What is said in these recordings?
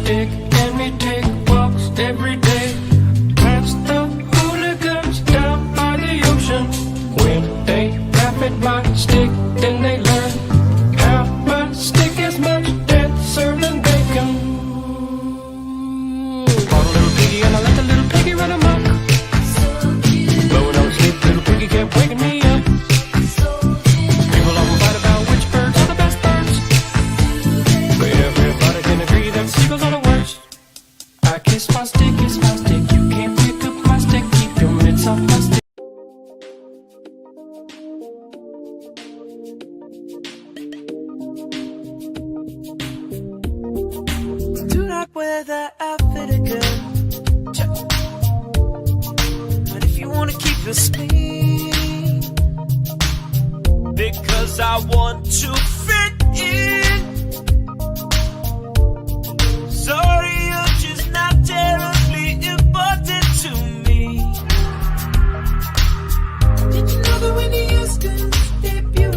stick and we take walks every day. Past the hooligans down by the ocean. When they laugh at my stick, then they learn how my stick is much denser than bacon. Bought a little piggy and I let the little piggy run amok. Blowing on stick, little piggy kept waking me up. People often fight about which birds are the best birds, but everybody can agree that seagulls are the worst. I kiss my stick, you can't pick up my stick, keep your mitts off my stick. Do not wear that outfit again. But if you wanna keep it clean, because I want to fit in. Sorry, you're just not terribly important to me. Did you know that when the Houston's debut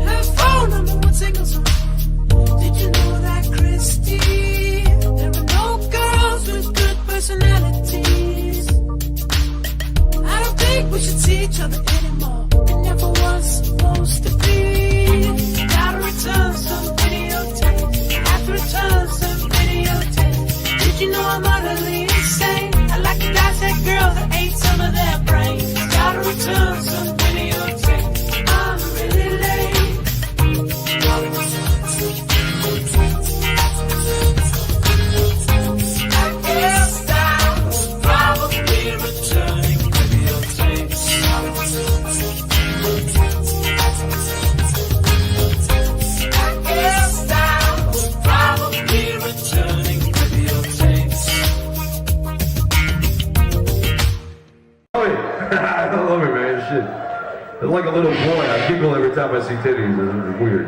have phone number one singles on? Did you know that Christy, there are no girls with good personalities? I don't think we should see each other anymore. It never was supposed to be. Gotta return some videotapes. Have to return some videotapes. Did you know I'm utterly insane? I like to dissect girls that ate some of their brains. Gotta return some videotapes. I'm really late. I guess I'm probably returning videotapes. I guess I'm probably returning videotapes. I love it, man. Shit. It's like a little boy. I giggle every time I see titties. It's weird.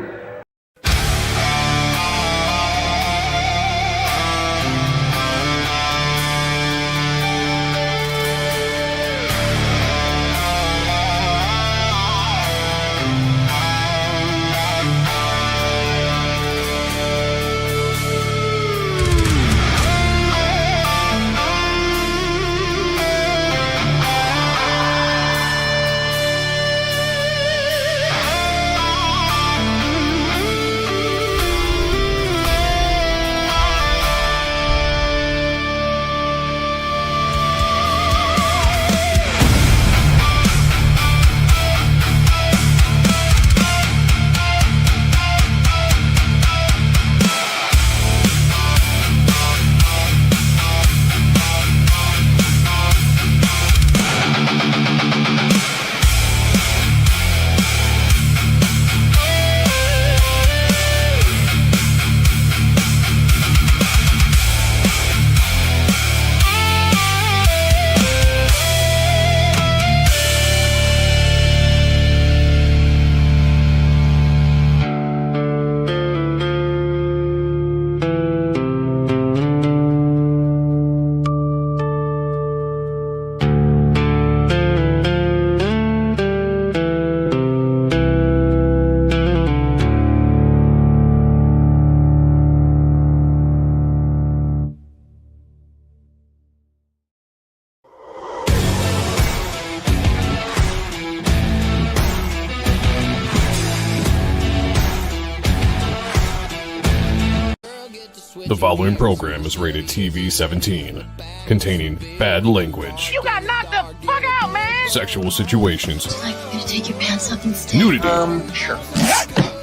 The following program is rated TV-17, containing bad language. You got knocked the fuck out, man! Sexual situations. Like for you to take your pants off instead? Nudity. Sure.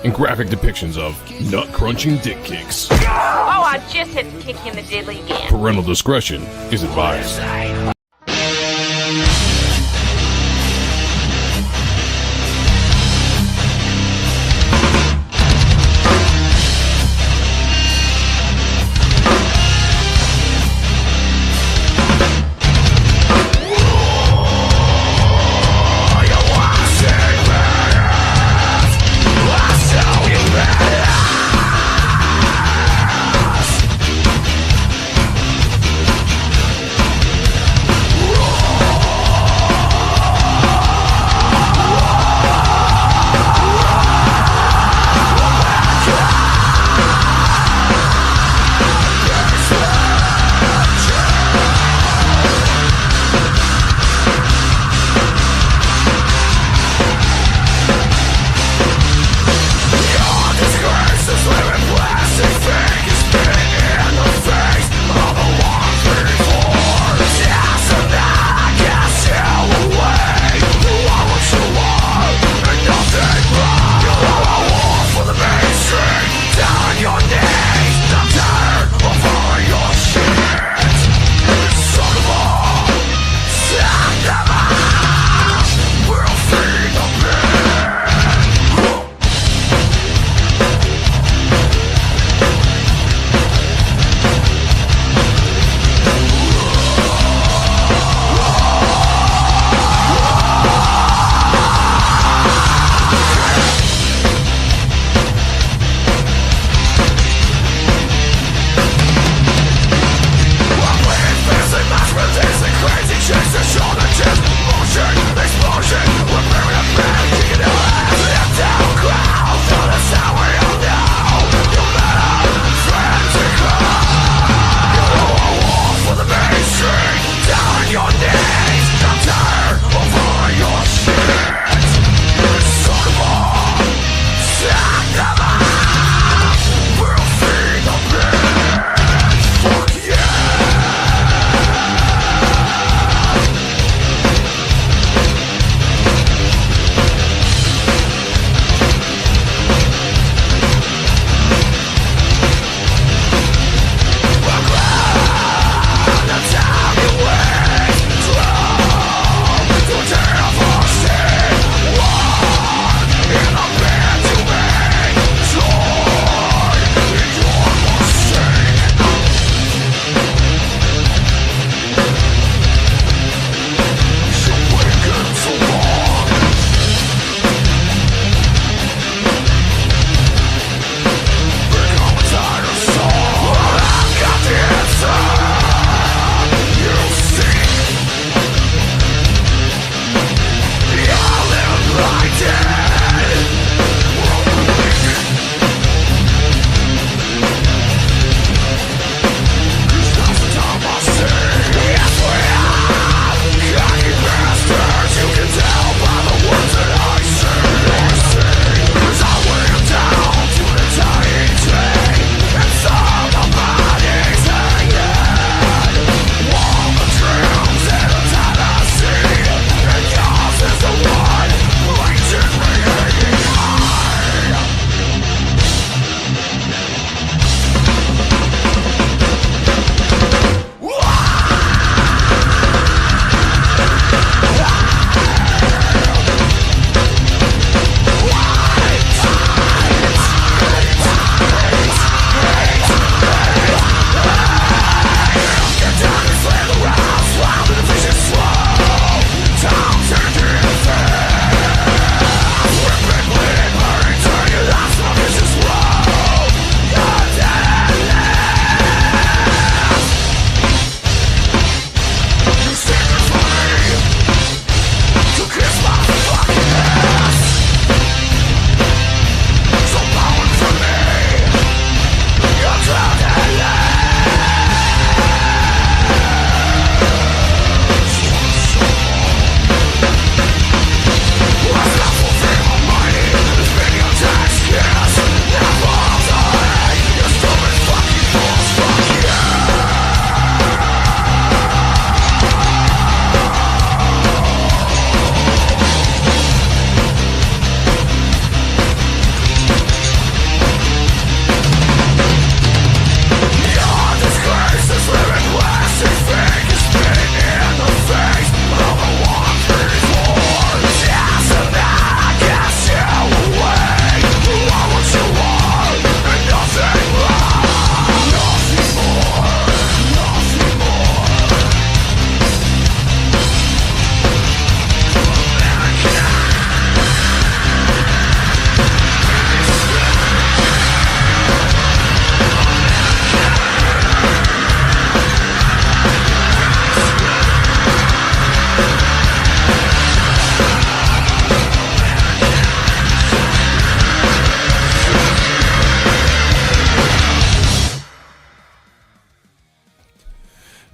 And graphic depictions of nut-crunching dick kicks. Oh, I just had to kick you in the diddly again. Parental discretion is advised.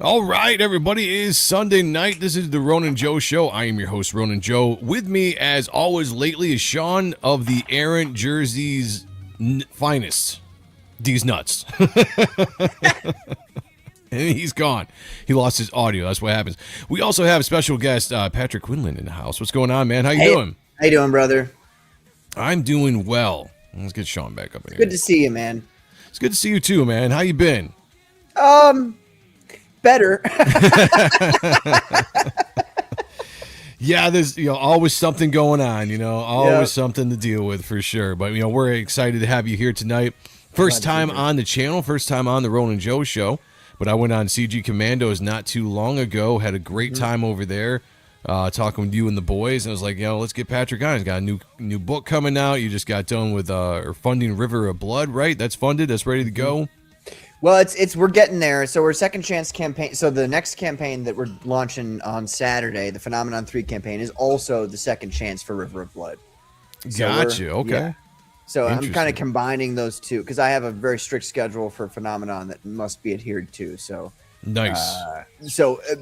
All right, everybody, it is Sunday night. This is the Ronin Joe Show. I am your host, Ronin Joe. With me, as always, lately is Sean of the Ahrendt Jersey's finest. These nuts. And he's gone. He lost his audio. That's what happens. We also have special guest Patrick Quinlan in the house. What's going on, man? How you doing? How you doing, brother? I'm doing well. Let's get Sean back up in here. Good to see you, man. It's good to see you too, man. How you been? Better. Yeah, there's always something going on, always something to deal with for sure. But we're excited to have you here tonight. First time on the channel, first time on the Ronin Joe Show. But I went on CG Commandos not too long ago, had a great time over there, talking with you and the boys, and I was like, let's get Patrick on. He's got a new book coming out. You just got done with funding River of Blood, right? That's funded. That's ready to go. Well, we're getting there. So we're second chance campaign. So the next campaign that we're launching on Saturday, the Phenomenon 3 campaign, is also the second chance for River of Blood. Gotcha. Okay. Yeah. So I'm kind Interesting. of combining those two because I have a very strict schedule for Phenomenon that must be adhered to. So Nice.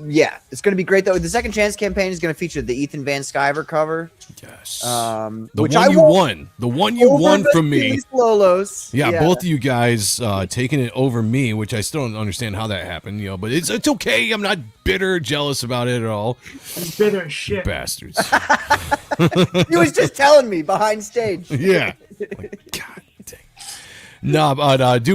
yeah, it's going to be great though. The second chance campaign is going to feature the Ethan Van Sciver cover. Yes. The The one you won from me. Lolos. Yeah, both of you guys taking it over me, which I still don't understand how that happened, but it's okay. I'm not bitter, jealous about it at all. He's bitter as shit. Bastards. He was just telling me behind stage. Yeah. Like, God dang. No, but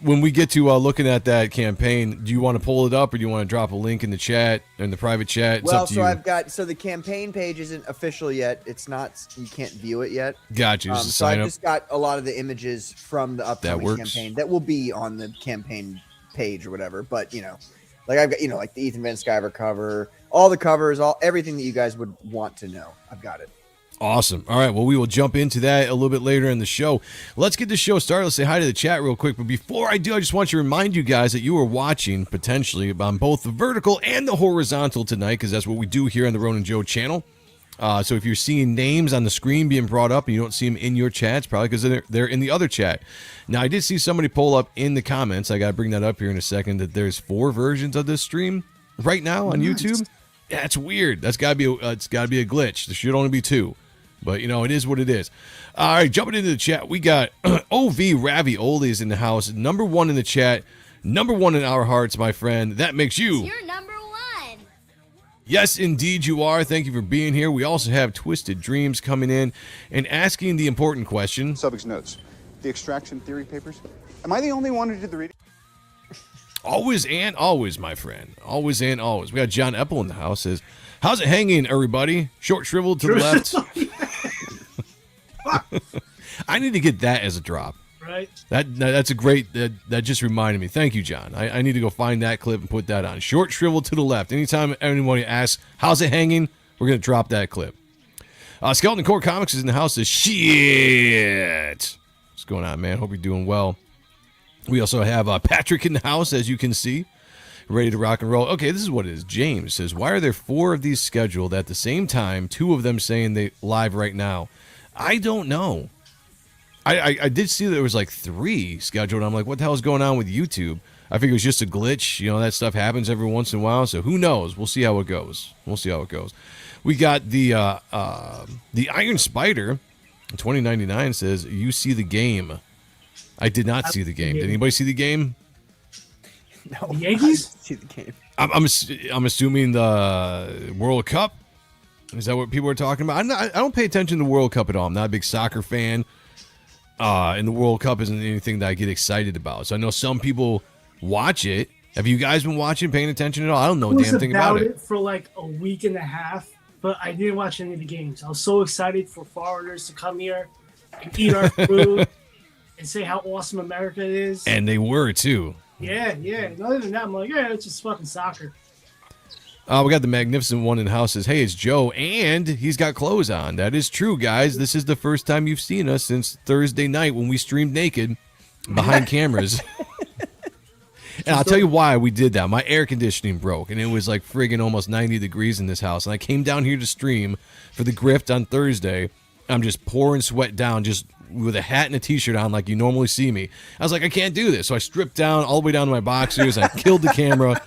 when we get to looking at that campaign, do you want to pull it up or do you want to drop a link in the chat, in the private chat? It's Well, up to so you. the campaign page isn't official yet. It's not. You can't view it yet. Gotcha. Just a So sign I've up. just got a lot of the images from the upcoming works. campaign that will be on the campaign page or whatever. But like I've got like the Ethan Van Sciver cover, all the covers, everything that you guys would want to know. I've got it. Awesome. All right. Well, we will jump into that a little bit later in the show. Let's get the show started. Let's say hi to the chat real quick. But before I do, I just want to remind you guys that you are watching potentially on both the vertical and the horizontal tonight, because that's what we do here on the Ronin Joe channel. So if you're seeing names on the screen being brought up and you don't see them in your chats, probably because they're in the other chat. Now, I did see somebody pull up in the comments. I got to bring that up here in a second, that there's 4 versions of this stream right now on YouTube. Yeah, it's weird. That's got to be it's got to be a glitch. There should only be 2. But, it is what it is. All right, jumping into the chat, we got OV Ravioli is in the house. Number 1 in the chat. Number 1 in our hearts, my friend. That makes you. You're number 1. Yes, indeed you are. Thank you for being here. We also have Twisted Dreams coming in and asking the important question. Subject's notes. The extraction theory papers. Am I the only one who did the reading? Always and always, my friend. Always and always. We got John Epple in the house. Says, how's it hanging, everybody? Short shriveled to the left. I need to get that as a drop. Right? That's a great, that just reminded me. Thank you, John. I need to go find that clip and put that on. Short shriveled to the left. Anytime anyone asks, how's it hanging? We're going to drop that clip. Skeleton Core Comics is in the house. Says, shit. What's going on, man? Hope you're doing well. We also have Patrick in the house, as you can see, ready to rock and roll. Okay, this is what it is. James says, why are there 4 of these scheduled at the same time, 2 of them saying they live right now? I don't know. I did see that there was like 3 scheduled. I'm like, what the hell is going on with YouTube? I figure it was just a glitch. That stuff happens every once in a while, so who knows? We'll see how it goes. We got the Iron Spider, 2099 says, you see the game. I did not see the game. Did anybody see the game? No, The Yankees? I didn't see the game. I'm assuming the World Cup. Is that what people are talking about? I don't pay attention to the World Cup at all. I'm not a big soccer fan. And the World Cup isn't anything that I get excited about. So I know some people watch it. Have you guys been watching, paying attention at all? I don't know a damn thing about it. For like a week and a half, but I didn't watch any of the games. I was so excited for foreigners to come here and eat our food and say how awesome America is. And they were, too. Yeah. And other than that, I'm like, yeah, it's just fucking soccer. We got the Magnificent One in the house. Says, hey, it's Joe, and he's got clothes on. That is true, guys. This is the first time you've seen us since Thursday night when we streamed naked behind cameras. And I'll tell you why we did that. My air conditioning broke, and it was like friggin' almost 90 degrees in this house. And I came down here to stream for the Grift on Thursday. I'm just pouring sweat down, just with a hat and a t-shirt on like you normally see me. I was like, I can't do this. So I stripped down all the way down to my boxers. I killed the camera.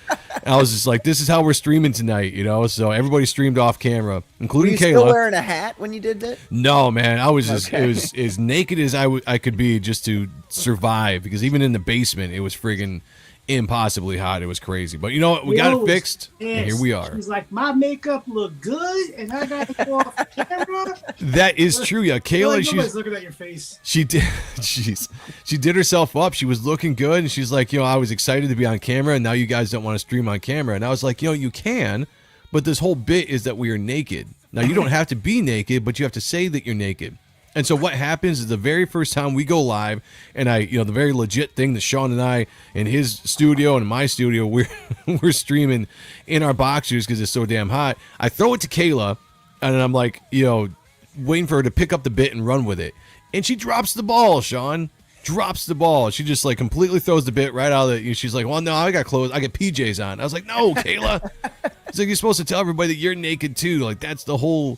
And I was just like, this is how we're streaming tonight, So everybody streamed off camera, including Were you Kayla. still wearing a hat when you did that? No, man. I was just, it was as naked as I could be just to survive, because even in the basement, it was friggin' impossibly hot. It was crazy. But you know what? We got it fixed, and here we are. She's like, my makeup look good, and I got to go off camera. That is true, yeah. Kayla, Nobody's looking at your face. she did, she did herself up. She was looking good, and she's like, I was excited to be on camera, and now you guys don't want to stream on camera. And I was like, you can, but this whole bit is that we are naked. Now, you don't have to be naked, but you have to say that you're naked. And so what happens is the very first time we go live, and the very legit thing that Sean and I in his studio and in my studio, we're streaming in our boxers because it's so damn hot. I throw it to Kayla, and I'm like, waiting for her to pick up the bit and run with it. And she drops the ball, Sean. drops the ball. She just like completely throws the bit right out of it. She's like, well, no, I got clothes. I got PJs on. I was like, no, Kayla. It's like, you're supposed to tell everybody that you're naked too. Like that's the whole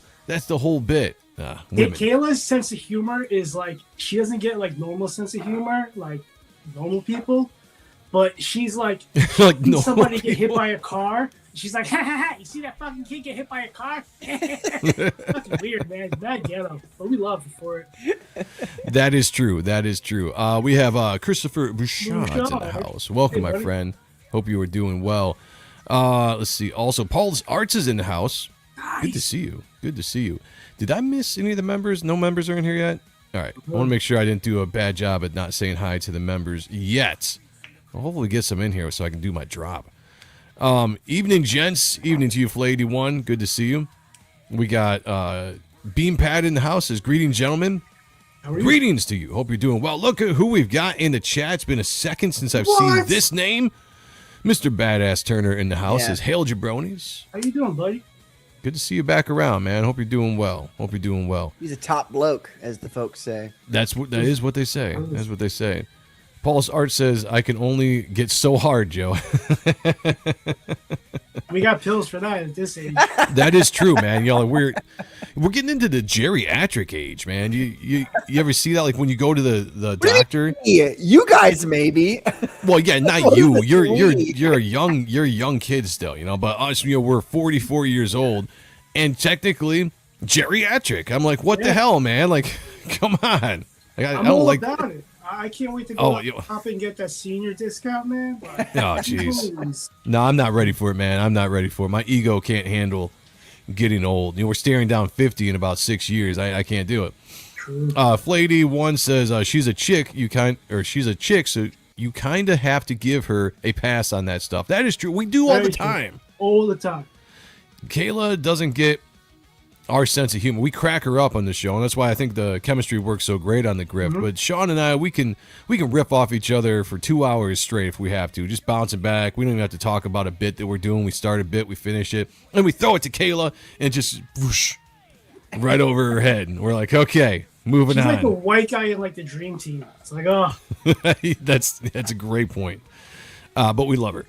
bit. Women. Kayla's sense of humor is like, she doesn't get like normal sense of humor, like normal people. But she's like, Like somebody get hit by a car. She's like, ha ha ha! You see that fucking kid get hit by a car? Fucking weird, man. Bad ghetto, but we love her for it. That is true. That is true. We have Christopher Bouchard in the house. Welcome, my friend. Hope you are doing well. Let's see. Also, Paul's Arts is in the house. Nice. Good to see you. Good to see you. Did I miss any of the members? No members are in here yet? All right. I want to make sure I didn't do a bad job at not saying hi to the members yet. I'll hopefully get some in here so I can do my drop. Evening, gents. Evening to you, Flay81. Good to see you. We got Beampad in the house. Says, greetings, gentlemen. Greetings to you. Hope you're doing well. Look at who we've got in the chat. It's been a second since I've seen this name. Mr. Badass Turner in the house says, hail, jabronis. How you doing, buddy? Good to see you back around, man. Hope you're doing well. Hope you're doing well. He's a top bloke, as the folks say. That is what they say. That's what they say. Paul's Art says, I can only get so hard, Joe. We got pills for that at this age. That is true, man. You know, we're getting into the geriatric age, man. You ever see that? Like when you go to the doctor. Yeah, you guys maybe. Well, yeah, not you. You're young kids still, you know. But us, you know, we're 44 years old, and technically geriatric. I'm like, what the hell, man? Like, come on. Like, I I'm don't all like. about it. I can't wait to go up and get that senior discount, man. Oh, jeez. No, I'm not ready for it, man. I'm not ready for it. My ego can't handle getting old. You know, we're staring down 50 in about 6 years. I can't do it. True. Flady1 says she's a chick. She's a chick, so you kind of have to give her a pass on that stuff. That is true. We do all the time. All the time. Kayla doesn't get our sense of humor. We crack her up on the show, and that's why I think the chemistry works so great on the Grift. Mm-hmm. But Sean and I, we can riff off each other for 2 hours straight if we have to. Just bouncing back. We don't even have to talk about a bit that we're doing. We start a bit, we finish it, and we throw it to Kayla, and just whoosh, right over her head. And we're like, okay, moving She's on. like the white guy in like the Dream Team. It's like, oh. That's a great point. But we love her.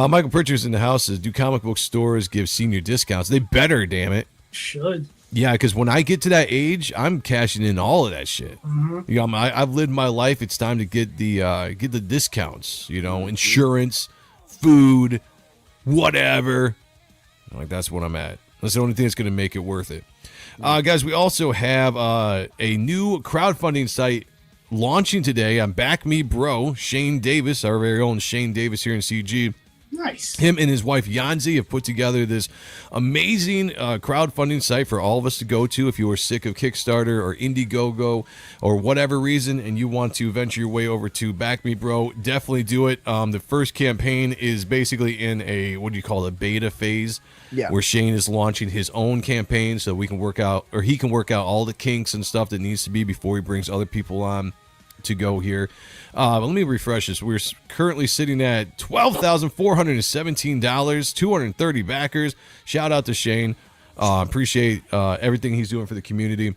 Michael Pritchard's in the house says, do comic book stores give senior discounts? They better, damn it. Should. Yeah, because when I get to that age, I'm cashing in all of that shit. Mm-hmm. You know, I've lived my life. It's time to get the discounts. You know, insurance, food, whatever. Like that's what I'm at. That's the only thing that's going to make it worth it. Guys, we also have a new crowdfunding site launching today on Back Me Bro. Shane Davis, our very own Shane Davis here in CG. Nice. Him and his wife Yanzi have put together this amazing crowdfunding site for all of us to go to if you are sick of Kickstarter or Indiegogo or whatever reason and you want to venture your way over to Back Me Bro. Definitely do it. The first campaign is basically in a, what do you call it, beta phase, where Shane is launching his own campaign so we can work out, or he can work out all the kinks and stuff that needs to be before he brings other people on to go here. But let me refresh this. We're currently sitting at $12,417, 230 backers. Shout out to Shane. Appreciate everything he's doing for the community.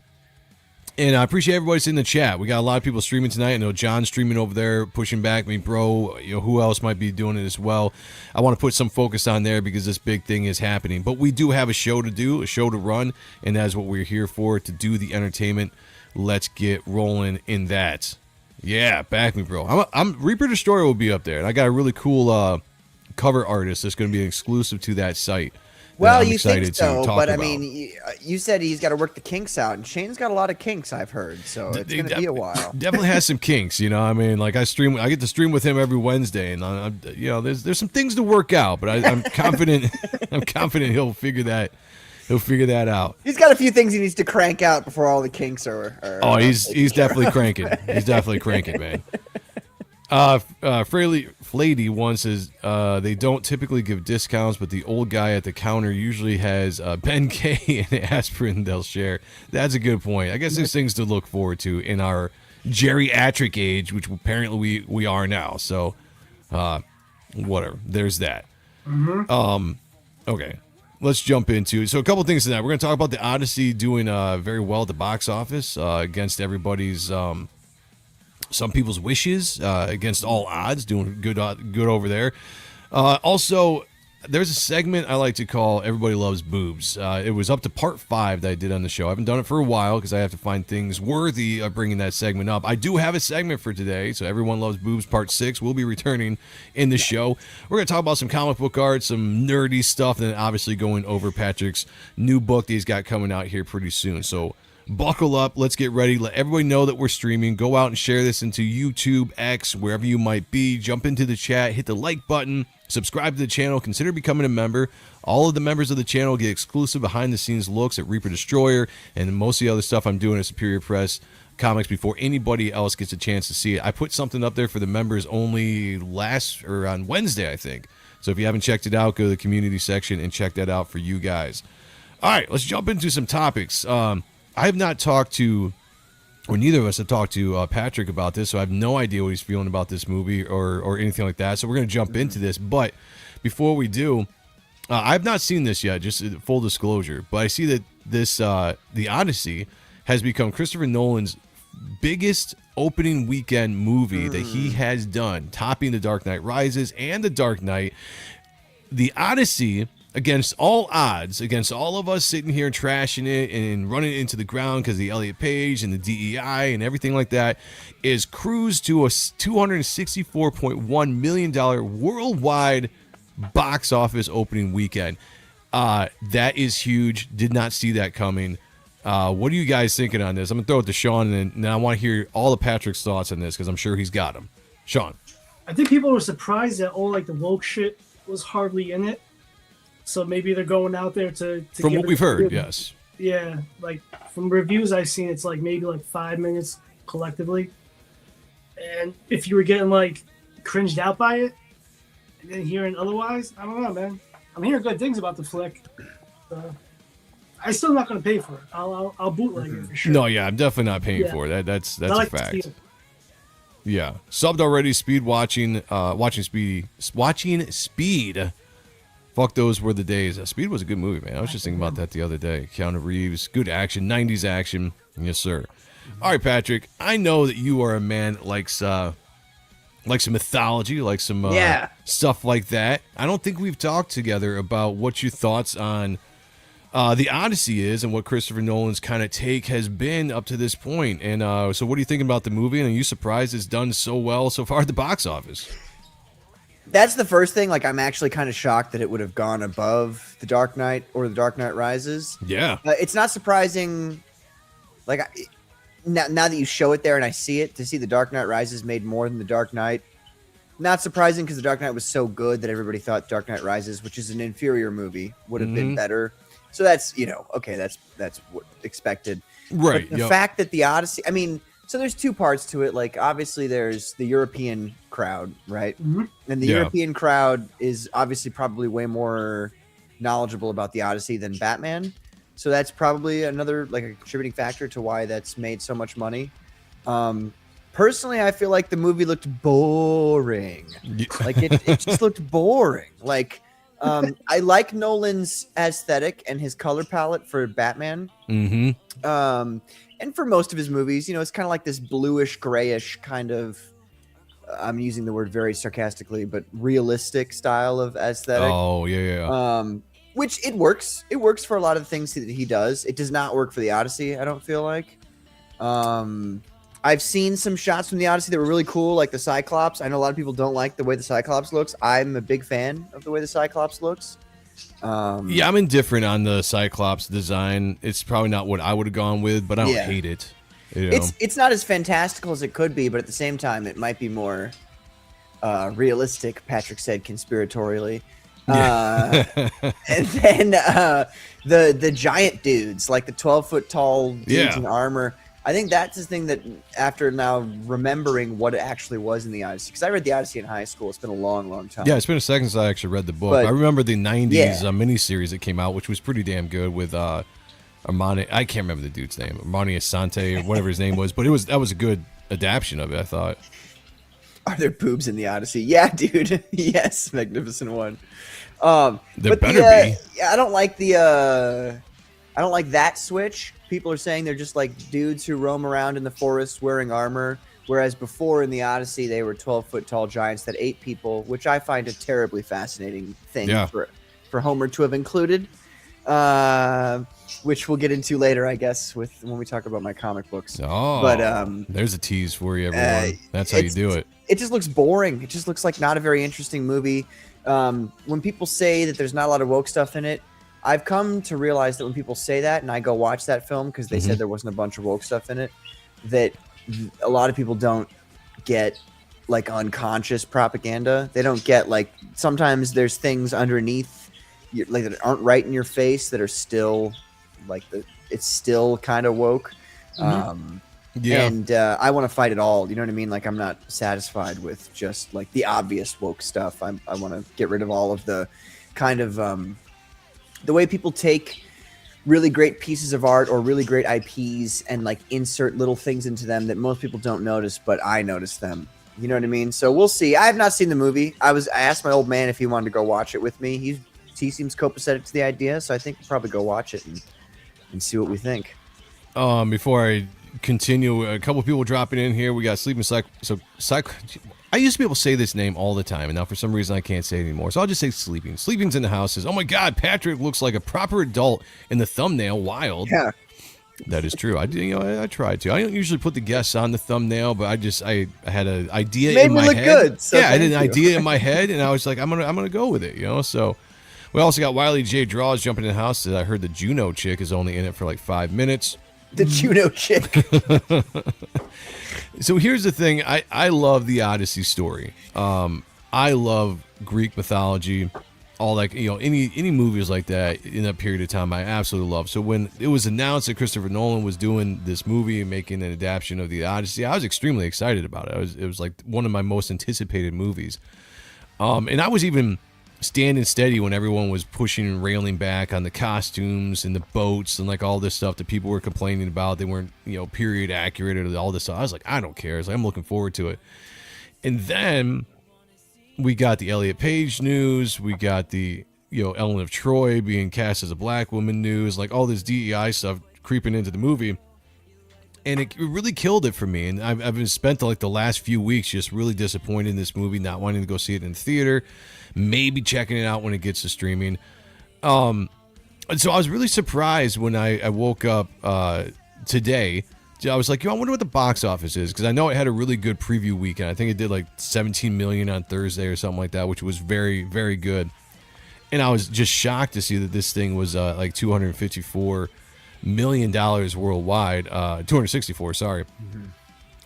And I appreciate everybody's in the chat. We got a lot of people streaming tonight. I know John's streaming over there, pushing back me, bro. You know, who else might be doing it as well? I want to put some focus on there because this big thing is happening. But we do have a show to do, a show to run, and that is what we're here for, to do the entertainment. Let's get rolling in that. Yeah, Back Me Bro. Reaper Destroyer will be up there, and I got a really cool cover artist that's going to be exclusive to that site. Well, you think so, but I mean, you said he's got to work the kinks out, and Shane's got a lot of kinks, I've heard, so it's going to be a while. Definitely has some kinks, you know. I mean, like I get to stream with him every Wednesday, and you know, there's some things to work out, but I'm confident. I'm confident he'll figure that out. He's got a few things he needs to crank out before all the kinks are he's definitely cranking. He's definitely cranking, man. Flady one says they don't typically give discounts, but the old guy at the counter usually has Ben K and aspirin they'll share. That's a good point. I guess there's things to look forward to in our geriatric age, which apparently we are now. So whatever. There's that. Mm-hmm. Okay. Let's jump into it. So a couple things tonight. We're going to talk about the Odyssey doing very well at the box office against everybody's some people's wishes against all odds, doing good over there. Also, there's a segment I like to call Everybody Loves Boobs. It was up to part 5 that I did on the show. I haven't done it for a while because I have to find things worthy of bringing that segment up. I do have a segment for today, so Everyone Loves Boobs part 6 will be returning in the show. We're going to talk about some comic book art, some nerdy stuff, and then obviously going over Patrick's new book that he's got coming out here pretty soon. So buckle up. Let's get ready. Let everybody know that we're streaming. Go out and share this into YouTube, X, wherever you might be. Jump into the chat. Hit the like button. Subscribe to the channel. Consider becoming a member. All of the members of the channel get exclusive behind-the-scenes looks at Reaper Destroyer and most of the other stuff I'm doing at Superior Press Comics before anybody else gets a chance to see it. I put something up there for the members only on Wednesday, I think. So if you haven't checked it out, go to the community section and check that out for you guys. All right, let's jump into some topics. I have not talked to, or neither of us have talked to Patrick about this, so I have no idea what he's feeling about this movie or anything like that. So we're going to jump into this. But before we do, I've not seen this yet, just full disclosure. But I see that this, the Odyssey, has become Christopher Nolan's biggest opening weekend movie that he has done, topping The Dark Knight Rises and The Dark Knight. The Odyssey, against all odds, against all of us sitting here trashing it and running it into the ground because of the Elliot Page and the DEI and everything like that, is cruised to a $264.1 million worldwide box office opening weekend. That is huge. Did not see that coming. What are you guys thinking on this? I'm going to throw it to Sean, and then I want to hear all of Patrick's thoughts on this because I'm sure he's got them. Sean. I think people were surprised that all like the woke shit was hardly in it. So maybe they're going out there to From what we've heard, review. yes. Yeah, like from reviews I've seen, it's like maybe like 5 minutes collectively. And if you were getting like cringed out by it, and then hearing otherwise, I don't know, man. I'm hearing good things about the flick. I'm still not going to pay for it. I'll bootleg it for sure. No, yeah, I'm definitely not paying for it. That's like a fact. to see it. Yeah, subbed already. Speed watching Speed. Fuck, those were the days. Speed was a good movie, man. I was just thinking about that the other day. Keanu Reeves, good action, 90s action. Yes, sir. All right, Patrick, I know that you are a man that likes some mythology, like some stuff like that. I don't think we've talked together about what your thoughts on the Odyssey is and what Christopher Nolan's kind of take has been up to this point. And so what are you thinking about the movie? And are you surprised it's done so well so far at the box office? That's the first thing. Like, I'm actually kind of shocked that it would have gone above The Dark Knight or The Dark Knight Rises. Yeah. It's not surprising. Like, now that you show it there and I see it, to see The Dark Knight Rises made more than The Dark Knight. Not surprising because The Dark Knight was so good that everybody thought Dark Knight Rises, which is an inferior movie, would have been better. So that's, okay, that's what expected. Right. But the fact that the Odyssey, I mean, so there's two parts to it. Like, obviously there's the European crowd, right? And the European crowd is obviously probably way more knowledgeable about the Odyssey than Batman. So that's probably another, like, a contributing factor to why that's made so much money. Personally, I feel like the movie looked boring. Like, it just looked boring. Like, I like Nolan's aesthetic and his color palette for Batman. And for most of his movies, it's kind of like this bluish, grayish kind of, I'm using the word very sarcastically, but realistic style of aesthetic. Oh, yeah. Which it works. It works for a lot of the things that he does. It does not work for the Odyssey, I don't feel like. I've seen some shots from the Odyssey that were really cool, like the Cyclops. I know a lot of people don't like the way the Cyclops looks. I'm a big fan of the way the Cyclops looks. Yeah, I'm indifferent on the Cyclops design. It's probably not what I would have gone with, but I don't hate it. It's not as fantastical as it could be, but at the same time, it might be more realistic, Patrick said conspiratorially. And then the giant dudes, like the 12-foot tall dudes in armor. I think that's the thing that, after now remembering what it actually was in the Odyssey, because I read the Odyssey in high school. It's been a long, long time. Yeah, it's been a second since I actually read the book. But, I remember the 90s miniseries that came out, which was pretty damn good with Armani. I can't remember the dude's name. Armani Asante or whatever his name was. But that was a good adaptation of it, I thought. Are there boobs in the Odyssey? Yeah, dude. Yes, Magnificent One. There better be. I don't like I don't like that switch. People are saying they're just like dudes who roam around in the forest wearing armor. Whereas before in the Odyssey, they were 12-foot tall giants that ate people, which I find a terribly fascinating thing for Homer to have included, which we'll get into later, I guess, when we talk about my comic books. Oh, but there's a tease for you, everyone. That's how you do it. It just looks boring. It just looks like not a very interesting movie. When people say that there's not a lot of woke stuff in it, I've come to realize that when people say that, and I go watch that film because they said there wasn't a bunch of woke stuff in it, that a lot of people don't get like unconscious propaganda. They don't get like sometimes there's things underneath like that aren't right in your face that are still like it's still kind of woke. And I want to fight it all. You know what I mean? Like I'm not satisfied with just like the obvious woke stuff. I want to get rid of all of the kind of the way people take really great pieces of art or really great IPs and like insert little things into them that most people don't notice, but I notice them. You know what I mean? So we'll see. I have not seen the movie. I asked my old man if he wanted to go watch it with me. He seems copacetic to the idea, so I think we'll probably go watch it and see what we think. Before I continue, a couple people dropping in here. We got Sleeping Psycho. I used to be able to say this name all the time, and now for some reason I can't say it anymore. So I'll just say Sleeping. Sleeping's in the house says, "Oh my God, Patrick looks like a proper adult in the thumbnail. Wild." Yeah, that is true. I tried to. I don't usually put the guests on the thumbnail, but I had an idea in my head. Good, so I had an idea in my head, and I was like, I'm gonna go with it. So we also got Wiley J. Draws jumping in the house. I heard the Juno chick is only in it for like 5 minutes. The Juno chick. So here's the thing. I love the Odyssey story. I love Greek mythology, all like, any movies like that in that period of time, I absolutely love. So when it was announced that Christopher Nolan was doing this movie and making an adaptation of the Odyssey, I was extremely excited about it. It was like one of my most anticipated movies. And I was even standing steady when everyone was pushing and railing back on the costumes and the boats and like all this stuff that people were complaining about. They weren't, period accurate or all this stuff. I was like, I don't care. It's like, I'm looking forward to it. And then we got the Elliot Page news. We got the, Ellen of Troy being cast as a black woman news, like all this DEI stuff creeping into the movie. And it really killed it for me. And I've been spent like the last few weeks just really disappointed in this movie, not wanting to go see it in the theater, maybe checking it out when it gets to streaming. And so I was really surprised when I woke up today. I was like, I wonder what the box office is, because I know it had a really good preview weekend. I think it did like 17 million on Thursday or something like that, which was very, very good. And I was just shocked to see that this thing was like $254 million worldwide, 264, sorry.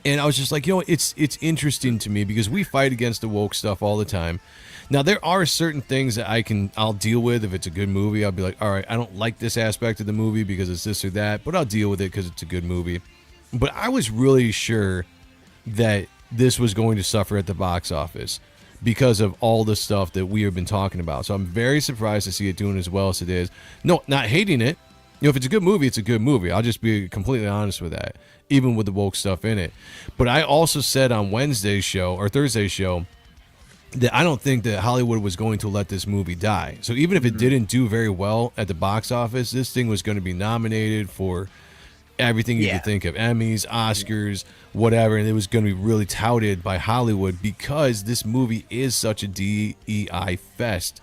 And I was just like, it's interesting to me because we fight against the woke stuff all the time. Now there are certain things that I'll deal with. If it's a good movie, I'll be like, all right, I don't like this aspect of the movie because it's this or that, but I'll deal with it because it's a good movie. But I was really sure that this was going to suffer at the box office because of all the stuff that we have been talking about. So I'm very surprised to see it doing as well as it is. No, not hating it. If it's a good movie, it's a good movie. I'll just be completely honest with that, even with the woke stuff in it. But I also said on Wednesday's show or Thursday's show that I don't think that Hollywood was going to let this movie die. So even if it didn't do very well at the box office, this thing was going to be nominated for everything you could think of, Emmys, Oscars, whatever, and it was going to be really touted by Hollywood because this movie is such a DEI fest.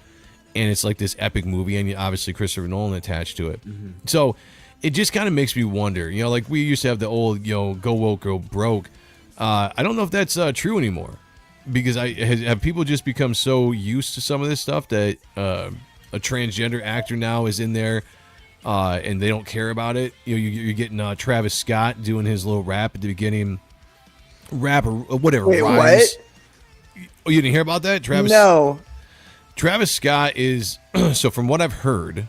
And it's like this epic movie, and obviously Christopher Nolan attached to it. So it just kind of makes me wonder, like we used to have the old, go woke, go broke. I don't know if that's true anymore, because have people just become so used to some of this stuff that a transgender actor now is in there and they don't care about it. You're getting Travis Scott doing his little rap at the beginning, rap or whatever. Wait, rhymes. what? Oh, you didn't hear about that, Travis? No. Travis Scott is, so from what I've heard,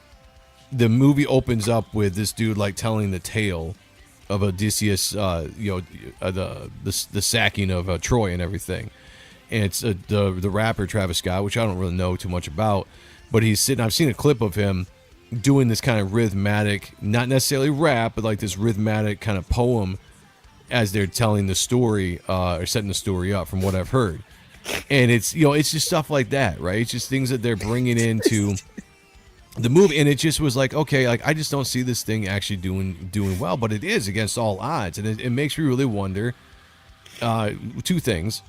the movie opens up with this dude like telling the tale of Odysseus, the sacking of Troy and everything. And it's the rapper Travis Scott, which I don't really know too much about, but he's sitting, I've seen a clip of him doing this kind of rhythmic, not necessarily rap, but like this rhythmic kind of poem as they're telling the story or setting the story up from what I've heard. And it's, it's just stuff like that, right? It's just things that they're bringing into the movie. And it just was like, okay, like I just don't see this thing actually doing well, but it is against all odds. And it makes me really wonder two things.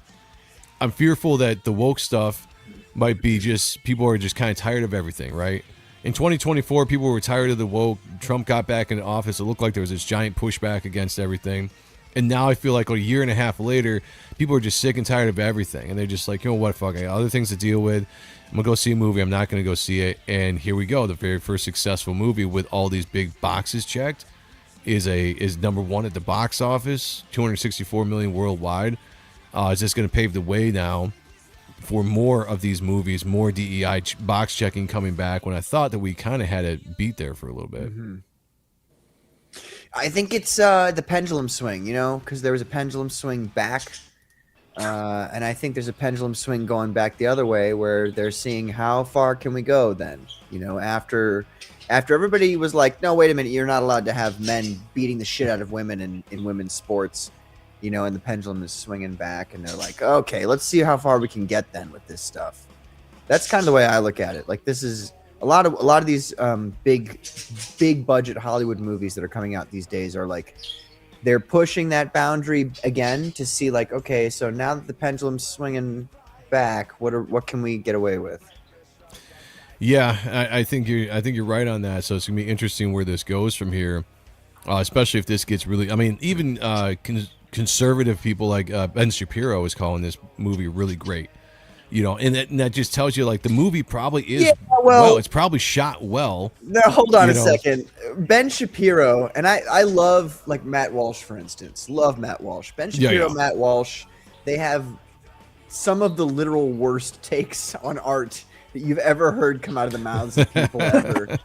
I'm fearful that the woke stuff might be just people are just kind of tired of everything, right? In 2024, people were tired of the woke. Trump got back into office. It looked like there was this giant pushback against everything. And now I feel like a year and a half later, people are just sick and tired of everything. And they're just like, you know what, fuck, I got other things to deal with. I'm going to go see a movie. I'm not going to go see it. And here we go. The very first successful movie with all these big boxes checked is number one at the box office, 264 million worldwide. Is this going to pave the way now for more of these movies, more DEI box checking coming back, when I thought that we kind of had it beat there for a little bit? Mm-hmm. I think it's the pendulum swing, because there was a pendulum swing back. And I think there's a pendulum swing going back the other way, where they're seeing how far can we go then, after everybody was like, no, wait a minute, you're not allowed to have men beating the shit out of women in women's sports, and the pendulum is swinging back, and they're like, okay, let's see how far we can get then with this stuff. That's kind of the way I look at it. Like, this is a lot of these big budget Hollywood movies that are coming out these days are like, they're pushing that boundary again to see, like, okay, so now that the pendulum's swinging back, what can we get away with? Yeah, I think you're right on that. So it's gonna be interesting where this goes from here, especially if this gets really. I mean, even conservative people like Ben Shapiro is calling this movie really great. And that just tells you, like, the movie probably is well, it's probably shot well. No, hold on a second. Ben Shapiro, and I love, like, Matt Walsh, for instance. Love Matt Walsh. Ben Shapiro, Matt Walsh, they have some of the literal worst takes on art that you've ever heard come out of the mouths of people ever.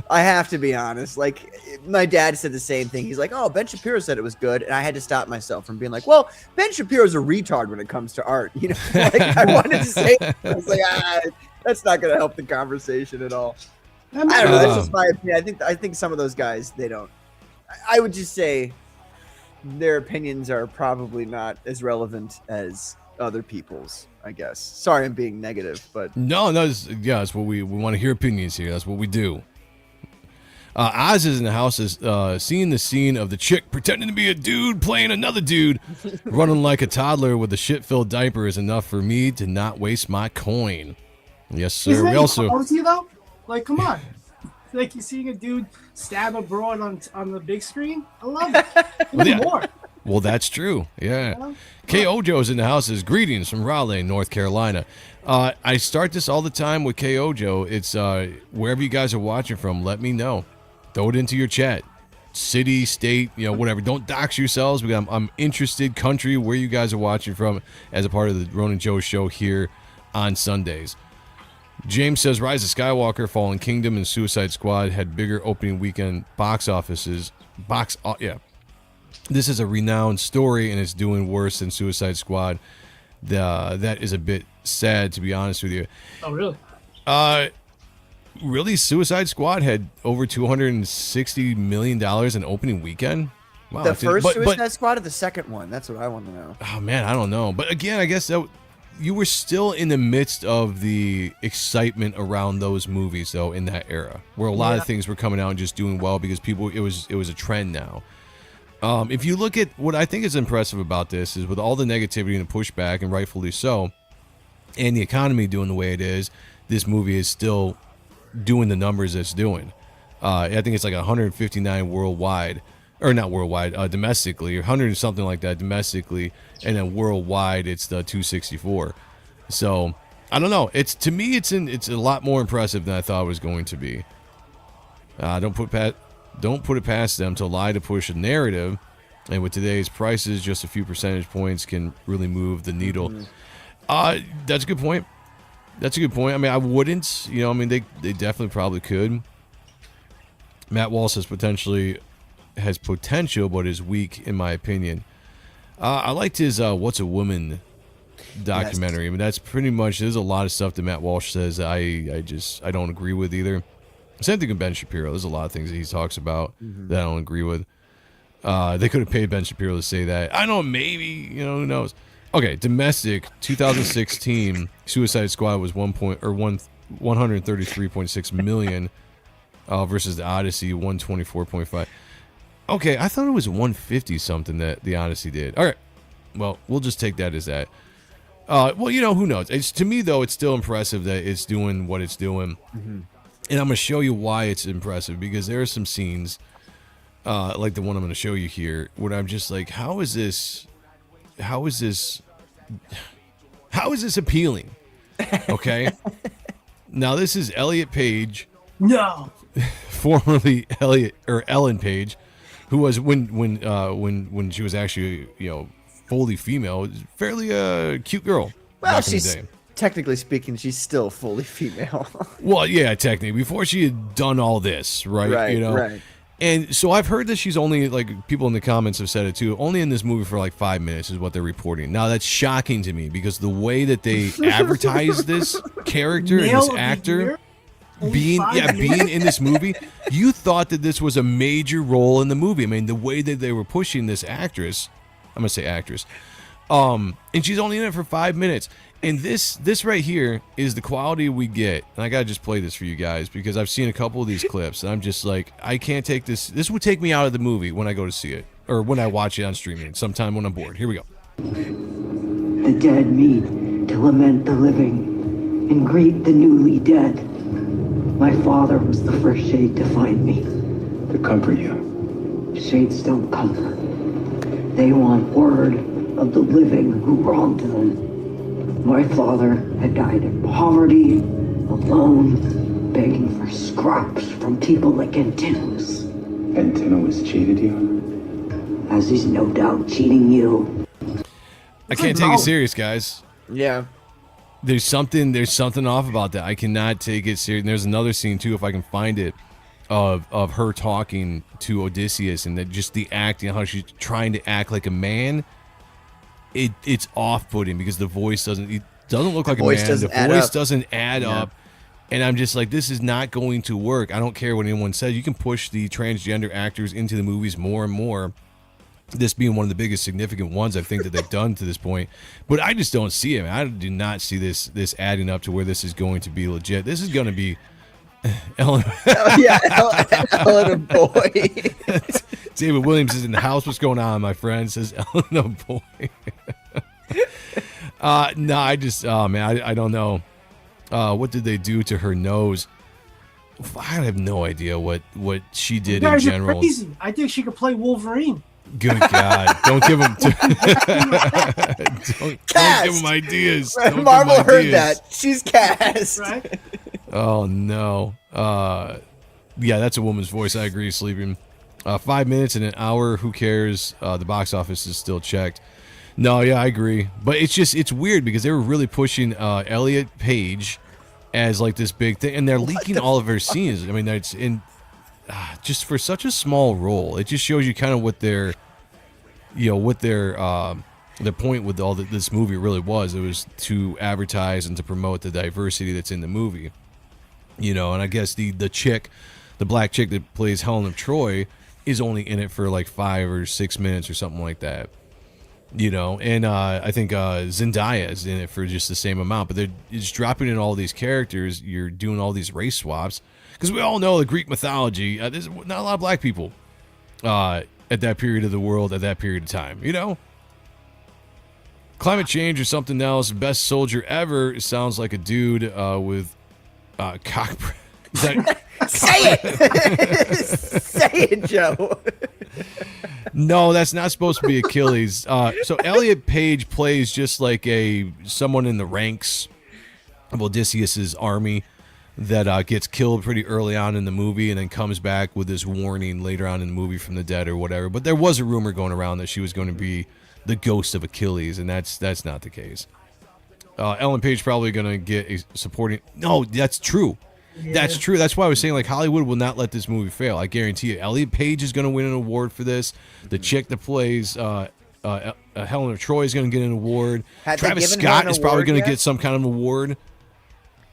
I have to be honest. Like, my dad said the same thing. He's like, oh, Ben Shapiro said it was good. And I had to stop myself from being like, well, Ben Shapiro's a retard when it comes to art. Like, I wanted to say, I was like, that's not going to help the conversation at all. I don't know. That's just my opinion. I think some of those guys, they don't. I would just say their opinions are probably not as relevant as other people's, I guess. Sorry, I'm being negative, but no, that's what we want to hear opinions here. That's what we do. Oz is in the house, is seeing the scene of the chick pretending to be a dude playing another dude, running like a toddler with a shit-filled diaper is enough for me to not waste my coin. Yes, sir. Isn't that We also quality, though? Like, come on. Like, you're seeing a dude stab a broad on the big screen. I love it. More. Well, that's true. Yeah. K. Ojo's in the house. Is greetings from Raleigh, North Carolina. I start this all the time with K. Ojo. It's wherever you guys are watching from, let me know. Throw it into your chat. City, state, whatever. Don't dox yourselves. I'm interested, country, where you guys are watching from, as a part of the Ronin Joe show here on Sundays. James says Rise of Skywalker, Fallen Kingdom, and Suicide Squad had bigger opening weekend box offices. This is a renowned story, and it's doing worse than Suicide Squad. That is a bit sad, to be honest with you. Oh, really? Really? Suicide Squad had over $260 million in opening weekend? Wow, the first Suicide Squad or the second one? That's what I want to know. Oh, man, I don't know. But again, I guess that you were still in the midst of the excitement around those movies, though, in that era, where a lot of things were coming out and just doing well because people, it was a trend now. If you look at what I think is impressive about this is with all the negativity and the pushback, and rightfully so, and the economy doing the way it is, this movie is still doing the numbers it's doing. I think it's like 159 worldwide, or not worldwide, domestically, 100 and something like that domestically, and then worldwide it's the 264. So I don't know. To me it's a lot more impressive than I thought it was going to be. Don't put it past them to lie to push a narrative, and with today's prices, just a few percentage points can really move the needle. That's a good point. I mean, I wouldn't. They definitely probably could. Matt Walsh has potential, but is weak, in my opinion. I liked his What's a Woman documentary. Yes. I mean, that's pretty much, there's a lot of stuff that Matt Walsh says I don't agree with either. Same thing with Ben Shapiro. There's a lot of things that he talks about that I don't agree with. They could have paid Ben Shapiro to say that. I don't know, maybe, who knows. Okay, domestic 2016 Suicide Squad was 133.6 million versus the Odyssey 124.5. Okay, I thought it was 150 something that the Odyssey did. All right, Well, we'll just take that as that. Well, who knows? To me, though, it's still impressive that it's doing what it's doing. Mm-hmm. And I'm going to show you why it's impressive, because there are some scenes, like the one I'm going to show you here, where I'm just like, how is this appealing? Okay. Now, this is Elliot Page. No. Formerly Ellen Page, who was when she was actually, fully female, fairly cute girl. Well, back in the she's day. technically speaking, she's still fully female. Well, yeah, technically, before she had done all this, right? Right. And so I've heard that she's only, like, people in the comments have said it too, only in this movie for like 5 minutes is what they're reporting. Now, that's shocking to me, because the way that they advertise this character and this actor being in this movie, you thought that this was a major role in the movie. I mean, the way that they were pushing this actress, I'm gonna say actress, and she's only in it for 5 minutes. And this right here is the quality we get. And I gotta just play this for you guys, because I've seen a couple of these clips, and I'm just like, I can't take this. This would take me out of the movie when I go to see it, or when I watch it on streaming sometime when I'm bored. Here we go. The dead meet to lament the living and greet the newly dead. My father was the first shade to find me. To comfort you. Shades don't comfort. They want word of the living who wronged them. My father had died in poverty, alone, begging for scraps from people like Antinous. Antinous cheated you? As he's no doubt cheating you. I can't take it serious, guys. Yeah. There's something off about that. I cannot take it serious. And there's another scene too, if I can find it, of her talking to Odysseus, and that just the acting, how she's trying to act like a man. It's off-putting, because the voice doesn't look like a man. The voice doesn't add up. And I'm just like, this is not going to work. I don't care what anyone says. You can push the transgender actors into the movies more and more. This being one of the biggest significant ones I think that they've done to this point. But I just don't see it. I do not see this adding up to where this is going to be legit. This is going to be Ellen. Ellen a boy. David Williams is in the house. What's going on, my friend? Says Ellen a boy. No, I just, man, I don't know. What did they do to her nose? I have no idea what she did in general. Are crazy. I think she could play Wolverine. Good God! Don't give him. Don't give him ideas. Marvel heard that. She's cast. Right? Oh no. Yeah, that's a woman's voice. I agree. Sleeping. 5 minutes in an hour. Who cares? The box office is still checked. No, yeah, I agree. But it's weird, because they were really pushing Elliot Page as like this big thing, and they're leaking all of her scenes. I mean, it's in just for such a small role. It just shows you kind of what their point with all this movie really was. It was to advertise and to promote the diversity that's in the movie. And I guess the black chick that plays Helen of Troy is only in it for like 5 or 6 minutes or something like that. And I think Zendaya is in it for just the same amount, but they're just dropping in all these characters. You're doing all these race swaps, because we all know the Greek mythology. There's not a lot of black people at that period of the world, at that period of time. Climate change or something else. Best soldier ever sounds like a dude with cock. Say it. Say it, Joe. No, that's not supposed to be Achilles. So Elliot Page plays just like someone in the ranks of Odysseus's army that gets killed pretty early on in the movie, and then comes back with this warning later on in the movie from the dead or whatever. But there was a rumor going around that she was going to be the ghost of Achilles, and that's not the case. Ellen Page probably going to get a supporting. No, that's true. Yeah. That's true. That's why I was saying, like, Hollywood will not let this movie fail. I guarantee you. Elliot Page is going to win an award for this. The chick that plays Helen of Troy is going to get an award. Travis Scott is probably going to get some kind of award.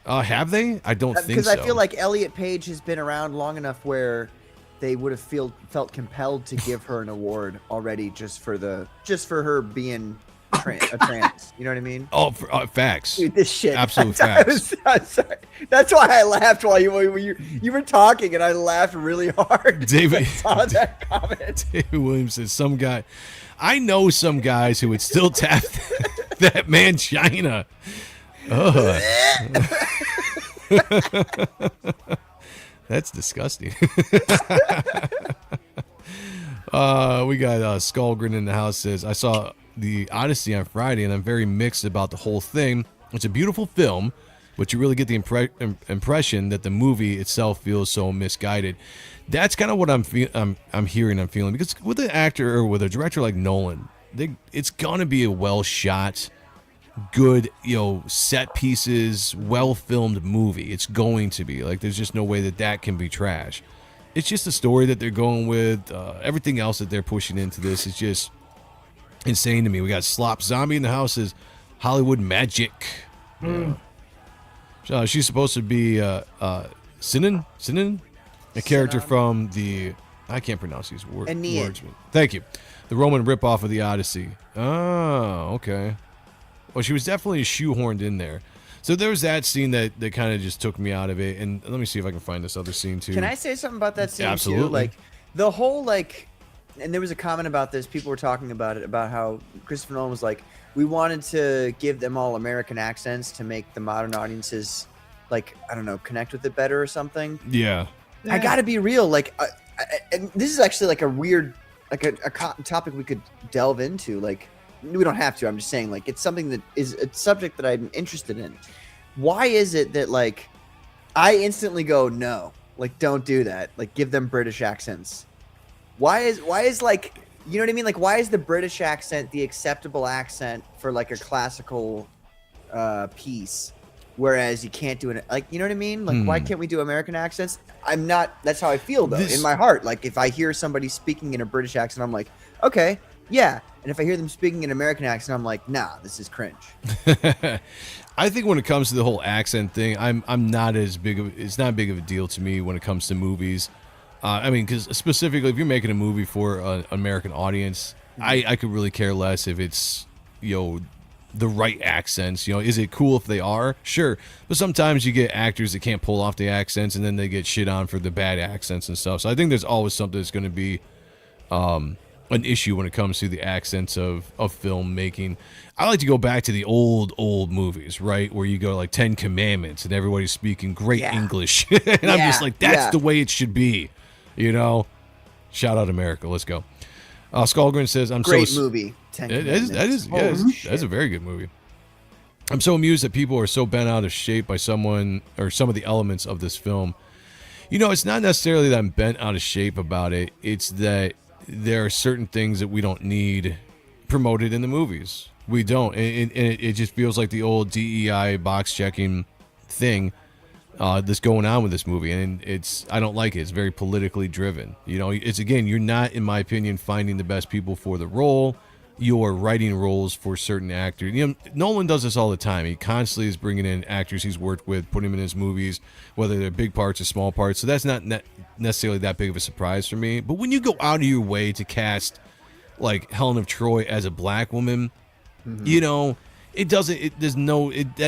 Have they? I don't think so. Because I feel like Elliot Page has been around long enough where they would have felt compelled to give her an award already, just for her being a trans. You know what I mean? Oh, facts. Dude, this shit. Absolute facts. I'm sorry. That's why I laughed while you were talking, and I laughed really hard. David I saw that comment. David Williams says some guy. I know some guys who would still tap that mangina. Ugh. That's disgusting. We got Skullgrin in the house says, I saw the Odyssey on Friday and I'm very mixed about the whole thing. It's a beautiful film, but you really get the impression that the movie itself feels so misguided. That's kind of what I'm hearing, I'm feeling, because with an actor or with a director like Nolan, it's gonna be a well shot, good, set pieces, well filmed movie. It's going to be like, there's just no way that can be trash. It's just the story that they're going with. Everything else that they're pushing into this is just insane to me. We got Slop Zombie in the house is Hollywood magic. She's supposed to be Sinan, a character from the, I can't pronounce these words. Thank you. The Roman ripoff of the Odyssey. Oh, okay. Well, she was definitely shoehorned in there. So there was that scene that kind of just took me out of it. And let me see if I can find this other scene too. Can I say something about that scene Absolutely. too? Like the whole and there was a comment about this. People were talking about it, about how Christopher Nolan was like, we wanted to give them all American accents to make the modern audiences, like, I don't know, connect with it better or something. Yeah. I gotta be real. And this is actually like a weird, like a topic we could delve into. Like, we don't have to. I'm just saying, like, it's something that is a subject that I'm interested in. Why is it that, like, I instantly go, no, like, don't do that. Like, give them British accents. Why is like, you know what I mean? Like, why is the British accent the acceptable accent for like a classical piece, whereas you can't do it? Like, you know what I mean? Like, why can't we do American accents? That's how I feel though, in my heart. Like, if I hear somebody speaking in a British accent, I'm like, okay, yeah. And if I hear them speaking in an American accent, I'm like, nah, this is cringe. I think when it comes to the whole accent thing, I'm not as big of, it's not big of a deal to me when it comes to movies. I mean, because specifically, if you're making a movie for an American audience, I could really care less if it's, the right accents. Is it cool if they are? Sure. But sometimes you get actors that can't pull off the accents and then they get shit on for the bad accents and stuff. So I think there's always something that's going to be an issue when it comes to the accents of filmmaking. I like to go back to the old movies, right? Where you go like 10 Commandments and everybody's speaking great English. And I'm just like, that's the way it should be. Shout out America. Let's go. Skullgrin says, "I'm great so movie. That is a very good movie. I'm so amused that people are so bent out of shape by someone or some of the elements of this film. It's not necessarily that I'm bent out of shape about it. It's that there are certain things that we don't need promoted in the movies. We don't, and it just feels like the old DEI box checking thing." That's going on with this movie, and I don't like it. It's very politically driven. It's, again, you're not, in my opinion, finding the best people for the role. You're writing roles for certain actors. Nolan does this all the time. He constantly is bringing in actors he's worked with, putting them in his movies, whether they're big parts or small parts. So that's not necessarily that big of a surprise for me. But when you go out of your way to cast like Helen of Troy as a black woman, that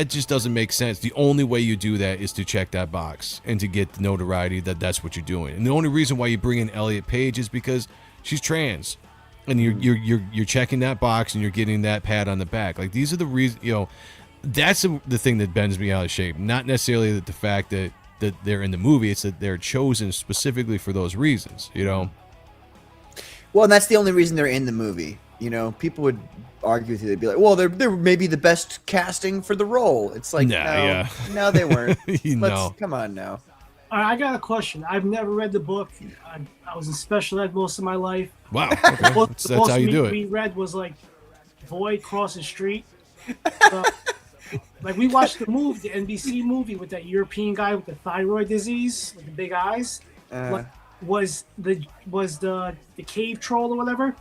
just doesn't make sense. The only way you do that is to check that box and to get the notoriety that's what you're doing. And the only reason why you bring in Elliot Page is because she's trans, and you're checking that box and you're getting that pat on the back. Like, these are the reasons. That's the thing that bends me out of shape. Not necessarily the fact that they're in the movie; it's that they're chosen specifically for those reasons. Well, and that's the only reason they're in the movie. People would argue with you. They'd be like, well, they're maybe the best casting for the role. It's like, no, they weren't. Come on now. All right, I got a question. I've never read the book. I was in special ed most of my life. Wow. Okay. That's how you do it. We read was like Boy Crossing Street. Like, we watched the NBC movie with that European guy with the thyroid disease, with the big eyes. Was the cave troll or whatever?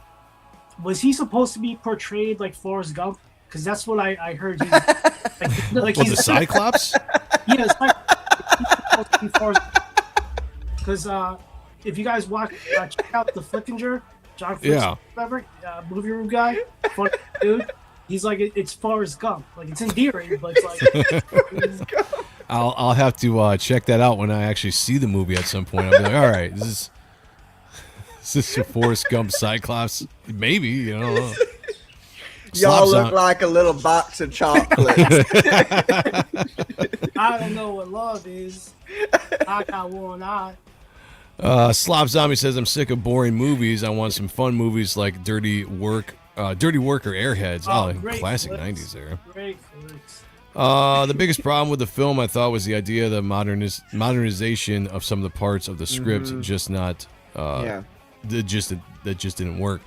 Was he supposed to be portrayed like Forrest Gump? Because that's what I heard. He's the Cyclops? Yeah, he's supposed to be Forrest Gump. Because if you guys watch, check out the Flickinger, John Flickinger, whatever, movie room guy, funny dude. He's like, it's Forrest Gump. Like, it's endearing, but it's like. I'll have to check that out when I actually see the movie at some point. I'll be like, all right, this Is this a Forrest Gump Cyclops? Maybe, you know. Y'all Slop look Zom- like a little box of chocolates. I don't know what love is. I got one eye. Slop Zombie says, I'm sick of boring movies. I want some fun movies like Dirty Work or Airheads. Oh, great classic flicks. 90s there. Great flicks. The biggest problem with the film, I thought, was the idea of the modernization of some of the parts of the script, just not, that just didn't work.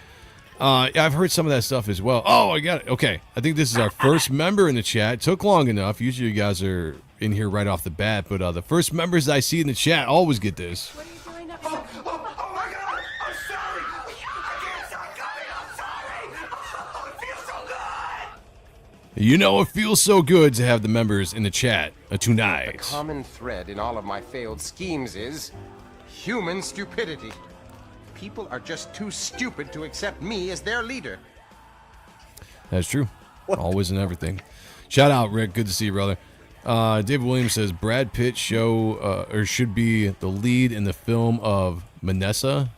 Yeah, I've heard some of that stuff as well. Oh, I got it. Okay, I think this is our first member in the chat. Took long enough. Usually you guys are in here right off the bat, but the first members I see in the chat always get this. You know, it feels so good to have the members in the chat tonight. The common thread in all of my failed schemes is human stupidity. People are just too stupid to accept me as their leader. That's true. Always and everything. Shout out, Rick. Good to see you, brother. David Williams says Brad Pitt should be the lead in the film of Musa.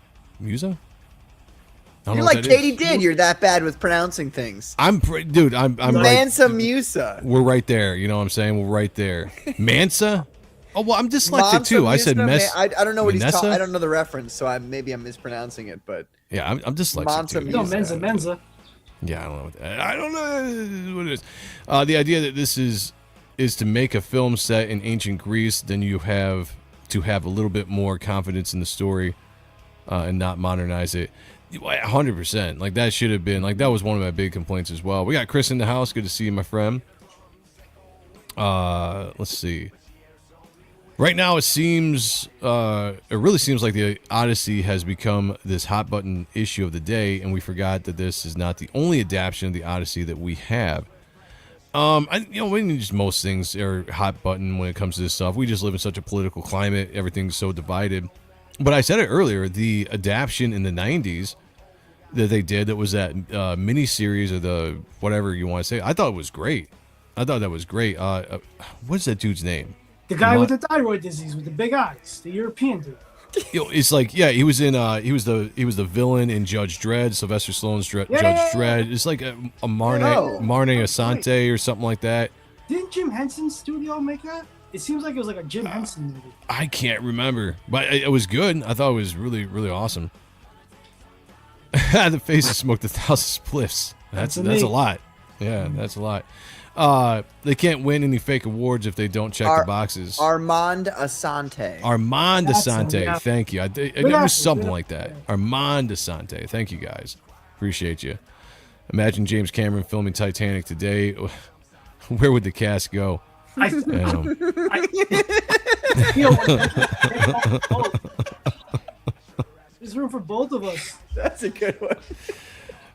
You're like Katie did. You're that bad with pronouncing things. I'm Mansa Musa. We're right there. You know what I'm saying? We're right there. Mansa? Oh, well, I'm dyslexic too. I said mess. I don't know what he's Manessa? talking. I don't know the reference, so maybe I'm mispronouncing it. But yeah, I'm dyslexic Mansa too. No, Menza. Yeah, I don't know. I don't know what it is. The idea that this is to make a film set in ancient Greece, then you have to have a little bit more confidence in the story and not modernize it. 100%. Like that should have been like that was one of my big complaints as well. We got Chris in the house. Good to see you, my friend. Let's see. Right now, it really seems like the Odyssey has become this hot button issue of the day, and we forgot that this is not the only adaptation of the Odyssey that we have. Most things are hot button when it comes to this stuff. We just live in such a political climate; everything's so divided. But I said it earlier, the adaptation in the 90s that they did, that was that mini series or the whatever you want to say. I thought it was great. I thought that was great. What's that dude's name? The guy with the thyroid disease with the big eyes, the European dude. It's like, yeah, he was in he was the villain in Judge Dredd, Sylvester Stallone's Judge Dredd. It's like a Marne Asante or something like that. Didn't Jim Henson's studio make that? It seems like it was like a Jim Henson movie. I can't remember, but it was good. I thought it was really, really awesome. The face of smoked 1,000 spliffs. That's a lot. Yeah, that's a lot. They can't win any fake awards if they don't check the boxes. Armand Asante. Armand Asante. Thank you. It was something like that. Armand Asante. Thank you, guys. Appreciate you. Imagine James Cameron filming Titanic today. Where would the cast go? There's room for both of us. That's a good one.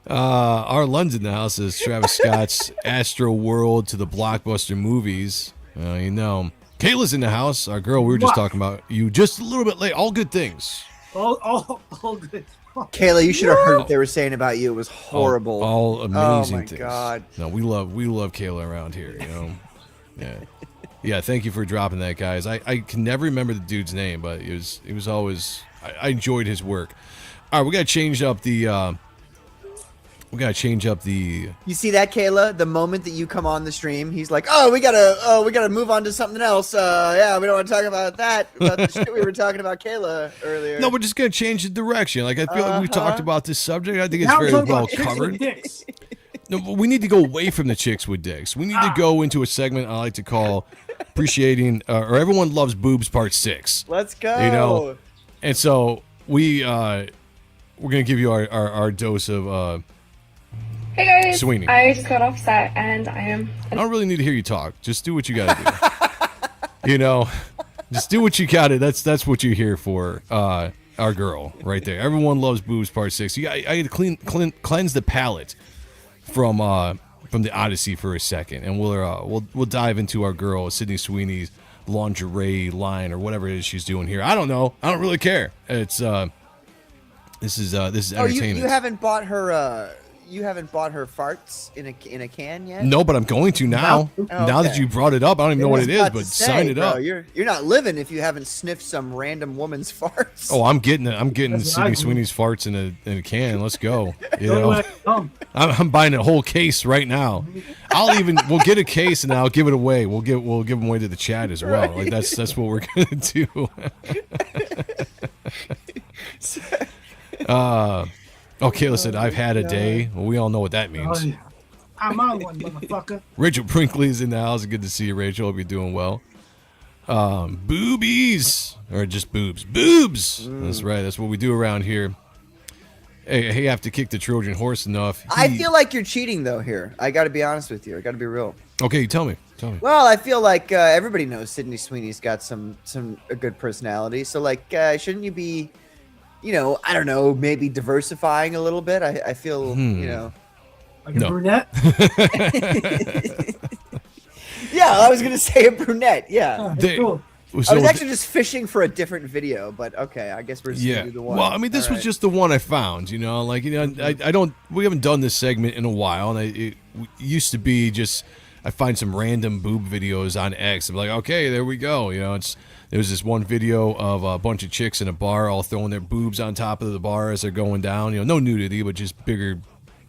Our London house is Travis Scott's Astro World to the blockbuster movies. Kayla's in the house. Our girl, we were just talking about you just a little bit late. All good things. All good. Kayla, you should have heard what they were saying about you. It was horrible. All amazing oh my things. God. No, we love Kayla around here. Yeah. Thank you for dropping that, guys. I can never remember the dude's name, but it was always I enjoyed his work. All right, we gotta change up the. You see that, Kayla? The moment that you come on the stream, he's like, "Oh, we gotta move on to something else. Yeah, we don't want to talk about the shit we were talking about, Kayla, earlier." No, we're just gonna change the direction. Like I feel like we talked about this subject. I think it's very well covered. No, but we need to go away from the chicks with dicks. We need to go into a segment I like to call appreciating, or everyone loves boobs part 6. Let's go. And so we're gonna give you our dose of. Hey guys, Sweeney. I just got off set and I am. I don't really need to hear you talk. Just do what you gotta do. Just do what you gotta. That's what you're here for. Our girl right there. Everyone loves boobs part 6. I had to cleanse the palate from the Odyssey for a second, and we'll dive into our girl Sydney Sweeney's lingerie line or whatever it is she's doing here. I don't know. I don't really care. It's this is entertainment. You haven't bought her. you haven't bought her farts in a can yet? No, but I'm going to now. Oh, Now that okay. you brought it up, I don't even know what it is, About but to sign say, it bro, up. You're not living if you haven't sniffed some random woman's farts. Oh, I'm getting it. I'm getting That's what I Sydney do. Sweeney's farts in a can. Let's go. You Don't know, let it come. I'm buying a whole case right now. We'll get a case and I'll give it away. We'll give them away to the chat as well. Like that's what we're gonna do. Okay, listen. I've had a day. Well, we all know what that means. Oh, yeah. I'm on one, motherfucker. Rachel Brinkley's in the house. Good to see you, Rachel. Hope you're doing well. Boobies or just boobs. Boobs. That's right. That's what we do around here. Hey, have to kick the Trojan horse enough. I feel like you're cheating though here. I got to be honest with you. I got to be real. Okay, tell me. Well, I feel like everybody knows Sydney Sweeney's got a good personality. So like, shouldn't you be, I don't know, maybe diversifying a little bit? I feel, Like a brunette? Yeah, I was gonna say a brunette. Yeah. Cool. I was actually just fishing for a different video, but okay, I guess we're just gonna do the one. Well, I mean, this was just the one I found. We haven't done this segment in a while, and it used to be just I find some random boob videos on X. I'm like, okay, there we go. There was this one video of a bunch of chicks in a bar all throwing their boobs on top of the bar as they're going down. No nudity, but just bigger,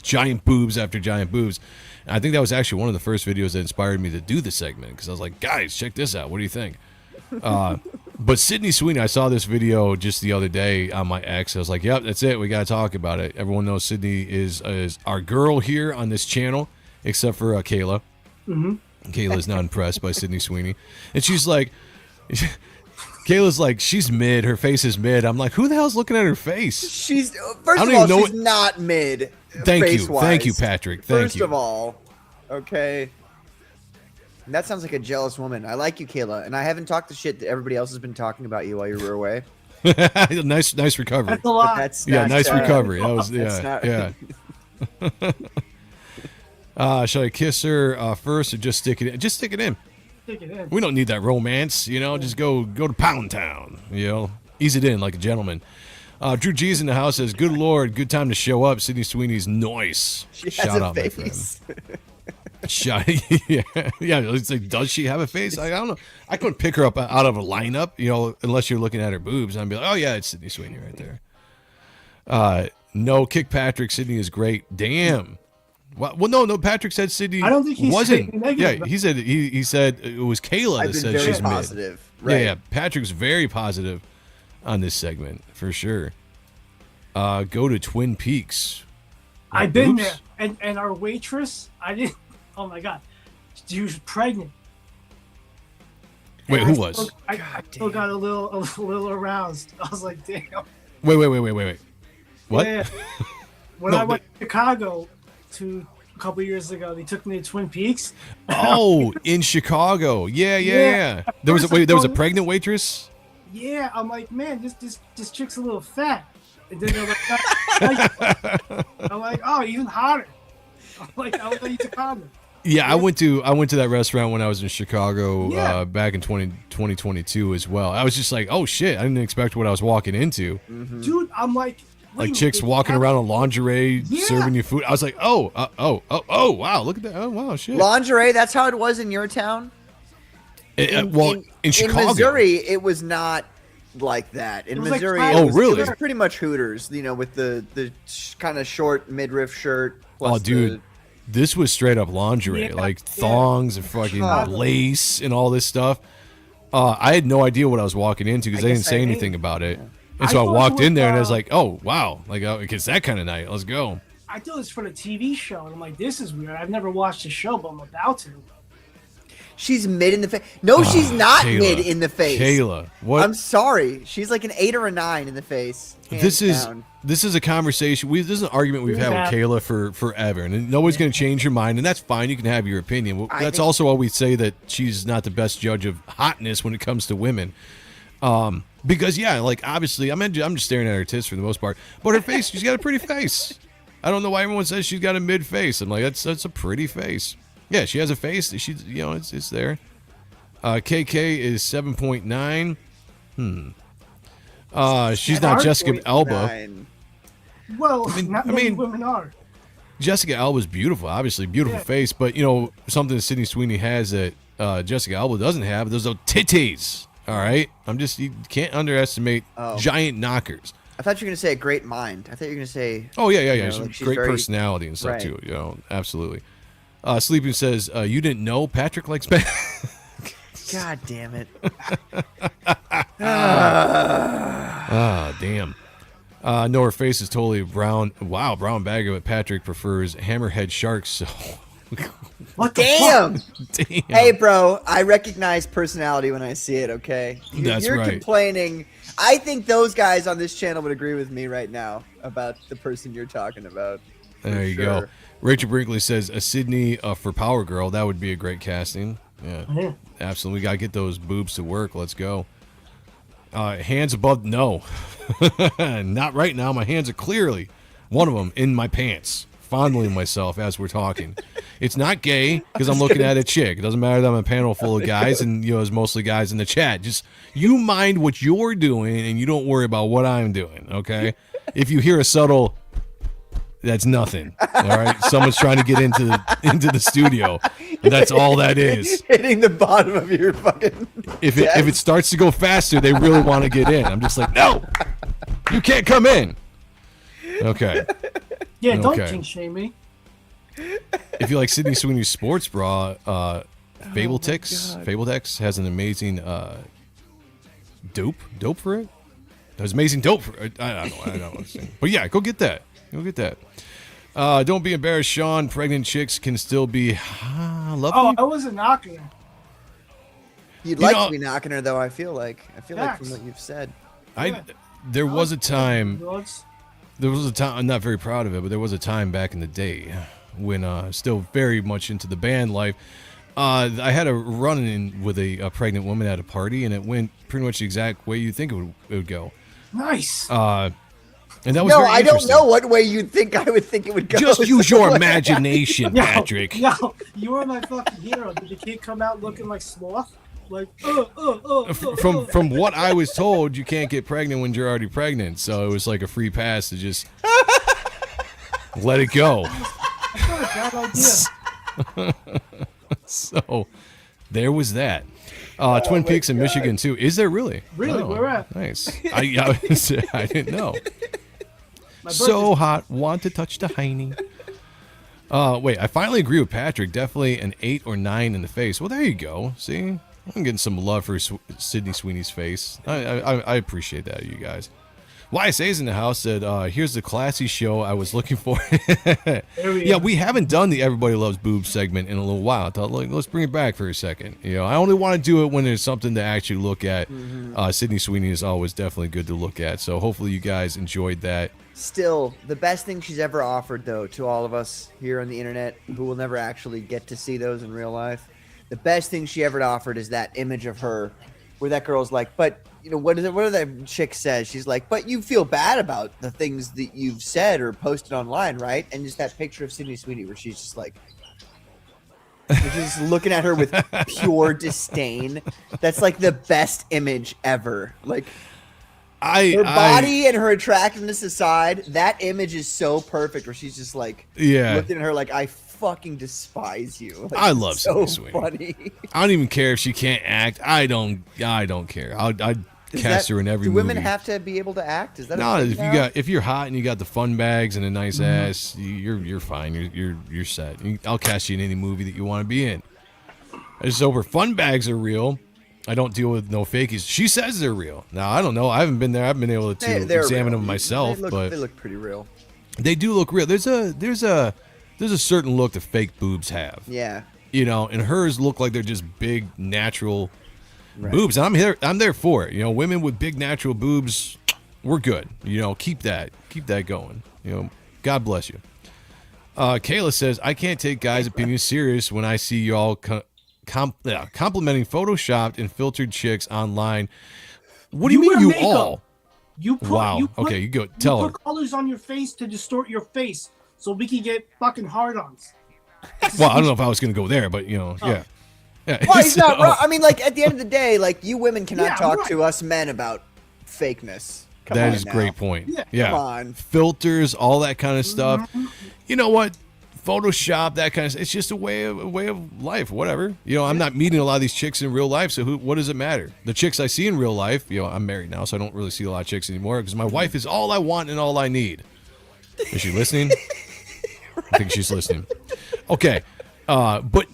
giant boobs after giant boobs. And I think that was actually one of the first videos that inspired me to do the segment because I was like, guys, check this out. What do you think? But Sydney Sweeney, I saw this video just the other day on my X. I was like, yep, that's it. We got to talk about it. Everyone knows Sydney is our girl here on this channel, except for Kayla. Mm-hmm. Kayla's not impressed by Sydney Sweeney. And she's like, Kayla's like, she's mid. Her face is mid. I'm like, who the hell's looking at her face? She's she's not mid. Thank you, face-wise. Patrick. First of all, okay. And that sounds like a jealous woman. I like you, Kayla, and I haven't talked the shit that everybody else has been talking about you while you were away. nice recovery. That's a lot. Nice recovery. That was should I kiss her first or just stick it in? Just stick it in. Stick it in. We don't need that romance, Just go to Pound Town, Ease it in like a gentleman. Drew G's in the house says, "Good Lord, good time to show up." Sydney Sweeney's noise. Shout out, my friend. Yeah. It's like, does she have a face? I don't know. I couldn't pick her up out of a lineup, unless you're looking at her boobs. I'd be like, oh yeah, it's Sydney Sweeney right there. No, kick Patrick. Sydney is great. Damn. Well, no. Patrick said Sydney. I don't think he wasn't. Negative. Yeah, he said it was Kayla that said she's positive. mid. Right. Yeah. Patrick's very positive on this segment for sure. Go to Twin Peaks. I've been Oops. there, and our waitress, I didn't. Oh my god, she was pregnant. Wait, who was? I still got a little aroused. I was like, damn. Wait. What? Yeah. When I went to Chicago a couple years ago, they took me to Twin Peaks. Oh, in Chicago. Yeah. There was a pregnant waitress. Yeah, I'm like, man, this chick's a little fat. And then they're like, I'm like, oh, even hotter. I'm like, I was in Chicago. Yeah, I went to that restaurant when I was in Chicago back in 2022 as well. I was just like, oh shit, I didn't expect what I was walking into. Mm-hmm. Dude, I'm like chicks walking around in lingerie serving you food. I was like, oh, wow, look at that. Oh, wow, shit. Lingerie, that's how it was in your town? In Chicago. In Missouri, it was not like that. In Missouri, really? It was pretty much Hooters, with the kind of short midriff shirt. Oh, dude. This was straight up lingerie, thongs and fucking lace and all this stuff. I had no idea what I was walking into because they didn't say anything about it. And so I walked in there and I was like, oh, wow. Like, it's that kind of night. Let's go. I thought it's for the TV show. And I'm like, this is weird. I've never watched the show, but I'm about to. She's mid in the face. No, she's not Kayla. mid in the face. Kayla, what? I'm sorry. She's like an 8 or a 9 in the face. This is a conversation. This is an argument we've had with Kayla for forever, and nobody's going to change your mind, and that's fine. You can have your opinion. That's also why we say that she's not the best judge of hotness when it comes to women. Because obviously, I'm just staring at her tits for the most part, but her face, she's got a pretty face. I don't know why everyone says she's got a mid face. I'm like, that's a pretty face. Yeah, she has a face. She's it's there. KK is 7.9. She's not Jessica Alba. Well, not many women are. Jessica Alba's beautiful, obviously beautiful face, but you know something that Sydney Sweeney has that Jessica Alba doesn't have. Those are titties. All right, you can't underestimate giant knockers. I thought you were going to say a great mind. I thought you were going to say. Oh yeah. You know, like great personality and stuff too. You know, absolutely. Sleeping says, "You didn't know Patrick likes bad." God damn it! Damn. No, her face is totally brown. Wow, brown bagger, but Patrick prefers hammerhead sharks. So. What the Damn! Damn. Hey, bro, I recognize personality when I see it. Okay, That's you're right. complaining. I think those guys on this channel would agree with me right now about the person you're talking about. There you go. Rachel Brinkley says a Sydney for Power Girl. That would be a great casting. Yeah, absolutely. We gotta get those boobs to work. Let's go. Hands above. No, not right now. My hands are clearly one of them in my pants, fondling myself as we're talking. It's not gay because I'm looking at a chick. It doesn't matter that I'm a panel full of guys and you know, there's mostly guys in the chat. Just you mind what you're doing and you don't worry about what I'm doing. Okay. If you hear a subtle. That's nothing. All right, someone's trying to get into the studio. And that's all that is. Hitting the bottom of your fucking. If it starts to go faster, they really want to get in. I'm just like, no, you can't come in. Okay. Yeah, don't kink shame me. If you like Sydney Sweeney's sports bra, Fabletex has an amazing dope for it. There's amazing dope for it. I don't know. But yeah, go get that. Don't be embarrassed, Sean. Pregnant chicks can still be lovely. Oh, I wasn't knocking her. You'd like to be knocking her, though. I feel like from what you've said. There was a time. I'm not very proud of it, but there was a time back in the day when still very much into the band life. I had a run-in with a pregnant woman at a party, and it went pretty much the exact way you think it would go. Nice. And that was very I don't know what way you'd think I would think it would go. Just use your imagination, Patrick. No, you are my fucking hero. Did the kid come out looking like Sloth? Like, From what I was told, you can't get pregnant when you're already pregnant. So it was like a free pass to just let it go. That's not a bad idea. So there was that. Twin Peaks in Michigan too. Is there really? Really? Where at? Nice. I didn't know. So hot, want to touch the hiney. Wait, I finally agree with Patrick. Definitely an 8 or 9 in the face. Well, there you go. See, I'm getting some love for Sydney Sweeney's face. I appreciate that, you guys. YSA's in the house said, here's the classy show I was looking for. Yeah, we haven't done the Everybody Loves Boobs segment in a little while. I thought, let's bring it back for a second. You know, I only want to do it when there's something to actually look at. Sydney Sweeney is always definitely good to look at. So hopefully you guys enjoyed that. Still, the best thing she's ever offered, though, to all of us here on the internet who will never actually get to see those in real life, the best thing she ever offered is that image of her where that girl's like, but, you know, what that chick says? She's like, but you feel bad about the things that you've said or posted online, right? And just that picture of Sydney Sweeney where she's just like, just looking at her with pure disdain. That's like the best image ever. Like, her body and her attractiveness aside, that image is so perfect where she's just like looking at her like, I fucking despise you. Like, I love so Sydney Sweeney. Funny. I don't even care if she can't act. I don't care. I'd cast her in every movie. Do women have to be able to act? Is that no? If you're hot and you got the fun bags and a nice ass, you're fine. You're set. I'll cast you in any movie that you want to be in. Just over fun bags are real. I don't deal with no fakies. She says they're real. Now I don't know. I haven't been there. I've been able to examine them myself, but they look pretty real. They do look real. There's a certain look that fake boobs have. Yeah. You know, and hers look like they're just big natural boobs. And I'm there for it. You know, women with big natural boobs, we're good. You know, keep that going. You know, God bless you. Kayla says, I can't take guys' opinions serious when I see y'all complimenting photoshopped and filtered chicks online. What do you mean, you all? You put, wow. Okay, you go. Tell her. Put colors on your face to distort your face so we can get fucking hard-ons. Well, I don't know if I was going to go there, but, you know, yeah. Well, he's not wrong. I mean, like, at the end of the day, like, you women cannot talk to us men about fakeness. That is a great point. Yeah. Come on. Filters, all that kind of stuff. You know what? Photoshop, that kind of stuff. It's just a way of life, whatever. You know, I'm not meeting a lot of these chicks in real life, so what does it matter? The chicks I see in real life, you know, I'm married now, so I don't really see a lot of chicks anymore because my wife is all I want and all I need. Is she listening? Right. I think she's listening. Okay. But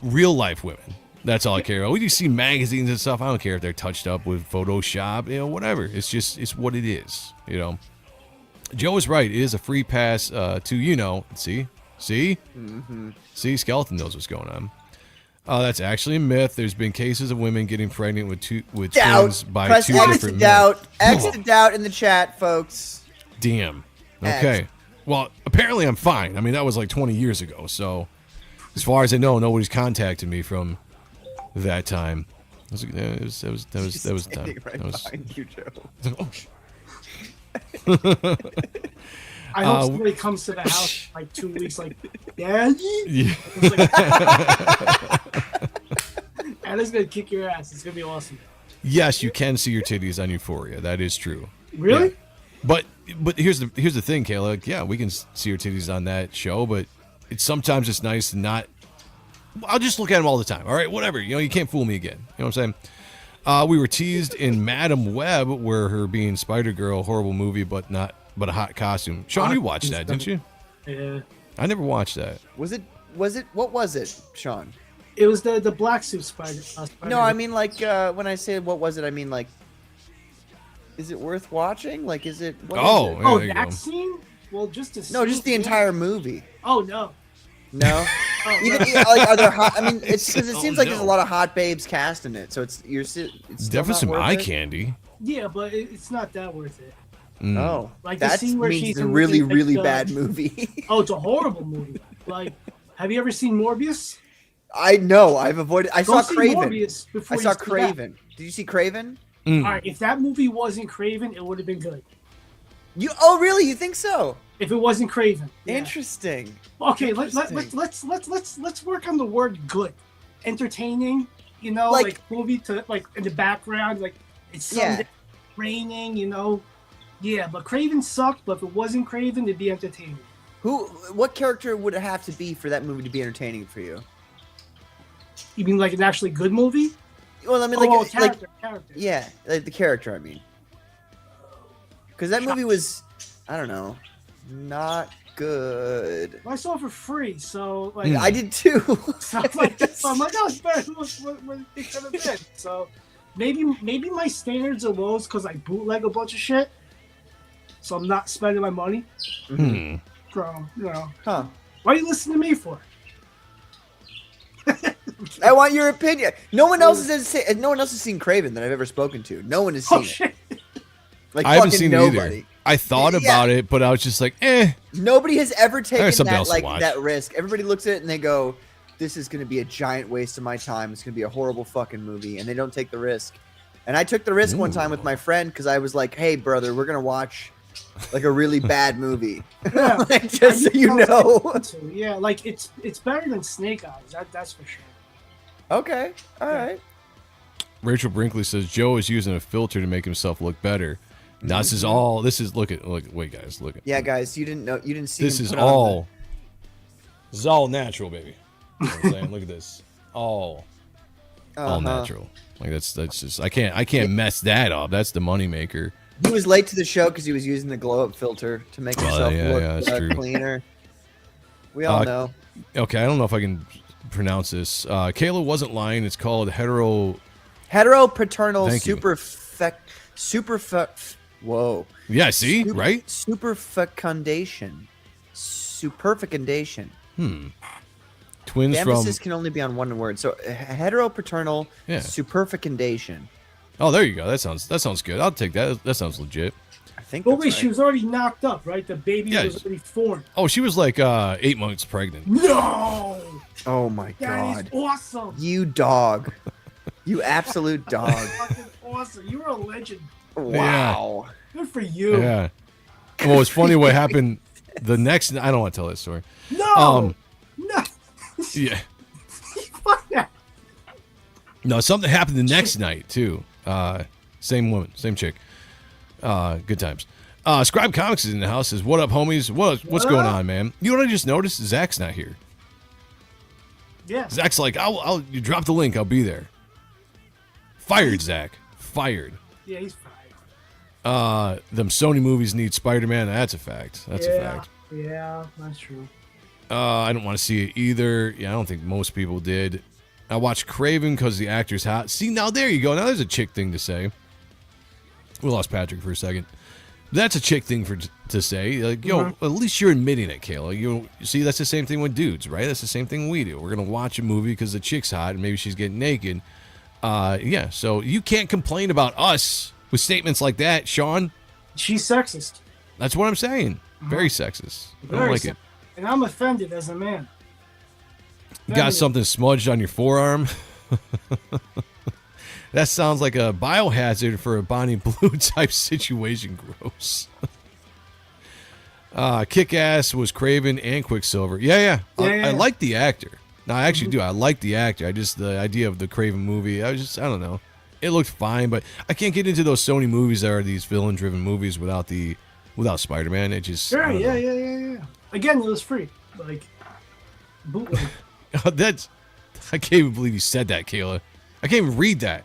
real life women, that's all I care about. We just see magazines and stuff. I don't care if they're touched up with Photoshop, you know, whatever. It's what it is, you know. Joe is right. It is a free pass to, you know, see? Mm-hmm. See, Skeleton knows what's going on. That's actually a myth. There's been cases of women getting pregnant with twins by Press two X different to doubt. men. X to doubt in the chat, folks. Damn. Okay. X. Well, apparently I'm fine. I mean, that was like 20 years ago. So, as far as I know, nobody's contacted me from that time. That was the time. Right That was, behind you, Joe. Oh, I hope somebody comes to the house like 2 weeks, like, Daddy? Yeah. Anna's going to kick your ass. It's going to be awesome. Yes, you can see your titties on Euphoria. That is true. Really? Yeah. But here's the thing, Kayla. Yeah, we can see your titties on that show, but sometimes it's nice to not. I'll just look at them all the time. All right, whatever. You know, you can't fool me again. You know what I'm saying? We were teased in Madam Web, where her being Spider-Girl, horrible movie, but a hot costume. Sean, you watched that, didn't you? Yeah. I never watched that. Was it? What was it, Sean? It was the black suit spider. No, I mean like when I say what was it, I mean like, is it worth watching? Like, is it? Oh, that scene? Well, just to no, just the entire movie. Oh no. No. Even like, are there hot? I mean, it's because it seems like there's a lot of hot babes cast in it, so it's definitely some eye candy. Yeah, but it's not that worth it. Mm. Oh, like that means a really, really bad movie. Oh, it's a horrible movie. Like, have you ever seen Morbius? I know. I've avoided. I saw Craven. Morbius before I saw Craven. Did you see Craven? All right. If that movie wasn't Craven, it would have been good. Oh, really? You think so? If it wasn't Craven. Yeah. Interesting. Okay, let's work on the word good. Entertaining, you know, like movie to like in the background, like it's Sunday, raining, you know. Yeah, but Craven sucked, but if it wasn't Craven, it'd be entertaining. What character would it have to be for that movie to be entertaining for you? You mean like an actually good movie? Well, I mean character. Yeah, like the character, I mean. Because that movie was, I don't know, not good. Well, I saw it for free, so like I did too. So I'm like, oh, it's better than what it could have been. So maybe my standards are low because I bootleg a bunch of shit, so I'm not spending my money. Hmm. So you know, huh? Why are you listening to me for? I want your opinion. No one else has seen Craven that I've ever spoken to. No one has seen it. Like, I haven't seen nobody. it either. I thought about it, but I was just like, eh. Nobody has ever taken that that risk. Everybody looks at it and they go, "This is going to be a giant waste of my time. It's going to be a horrible fucking movie," and they don't take the risk. And I took the risk one time with my friend because I was like, "Hey, brother, we're going to watch like a really bad movie." Yeah. Like, just so you know. Yeah, like it's better than Snake Eyes. That's for sure. Okay. All right. Rachel Brinkley says Joe is using a filter to make himself look better. Now this is all. Wait, guys, look. Yeah, guys, you didn't see. This is all natural, baby. You know what I'm saying? Look at this, all natural. Like that's just I can't mess that up. That's the moneymaker. He was late to the show because he was using the glow up filter to make himself look cleaner. We all know. Okay, I don't know if I can pronounce this. Kayla wasn't lying. It's called heteropaternal whoa. Yeah, see? Right? Superfecundation. Twins the from... emphasis can only be on one word. So heteropaternal superfecundation. Oh, there you go. That sounds good. I'll take that. That sounds legit. I think But wait, she was already knocked up, right? The baby was already formed. Oh, she was like 8 months pregnant. No! Oh my god. That is awesome. You dog. You absolute dog. Fucking awesome. You were a legend. Wow. Good for you. Yeah. Well, it's funny what happened the next... I don't want to tell that story. No! No. Yeah. No, something happened the next night, too. Same woman, same chick. Good times. Scribe Comics is in the house. Says, "What up, homies? What's going on, man? You know what I just noticed? Zach's not here. Yeah. Zach's like, I'll you drop the link. I'll be there. Fired, Zach. Fired. Yeah, he's fired. Them Sony movies need Spider-Man. That's a fact. That's a fact. Yeah, that's true. I don't want to see it either. Yeah, I don't think most people did. I watched Craven because the actor's hot. See, now there you go. Now there's a chick thing to say. We lost Patrick for a second. That's a chick thing to say. Like, yo, at least you're admitting it, Kayla. You see, that's the same thing with dudes, right? That's the same thing we do. We're gonna watch a movie because the chick's hot and maybe she's getting naked. Yeah. So you can't complain about us with statements like that, Sean. She's sexist. That's what I'm saying. Very sexist. I don't Very like it. And I'm offended as a man. You got something smudged on your forearm? That sounds like a biohazard for a Bonnie Blue type situation. Gross. Kick-Ass was Craven and Quicksilver. Yeah. I like the actor. No, I actually do. I like the actor. I just, the idea of the Craven movie, I don't know. It looked fine, but I can't get into those Sony movies that are these villain-driven movies without Spider-Man. It just... Sure, yeah. Again, it was free. Like, bootleg. I can't even believe you said that, Kayla. I can't even read that.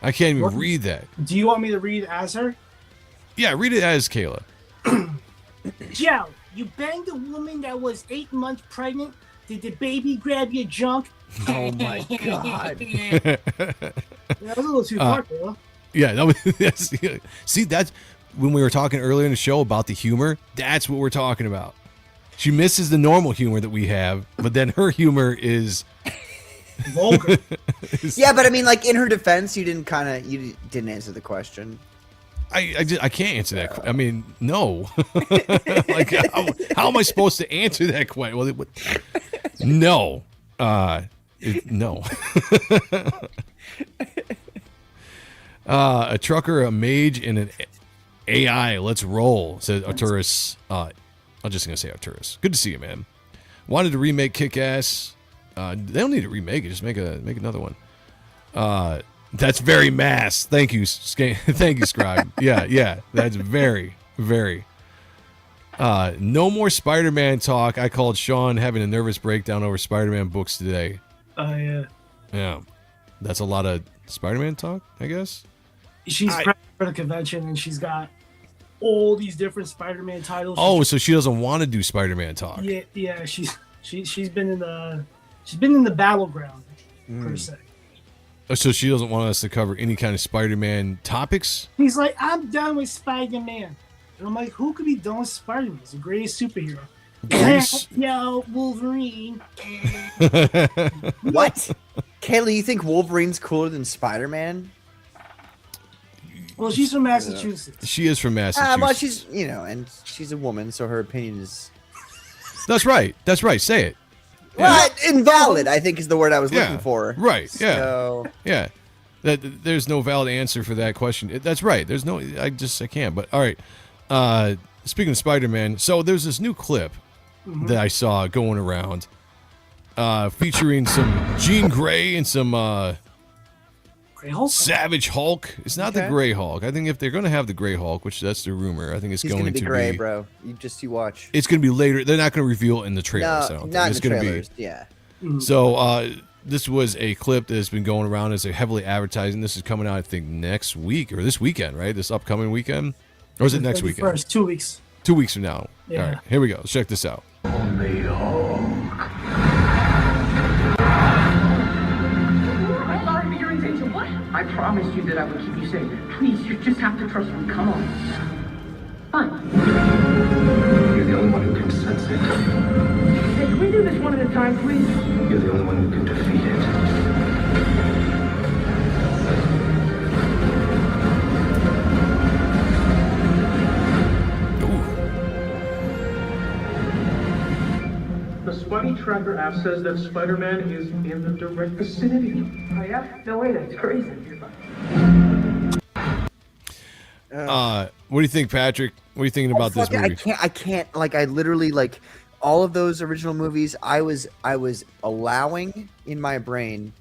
I can't even read that. Do you want me to read as her? Yeah, read it as Kayla. Joe, you banged a woman that was 8 months pregnant. Did the baby grab your junk? Oh my god. That was a little too far, Kayla. Yeah, see, that's when we were talking earlier in the show about the humor. That's what we're talking about. She misses the normal humor that we have, but then her humor is vulgar. Yeah, but I mean, like, in her defense, you didn't answer the question. I can't answer that. I mean, no. Like, how am I supposed to answer that question? Well, no. No. A trucker, a mage, and an AI. Let's roll, said Arturus. I'm just going to say Arturus. Good to see you, man. Wanted to remake Kick-Ass. They don't need to remake it. Just make another one. That's very mass. Thank you, thank you, Scribe. Yeah. That's very, very. No more Spider-Man talk. I called Sean having a nervous breakdown over Spider-Man books today. Oh, yeah. Yeah. That's a lot of Spider-Man talk, I guess. She's prepping for the convention, and she's got all these different Spider-Man titles. Oh, so she doesn't want to do Spider-Man talk. Yeah. She's been in the battleground per se. So she doesn't want us to cover any kind of Spider-Man topics? He's like, I'm done with Spider-Man. And I'm like, who could be done with Spider-Man? He's the greatest superhero. Yo, Wolverine. What? Kayla, you think Wolverine's cooler than Spider-Man? Well, she's from Massachusetts. She is from Massachusetts. Well, she's, and she's a woman, so her opinion is... That's right. Say it. Well, invalid, I think, is the word I was looking for. Right. So... Yeah. There's no valid answer for that question. That's right. There's no... I can't. But, all right. Speaking of Spider-Man, so there's this new clip that I saw going around featuring some Jean Grey and some... Grey Hulk? Savage Hulk. It's not the Grey Hulk. I think if they're going to have the Grey Hulk, which that's the rumor, I think it's going to be Grey, bro. You watch. It's going to be later. They're not going to reveal it in the trailers. No, I don't not think. in the It's trailers. Yeah. So this was a clip that has been going around as a heavily advertising. This is coming out, I think, next week or this weekend, right? This upcoming weekend, or is it next weekend? First 2 weeks. 2 weeks from now. Yeah. All right, here we go. Let's check this out. Only Hulk. I'm sorry, but you're in danger. What? I promised you that I would keep you safe. Please, you just have to trust me. Come on. Fine. You're the only one who can sense it. Hey, can we do this one at a time, please? You're the only one who can defeat it. The Spidey Tracker app says that Spider-Man is in the direct vicinity. Oh, yeah? No way, that's crazy. What do you think, Patrick? What are you thinking about this movie? I can't. Like, I literally, like, all of those original movies, I was allowing in my brain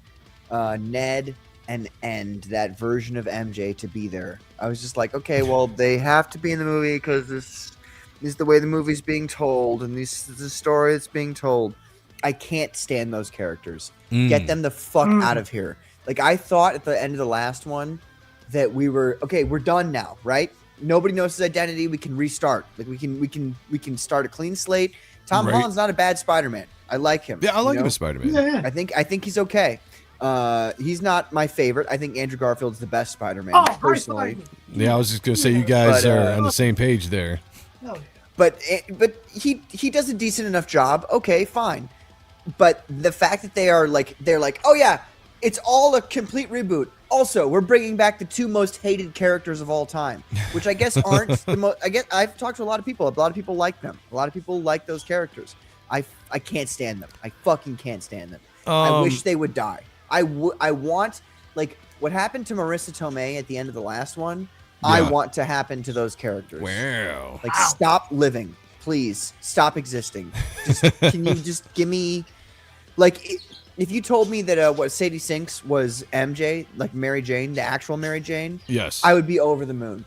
Ned and that version of MJ to be there. I was just like, okay, well, they have to be in the movie because this is the way the movie's being told, and this is the story that's being told. I can't stand those characters. Get them the fuck out of here. Like, I thought at the end of the last one that we're done now, right? Nobody knows his identity. We can restart. Like, we can start a clean slate. Tom Holland's not a bad Spider-Man. I like him. Yeah, I like him as Spider-Man. Yeah. I think he's okay. He's not my favorite. I think Andrew Garfield's the best Spider-Man, personally. Yeah, I was just gonna say you guys are on the same page there. But he does a decent enough job. Okay, fine. But the fact that they're like, oh yeah, it's all a complete reboot. Also, we're bringing back the two most hated characters of all time, which I guess aren't the most. I've talked to a lot of people. A lot of people like them. A lot of people like those characters. I can't stand them. I fucking can't stand them. I wish they would die. I want, like, what happened to Marissa Tomei at the end of the last one. Yeah. I want to happen to those characters. Wow. Like, stop living, please. Stop existing. Can you just give me, like, if you told me that Sadie Sinks was MJ, like Mary Jane, the actual Mary Jane, yes, I would be over the moon.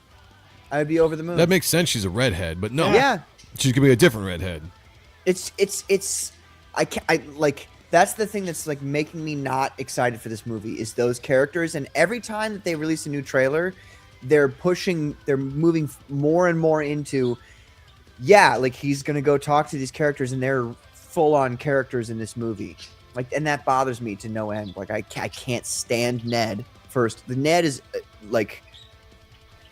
I would be over the moon. That makes sense. She's a redhead, but no, yeah, she's gonna be a different redhead. That's the thing that's like making me not excited for this movie is those characters. And every time that they release a new trailer, they're moving more and more into, like he's going to go talk to these characters and they're full on characters in this movie. Like, and that bothers me to no end. Like, I can't stand Ned first. The Ned is like,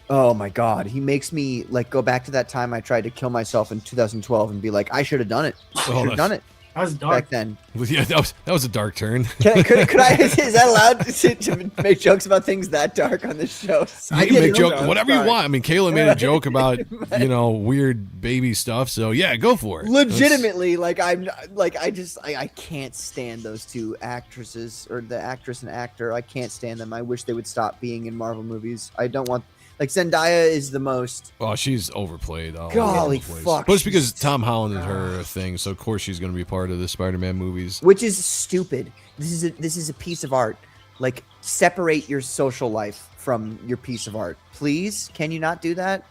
oh my God. He makes me like go back to that time I tried to kill myself in 2012 and be like, I should have done it. I should have done it. That was dark. Back then. Yeah, that was a dark turn. Could I? Is that allowed to make jokes about things that dark on this show? You can make joke whatever you want. I mean, Kayla made a joke about weird baby stuff. So yeah, go for it. Legitimately, I can't stand those two actresses, or the actress and actor. I can't stand them. I wish they would stop being in Marvel movies. I don't want. Like, Zendaya is the most. Oh, she's overplayed. Golly fuck. But it's because Tom Holland is her thing, so of course she's going to be part of the Spider-Man movies. Which is stupid. This is a piece of art. Like, separate your social life from your piece of art, please. Can you not do that?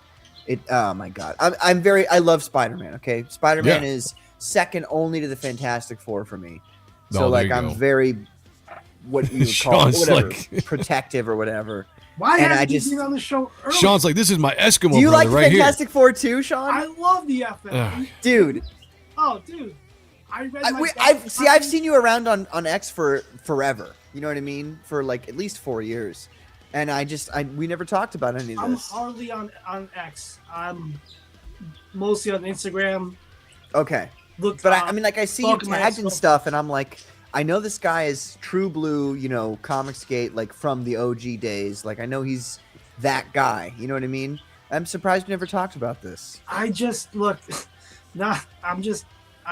Oh my God. I love Spider-Man. Okay, Spider-Man is second only to the Fantastic Four for me. So I'm very, what you would call it, whatever, protective or whatever. Why haven't you been on the show earlier? Sean's like, this is my Eskimo Do you brother like right Fantastic Four too, Sean? I love the FM. Dude. Oh, dude. I've seen you around on X for forever. You know what I mean? For like at least 4 years. And we never talked about any of this. I'm hardly on X. I'm mostly on Instagram. Okay. I see you tagged and stuff, and I'm like, I know this guy is true blue, Comicsgate, like from the OG days. Like, I know he's that guy. You know what I mean? I'm surprised we never talked about this. I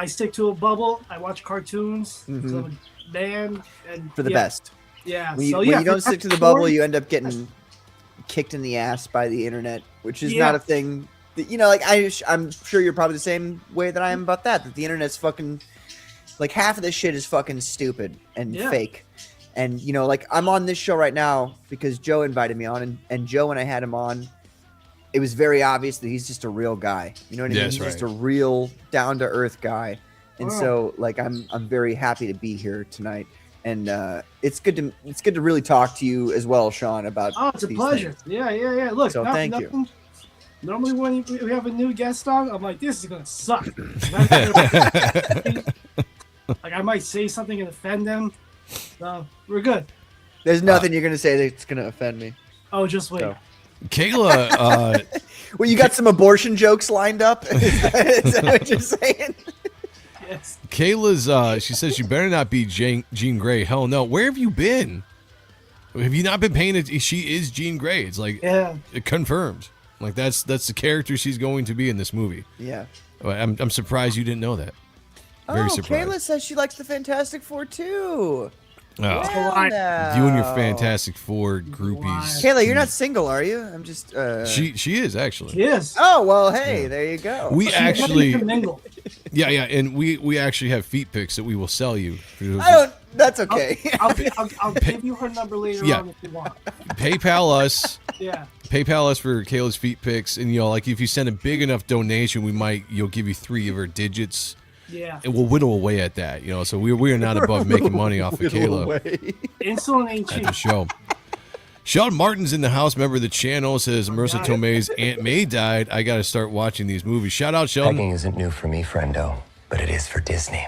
stick to a bubble. I watch cartoons. Mm-hmm. So, man, and for the best. Yeah. When you don't stick to the bubble, you end up getting kicked in the ass by the internet, which is not a thing. That, I'm sure you're probably the same way that I am about that. That the internet's fucking. Like, half of this shit is fucking stupid and fake. And, I'm on this show right now because Joe invited me on. And Joe, when I had him on, it was very obvious that he's just a real guy. You know what I mean? He's just a real, down-to-earth guy. And so, like, I'm very happy to be here tonight. And it's good to really talk to you as well, Sean, about it's a pleasure. Things. Yeah. Look, so thank you. Normally when we have a new guest on, I'm like, this is going to suck. Like, I might say something and offend them. So, we're good. There's nothing you're going to say that's going to offend me. Oh, just wait. So. Kayla. Well, you got some abortion jokes lined up? Is that what you're saying? Yes. Kayla's, she says, you better not be Jean Grey. Hell no. Where have you been? Have you not been paying it? She is Jean Grey. It's like, it confirmed. Like, that's the character she's going to be in this movie. Yeah. I'm surprised you didn't know that. Very surprised. Kayla says she likes the Fantastic Four too. You and your Fantastic Four groupies. Kayla, you're not single, are you? I'm just. She is actually. Yes. Oh well, hey, there you go. We actually. Yeah, and we actually have feet pics that we will sell you. I don't That's okay. I'll give you her number later on if you want. PayPal us. Yeah. PayPal us for Kayla's feet pics, and like if you send a big enough donation, you'll give you 3 of her digits. Yeah. And we'll whittle away at that, So we are not above making money off of Kayla Insulin ain't at cheap. the show. Sean Martin's in the house, member of the channel, says Marissa Tomei's Aunt May died. I got to start watching these movies. Shout out, Sheldon. Pegging isn't new for me, friendo, but it is for Disney.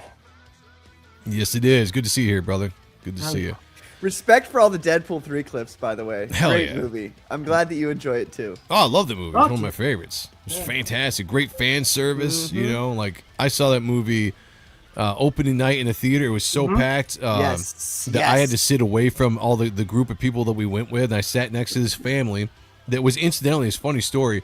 Yes, it is. Good to see you here, brother. Good to see you. Respect for all the Deadpool 3 clips, by the way. Hell Great yeah. movie. I'm glad that you enjoy it too. Oh, I love the movie. It's one of my favorites. It's fantastic. Great fan service. Like I saw that movie opening night in the theater. It was so packed that I had to sit away from all the group of people that we went with. And I sat next to this family that was incidentally, it's a funny story.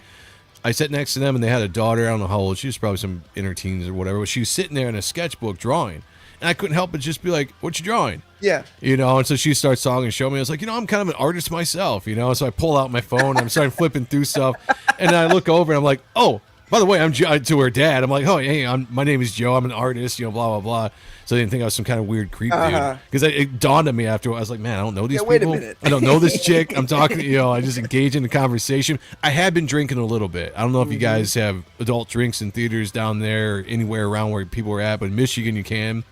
I sat next to them and they had a daughter. I don't know how old. She was probably some in her teens or whatever. But she was sitting there in a sketchbook drawing. And I couldn't help but just be like, what you drawing? Yeah. And so she starts talking and showing me. I was like, I'm kind of an artist myself, So I pull out my phone and I'm starting flipping through stuff. And then I look over and I'm like, oh, by the way, I'm to her dad. I'm like, oh, hey, my name is Joe. I'm an artist, blah, blah, blah. So they didn't think I was some kind of weird creep dude. Because it dawned on me after I was like, man, I don't know these people. Wait a minute. I don't know this chick. I'm talking, I just engage in the conversation. I had been drinking a little bit. I don't know if you guys have adult drinks in theaters down there or anywhere around where people were at, but in Michigan you can.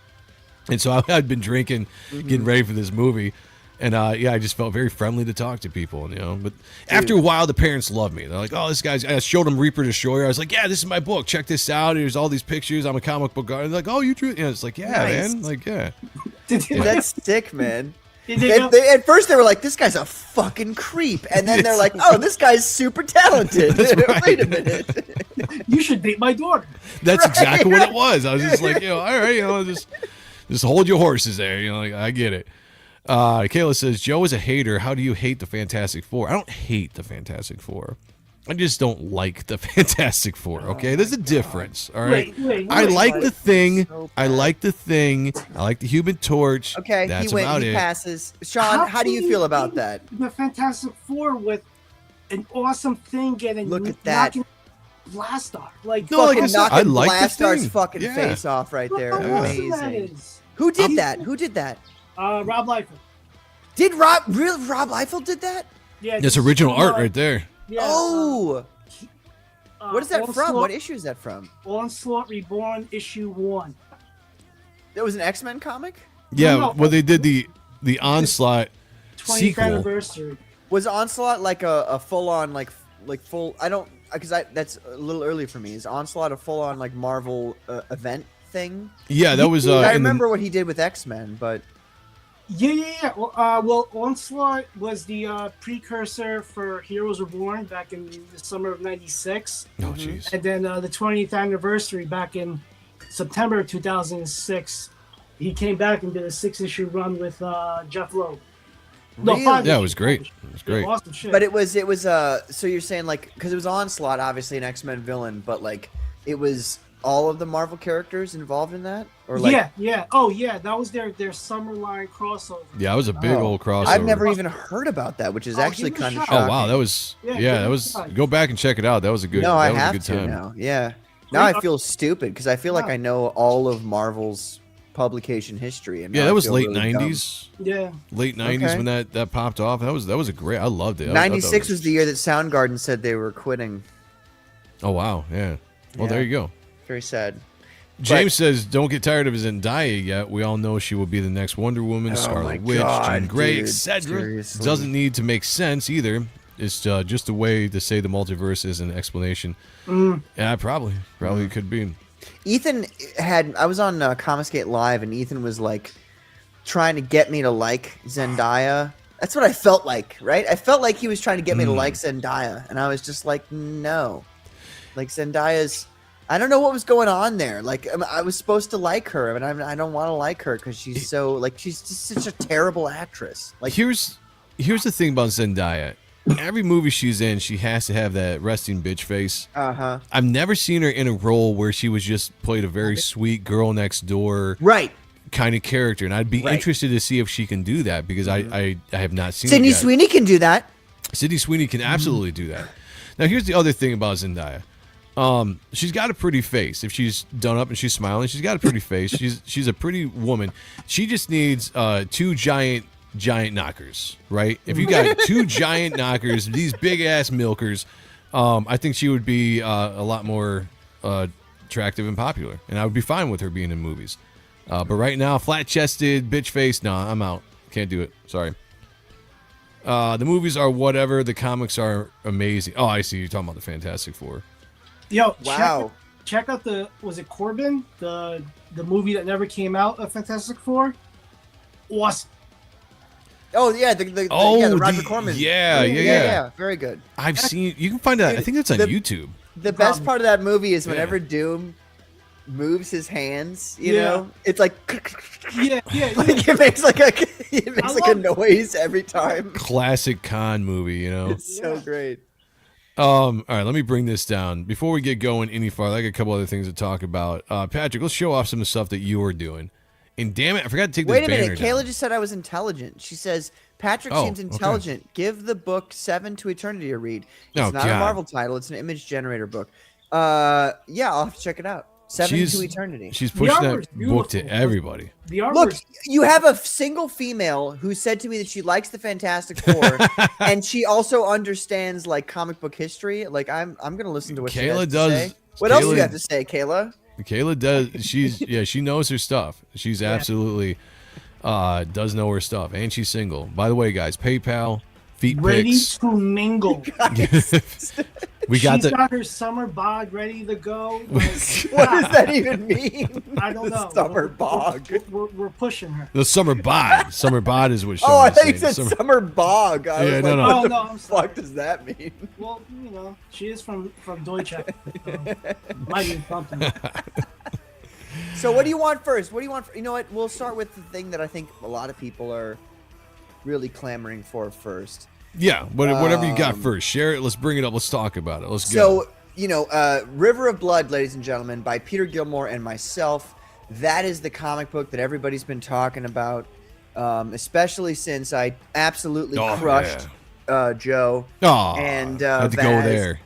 And so I had been drinking, getting ready for this movie. And I just felt very friendly to talk to people, But after a while, the parents loved me. They're like, "Oh, this guy's." I showed them Reaper Destroyer. I was like, "Yeah, this is my book. Check this out. There's all these pictures. I'm a comic book guy." They're like, "Oh, you drew?" It's like, "Yeah, Nice. man. Like, yeah." That's sick, man. Did At first, they were like, "This guy's a fucking creep," and then they're like, "Oh, this guy's super talented." Right. Wait a minute. You should date my daughter. That's exactly what it was. I was just like, all right, just hold your horses there. Like I get it. Kayla says, Joe is a hater. How do you hate the Fantastic Four? I don't hate the Fantastic Four. I just don't like the Fantastic Four. Okay, there's a difference. All right. I like the Thing. I like the Thing. I like the Human Torch. Okay, that's he about it. passes. Sean, how do you feel about that? The Fantastic Four with an awesome Thing getting Look at that. Blastar. Like, No, like I fucking said, I like the Blastar's Thing. fucking Yeah. face off right there. Look how awesome that Amazing. is. Who did that? Who did that? Rob Liefeld. Did Rob Liefeld did that? Yeah, That's original art right there. Yeah, Oh. What is that from? Onslaught- What issue is that from? Onslaught Reborn issue 1. That was an X-Men comic? Yeah, No. well, they did the Onslaught 20th sequel. anniversary. Was Onslaught like a full-on like full? I don't because that's a little early for me. Is Onslaught a full-on like Marvel event thing? Yeah, that was. I in the- remember what he did with X-Men, but Yeah. Well, Onslaught was the precursor for Heroes Reborn back in the summer of '96. Oh, jeez. And then the 20th anniversary back in September of 2006, he came back and did a 6-issue run with Jeff Loeb. No, Really? 5 Yeah, it issues. was great. It was great. Awesome shit. but it was so you're saying like because it was Onslaught, obviously an X-Men villain, but like it was all of the Marvel characters involved in that, or like yeah. Oh, yeah. That was their summer line crossover. Yeah, it was a big old crossover. I've never even heard about that, which is actually give it a kind of shot. shocking. Oh wow, that was that was. Go back and check it out. That was a good. No, that I was a have good to time. now. Yeah. Now I feel stupid because I feel like I know all of Marvel's publication history. And Yeah, now that I was feel late really dumb. '90s. Yeah. Late '90s Okay. when that popped off. That was a great. I loved it. I thought that 96 was the year that Soundgarden said they were quitting. Oh wow, yeah. Well, Yeah. there you go. Very sad. James says, "Don't get tired of Zendaya yet. We all know she will be the next Wonder Woman, my Scarlet Witch, God, Jean Grey, dude, etc. seriously. Doesn't need to make sense either. It's just a way to say the multiverse is an explanation. Yeah, probably could be. Ethan I was on Comicsgate Live and Ethan was like trying to get me to like Zendaya. That's what I felt like, right? I felt like he was trying to get me to like Zendaya, and I was just like, no. Like Zendaya's, I don't know what was going on there. Like I was supposed to like her, and I don't want to like her because she's so like she's just such a terrible actress. Like Here's the thing about Zendaya. Every movie she's in, she has to have that resting bitch face. I've never seen her in a role where she was just played a very sweet girl next door kind of character, and I'd be interested to see if she can do that because I have not seen Sydney it yet. Sweeney can do that. Sydney Sweeney can absolutely do that. Now, here's the other thing about Zendaya. She's got a pretty face. If she's done up and she's smiling, she's got a pretty face. She's a pretty woman. She just needs 2 giant knockers, right? If you got 2 giant knockers, these big ass milkers, I think she would be a lot more attractive and popular, and I would be fine with her being in movies. But right now, flat-chested, bitch face, nah, I'm out. Can't do it. Sorry. The movies are whatever. The comics are amazing. Oh, I see. You're talking about the Fantastic Four. Yo, Wow. Check out was it Corbin? The movie that never came out of Fantastic Four? Awesome. Oh yeah, the Roger Corman. Yeah. Very good. I've seen. You can find that. I think that's on YouTube. The best part of that movie is whenever Doom moves his hands, you know, it's like yeah. Like it makes like a noise every time. Classic con movie, you know. It's so great. All right, let me bring this down before we get going any farther. I got a couple other things to talk about. Patrick, let's show off some of the stuff that you are doing. And damn it, I forgot to take this banner down. Wait a minute, Kayla just said I was intelligent. She says Patrick seems intelligent. Okay. Give the book 7 to Eternity a read. It's not a Marvel title. It's an image generator book. I'll have to check it out. 7 to Eternity. She's pushing that book to everybody. Look, you have a single female who said to me that she likes the Fantastic Four, and she also understands like comic book history. Like I'm gonna listen to what Kayla she has to say. What else do you have to say, Kayla? Kayla does. She knows her stuff. She's absolutely does know her stuff, and she's single. By the way, guys, PayPal, feet ready pics. to mingle. She's got her summer bod ready to go. Like, what does that even mean? I don't know. Summer bog. We're pushing her. The summer bod. Summer bod is what. I thought you said summer bog. I was like, no. What the fuck does that mean? Well, you know, she is from Deutsche. Might mean something. So what do you want first? What do you want? You know what? We'll start with the thing that I think a lot of people are really clamoring for first. Yeah, whatever you got first. Share it. Let's bring it up. Let's talk about it. Let's go. So, River of Blood, ladies and gentlemen, by Peter Gilmore and myself. That is the comic book that everybody's been talking about, especially since I absolutely crushed Joe. And had to go there.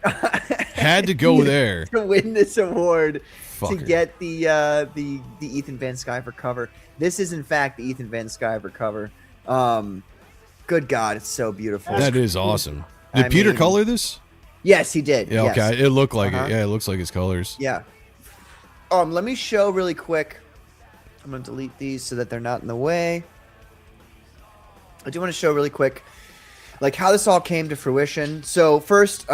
Had to go there to win this award to get the Ethan Van Sciver cover. This is in fact the Ethan Van Sciver cover. Good God, it's so beautiful. That is awesome. Did Peter color this? Yes, he did. Yeah, yes. okay. It looked like it. Yeah, it looks like his colors. Yeah. Let me show really quick. I'm going to delete these so that they're not in the way. I do want to show really quick like how this all came to fruition. So first,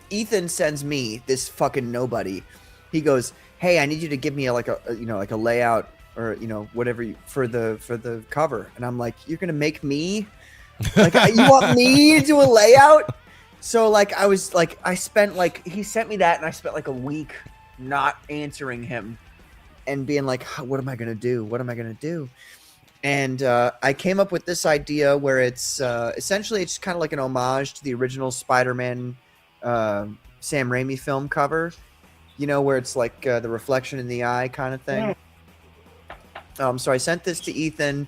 Ethan sends me this fucking nobody. He goes, "Hey, I need you to give me like a layout or whatever for the cover." And I'm like, "You're gonna make me like you want me to do a layout?" So like I was like I spent like he sent me that and I spent like a week not answering him and being like, what am I gonna do? And I came up with this idea where it's essentially it's kind of like an homage to the original Spider-Man Sam Raimi film cover, where it's like the reflection in the eye kind of thing. So I sent this to Ethan,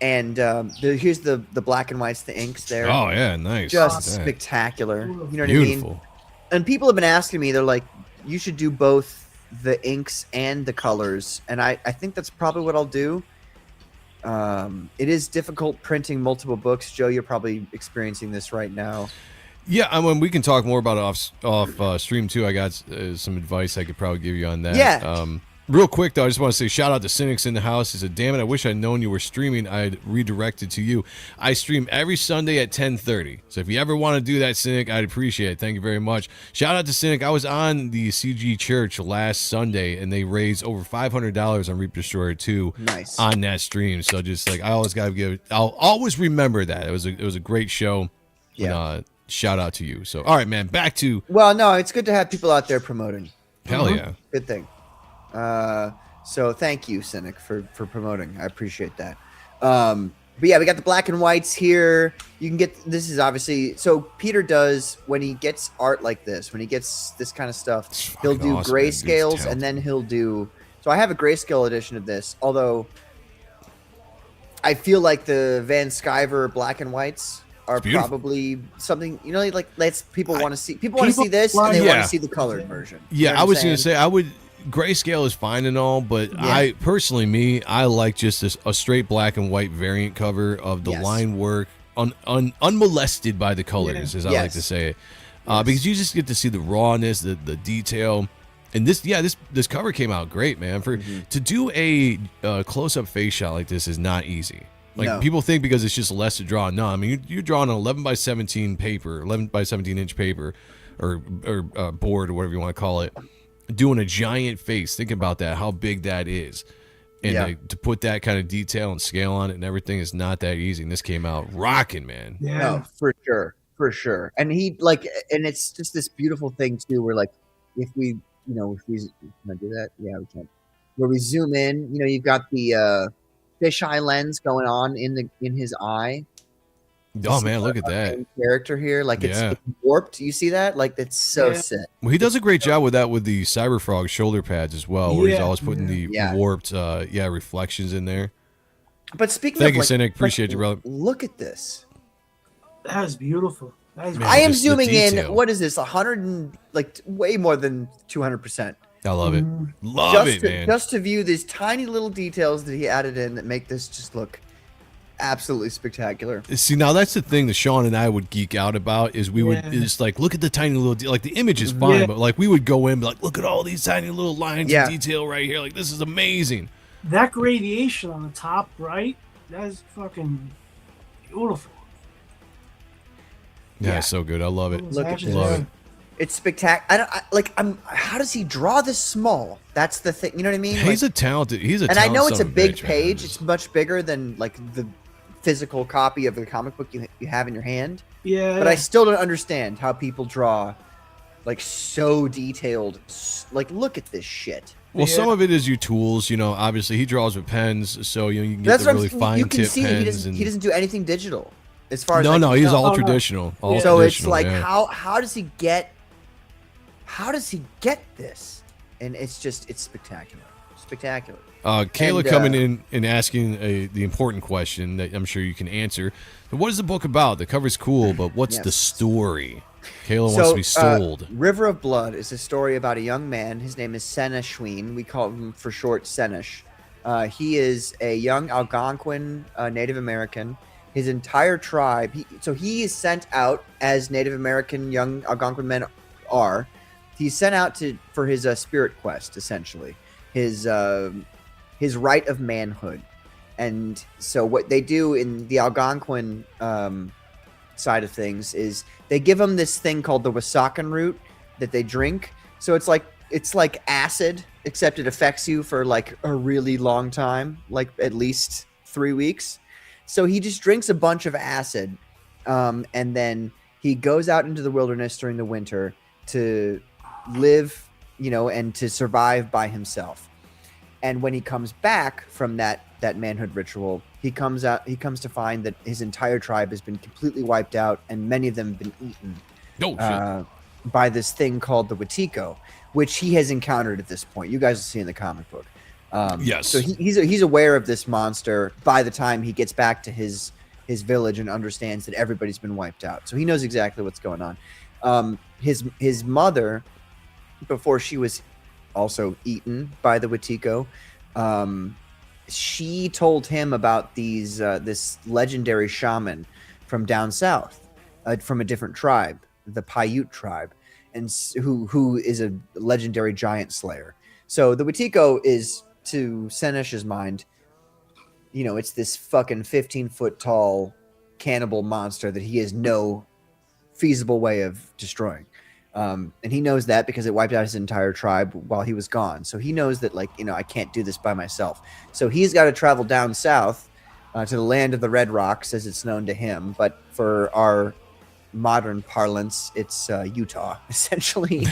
and here's the black and whites, the inks there. Oh yeah, nice. Just spectacular. You know what Beautiful. I mean? And people have been asking me, they're like, you should do both the inks and the colors, and I think that's probably what I'll do. It is difficult printing multiple books. Joe, you're probably experiencing this right now. Yeah, I mean, we can talk more about it off stream too. I got some advice I could probably give you on that. Yeah. Real quick, though, I just want to say shout out to Cynics in the house. He said, "Damn it, I wish I'd known you were streaming. I'd redirected to you. I stream every Sunday at 10:30. So if you ever want to do that, Cynic, I'd appreciate it. Thank you very much." Shout out to Cynic. I was on the CG Church last Sunday, and they raised over $500 on Reap Destroyer 2 on that stream. So just like I always got to give, I'll always remember that. It was a great show. Yeah. And, shout out to you. So all right, man, back to. Well, no, it's good to have people out there promoting. Hell yeah. Good thing. So thank you, Cynic, for promoting. I appreciate that. But yeah, we got the black and whites here. You can get, this is obviously, so Peter does, when he gets art like this, when he gets this kind of stuff, he'll do awesome, grayscales, and then he'll do, so I have a grayscale edition of this, although I feel like the Van Sciver black and whites are beautiful. probably something, you know, like people want to see this and they want to see the colored version. You Yeah, know I what was I'm going to saying? say, I would, grayscale is fine and all, but I personally, I like just a straight black and white variant cover of the line work, unmolested by the colors, as I like to say it. Because you just get to see the rawness, the detail. And this cover came out great, man. To do a close-up face shot like this is not easy. Like people think because it's just less to draw. No, I mean you're drawing an 11 by 17 paper, 11 by 17 inch paper, or board or whatever you want to call it. Doing a giant face. Think about that, how big that is, and to put that kind of detail and scale on it and everything is not that easy. And this came out rocking, man. Yeah, no, for sure. And he and it's just this beautiful thing too, where like if we can I do that? Yeah, we can. Where we zoom in, you've got the fisheye lens going on in his eye. Oh man, look at that character here. Like it's warped. You see that? Like it's so sick. Well, he does a great job with that with the Cyberfrog shoulder pads as well, where he's always putting the warped reflections in there. But speaking Thank of you, like, Cynic. Appreciate you, brother. Look at this. That is beautiful. I am zooming in. What is this? 100 and like way more than 200%. I love it. Love it, man. Just to view these tiny little details that he added in that make this just look absolutely spectacular. See, now that's the thing that Sean and I would geek out about is we would just like look at the tiny little like the image is fine, but like we would go in and be like, look at all these tiny little lines of detail right here. Like this is amazing. That gradation on the top right, that is fucking beautiful. Yeah, it's so good. I love it. Look at love it. It's spectacular. How does he draw this small? That's the thing. You know what I mean? He's a talented. And I know it's a big page. It's much bigger than like the physical copy of the comic book you have in your hand. Yeah. But I still don't understand how people draw like so detailed. Like, look at this shit. Well, some of it is your tools. Obviously he draws with pens, so you can get the really fine tip pens. He doesn't do anything digital. As far as no, he's all traditional. All so traditional, it's like how does he get this? And it's spectacular. Spectacular. Kayla coming in and asking the important question that I'm sure you can answer. What is the book about? The cover's cool, but what's the story? Kayla wants to be sold. River of Blood is a story about a young man. His name is Seneshween. We call him for short Senesh. He is a young Algonquin Native American. His entire tribe. He is sent out as Native American young Algonquin men are. He's sent out for his spirit quest, essentially, his right of manhood. And so what they do in the Algonquin side of things is they give him this thing called the Wasakan root that they drink. So it's like acid, except it affects you for like a really long time, like at least 3 weeks. So he just drinks a bunch of acid, and then he goes out into the wilderness during the winter to live, and to survive by himself. And when he comes back from that manhood ritual, he comes to find that his entire tribe has been completely wiped out, and many of them have been eaten by this thing called the Wetiko, which he has encountered at this point. You guys will see in the comic book. Yes. So he's aware of this monster by the time he gets back to his village and understands that everybody's been wiped out. So he knows exactly what's going on. His mother, before she was also eaten by the Wetiko, she told him about this legendary shaman from down south, from a different tribe, the Paiute tribe, and who is a legendary giant slayer. So the Wetiko is, to Senesh's mind, it's this fucking 15-foot tall cannibal monster that he has no feasible way of destroying. And he knows that because it wiped out his entire tribe while he was gone. So he knows that, I can't do this by myself. So he's got to travel down south to the land of the Red Rocks, as it's known to him. But for our modern parlance, it's Utah, essentially.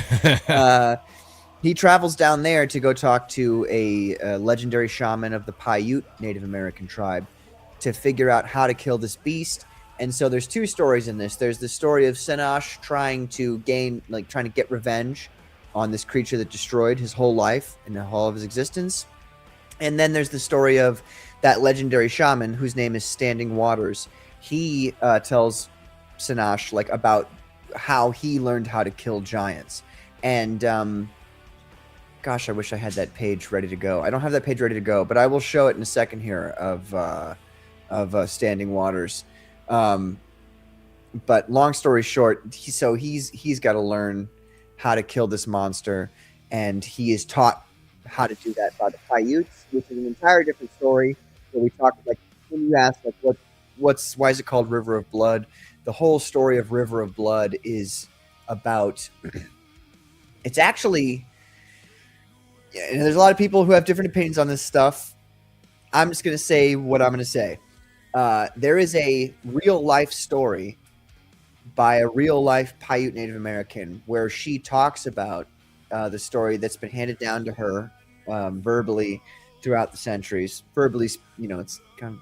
He travels down there to go talk to a legendary shaman of the Paiute Native American tribe to figure out how to kill this beast. And so there's two stories in this. There's the story of Senesh trying to get revenge on this creature that destroyed his whole life and all of his existence. And then there's the story of that legendary shaman whose name is Standing Waters. He tells Sinash like about how he learned how to kill giants. And gosh, I wish I had that page ready to go. I don't have that page ready to go, but I will show it in a second here of Standing Waters. But long story short, he's got to learn how to kill this monster, and he is taught how to do that by the Paiutes, which is an entire different story. So we talk like when you ask like why is it called River of Blood? The whole story of River of Blood is about. It's actually. And there's a lot of people who have different opinions on this stuff. I'm just going to say what I'm going to say. There is a real life story by a real life Paiute Native American where she talks about the story that's been handed down to her verbally throughout the centuries. Verbally, it's kind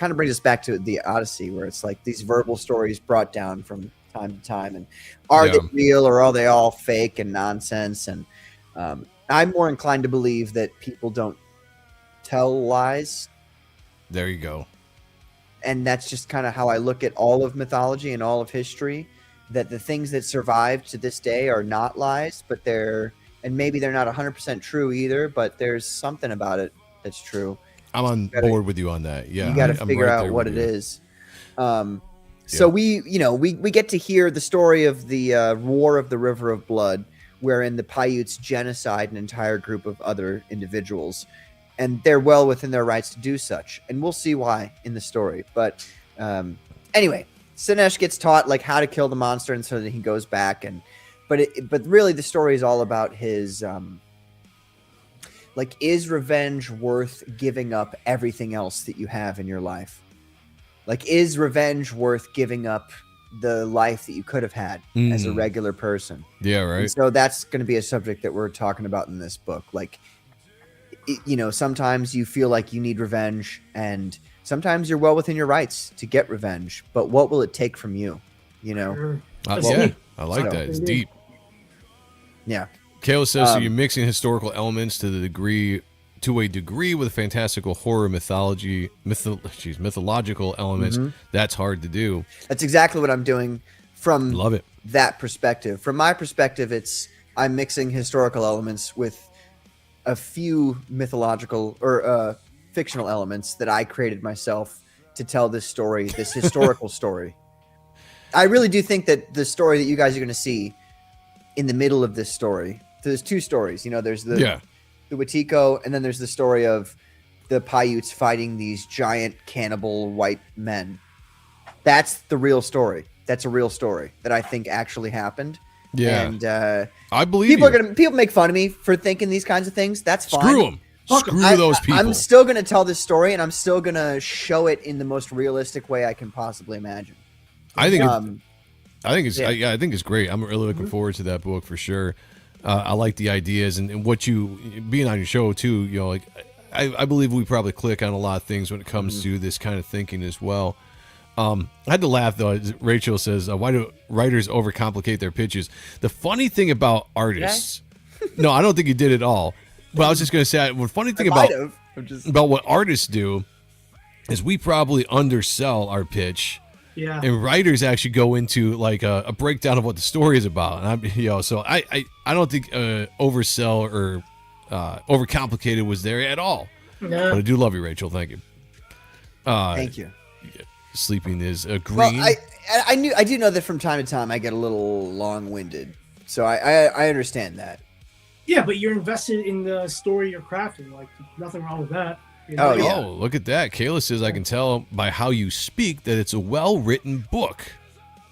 of brings us back to the Odyssey, where it's like these verbal stories brought down from time to time. And are they real or are they all fake and nonsense? And I'm more inclined to believe that people don't tell lies. There you go. And that's just kind of how I look at all of mythology and all of history, that the things that survive to this day are not lies, but maybe they're not 100% true either, but there's something about it that's true. I'm on board with you on that. Yeah. You got to figure out what it is. So we get to hear the story of the War of the River of Blood, wherein the Paiutes genocide an entire group of other individuals, and they're well within their rights to do such. And we'll see why in the story. But anyway, Sinesh gets taught like how to kill the monster, and so then he goes back but really the story is all about his is revenge worth giving up everything else that you have in your life? Like, is revenge worth giving up the life that you could have had as a regular person? Yeah, right. And so that's going to be a subject that we're talking about in this book. Like, sometimes you feel like you need revenge, and sometimes you're well within your rights to get revenge, but what will it take from you? I like that. It's deep. Yeah. Kayla says, so you're mixing historical elements to a degree with fantastical horror mythological elements. That's hard to do. That's exactly what I'm doing from Love it. That perspective. From my perspective, I'm mixing historical elements with a few mythological or fictional elements that I created myself to tell this story, this historical story. I really do think that the story that you guys are going to see in the middle of this story, there's two stories. There's the Wetiko, and then there's the story of the Paiutes fighting these giant cannibal white men. That's the real story. That's a real story that I think actually happened. Yeah, and I believe people make fun of me for thinking these kinds of things. That's fine. Screw them. Screw those people. I'm still going to tell this story, and I'm still going to show it in the most realistic way I can possibly imagine. I think it's great. I'm really looking forward to that book for sure. I like the ideas and what you being on your show too. I believe we probably click on a lot of things when it comes to this kind of thinking as well. I had to laugh though. Rachel says, "Why do writers overcomplicate their pitches?" The funny thing about artists, no, I don't think you did at all. But I was just going to say, the funny thing about what artists do is we probably undersell our pitch. Yeah. And writers actually go into like a breakdown of what the story is about. And so I don't think oversell or overcomplicated was there at all. No. But I do love you, Rachel. Thank you. Thank you. Sleeping is green. Well, I do know that from time to time I get a little long-winded, so I understand that. Yeah, but you're invested in the story you're crafting. Like, nothing wrong with that. Oh, look at that. Kayla says, I can tell by how you speak that it's a well-written book.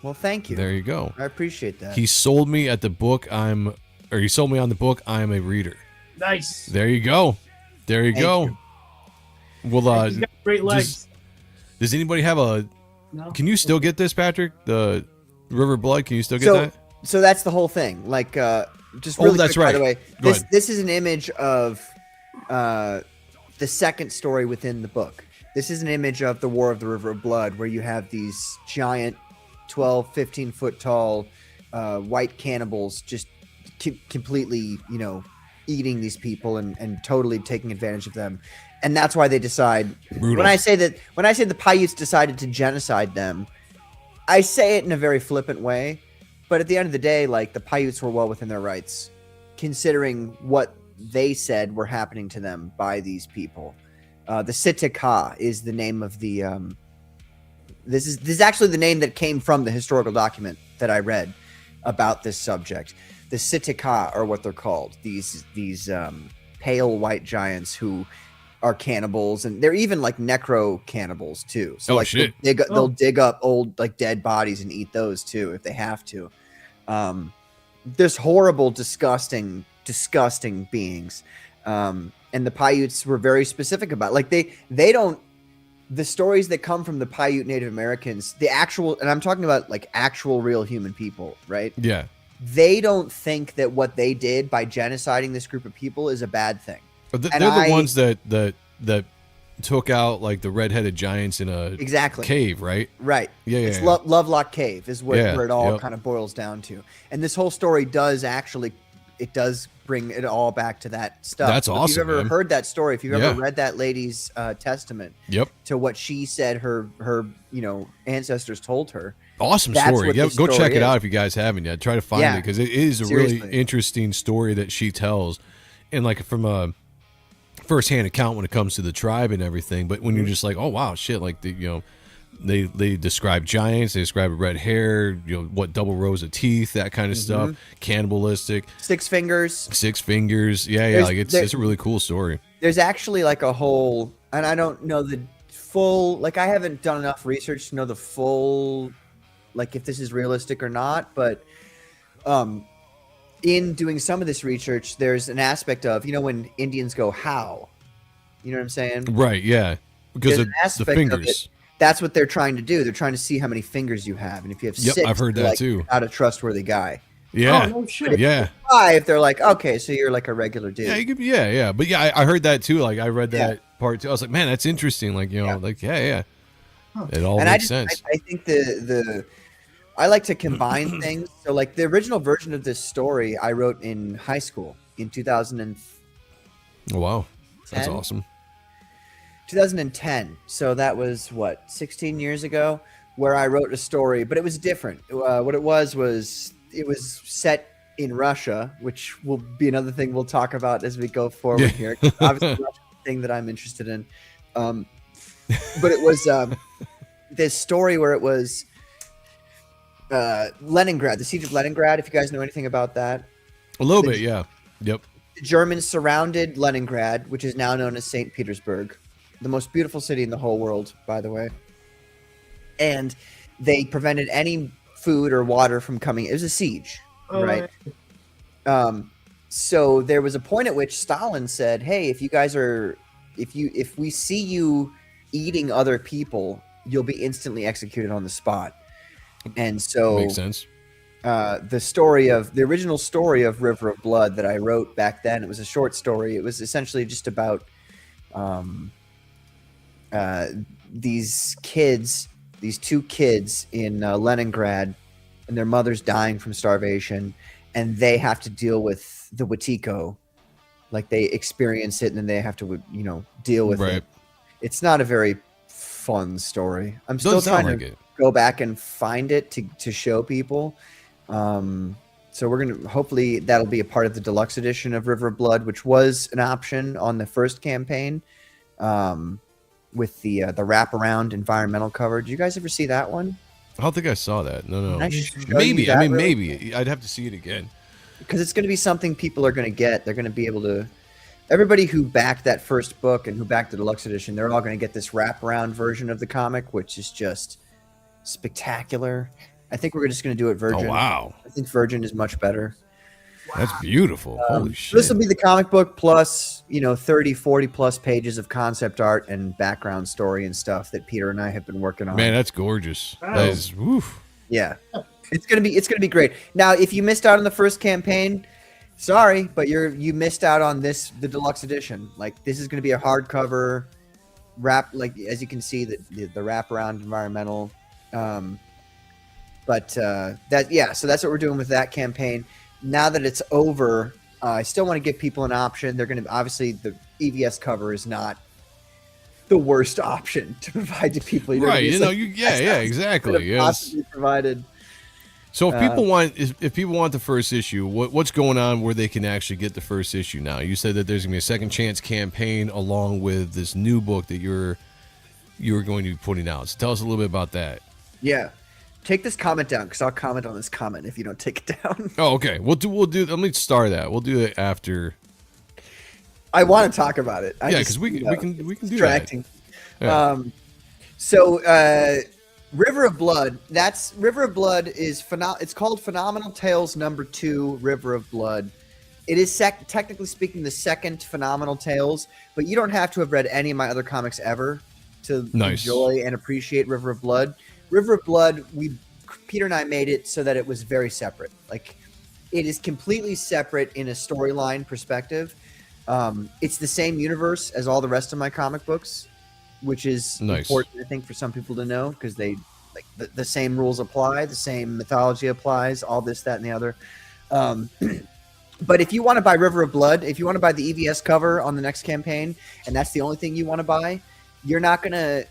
Well, thank you. There you go. I appreciate that. He sold me on the book. I'm a reader. Nice. There you go. Thank you. Well, he's got great legs. Does anybody have No. Can you still get this, Patrick? The River Blood, can you still get that? So that's the whole thing. Like, just really that's quick, right. By the way, Go ahead. this is an image of the second story within the book. This is an image of the War of the River of Blood, where you have these giant 12, 15 foot tall white cannibals just completely, eating these people and totally taking advantage of them. And that's why they decide. Brutal. When I say the Paiutes decided to genocide them, I say it in a very flippant way, but at the end of the day, like, the Paiutes were well within their rights, considering what they said were happening to them by these people. The Sitka is the name of the this is actually the name that came from the historical document that I read about this subject. The Sitka are what they're called. These pale white giants who are cannibals, and they're even like necro cannibals too. So like shit. They'll dig up old like dead bodies and eat those too if they have to. There's horrible, disgusting beings. And the Paiutes were very specific about it. Like they don't, the stories that come from the Paiute Native Americans, the actual, and I'm talking about like actual real human people, right? Yeah. They don't think that what they did by genociding this group of people is a bad thing. But they're the ones that took out like the redheaded giants in a cave, right? Right. Yeah. It's Lovelock Cave is where it all kind of boils down to. And this whole story does actually, it does bring it all back to that stuff. That's so awesome. If you've ever heard that story, if you've ever Yeah. read that lady's testament to what she said her ancestors told her. Awesome that's story. what Yeah, this go story check it is. out if you guys haven't yet. Try to find it because it is a Seriously. really interesting story that she tells, and like from a first-hand account when it comes to the tribe and everything. But when you're just like, oh wow, shit, like they describe giants, they describe red hair, what double rows of teeth, that kind of stuff, cannibalistic, six fingers, yeah, like it's a really cool story. There's actually like a whole, and I don't know the full, like I haven't done enough research to know the full, like if this is realistic or not, but in doing some of this research, there's an aspect of, when Indians go how, you know what I'm saying? Right, yeah, because There's of an the aspect of fingers. it. That's what they're trying to do. They're trying to see how many fingers you have, and if you have Yep, 6, I've heard they're that like, too. you're not a trustworthy guy. Yeah, Oh, no shit. But if yeah. you're 5, they're like, okay, so you're like a regular dude. Yeah, you could, yeah. But yeah, I heard that too. Like I read that part too. I was like, man, that's interesting. Like like yeah. It all makes sense. I think I like to combine things. So like the original version of this story I wrote in high school in 2010. Oh, wow, that's awesome. 2010. So that was 16 years ago, where I wrote a story, but it was different. What it was it was set in Russia, which will be another thing we'll talk about as we go forward here. Obviously, Russia's the thing that I'm interested in. But it was this story where it was Leningrad, the siege of Leningrad. If you guys know anything about that, A little bit, yeah. Yep. the Germans surrounded Leningrad, which is now known as St. Petersburg, the most beautiful city in the whole world, by the way. And they prevented any food or water from coming. It was a siege, right? So there was a point at which Stalin said, "Hey, if we see you eating other people, you'll be instantly executed on the spot." And so Makes sense. the original story of River of Blood that I wrote back then, it was a short story. It was essentially just about these two kids in Leningrad, and their mother's dying from starvation, and they have to deal with the Wetiko. Like they experience it, and then they have to, deal with it. It's not a very fun story. I'm still trying to go back and find it to show people. So we're gonna hopefully that'll be a part of the deluxe edition of River of Blood, which was an option on the first campaign, with the wraparound environmental cover. Did you guys ever see that one? I don't think I saw that. No. Can I show you Maybe. that I mean, really maybe. I'd have to see it again. Because it's going to be something people are going to get. They're going to be able to. Everybody who backed that first book and who backed the deluxe edition, they're all going to get this wraparound version of the comic, which is just spectacular. I think we're just going to do it Virgin. Oh, wow. I think Virgin is much better. That's beautiful. Holy shit. This will be the comic book plus, 30, 40 plus pages of concept art and background story and stuff that Peter and I have been working on. Man, that's gorgeous. That is, woof. Yeah. It's gonna be great. Now, if you missed out on the first campaign, sorry, but you missed out on the deluxe edition. Like this is gonna be a hardcover wrap, like as you can see the wraparound environmental. So that's what we're doing with that campaign. Now that it's over, I still want to give people an option. They're gonna obviously the EVS cover is not the worst option to provide to people. You know what I Right. mean? You It's know, like, you, that's yeah, not yeah, what exactly. could have Yes. possibly provided. So if people want the first issue, what's going on where they can actually get the first issue now? You said that there's gonna be a second chance campaign along with this new book that you're going to be putting out. So tell us a little bit about that. Yeah. Take this comment down because I'll comment on this comment if you don't take it down. Oh, okay. We'll do. Let me start that. We'll do it after. I want to talk about it. Yeah, because we can do distracting. that. Yeah. So River of Blood. That's River of Blood is it's called Phenomenal Tales #2, River of Blood. It is technically speaking the second Phenomenal Tales, but you don't have to have read any of my other comics ever to enjoy and appreciate River of Blood. River of Blood, Peter and I made it so that it was very separate. Like, it is completely separate in a storyline perspective. It's the same universe as all the rest of my comic books, which is important, I think, for some people to know, because they like the same rules apply, the same mythology applies, all this, that, and the other. But if you want to buy River of Blood, if you want to buy the EVS cover on the next campaign, and that's the only thing you want to buy, you're not going to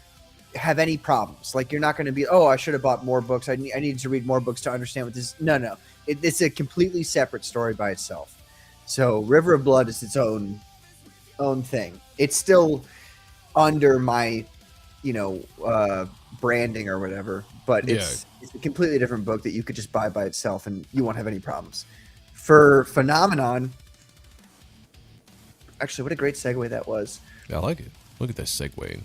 have any problems. Like, you're not going to be, oh, I should have bought more books. I need to read more books to understand what this. No. It's a completely separate story by itself. So River of Blood is its own thing. It's still under my, branding or whatever, but it's a completely different book that you could just buy by itself and you won't have any problems. For Phenomenon, actually, what a great segue that was. I like it. Look at that segue. Let me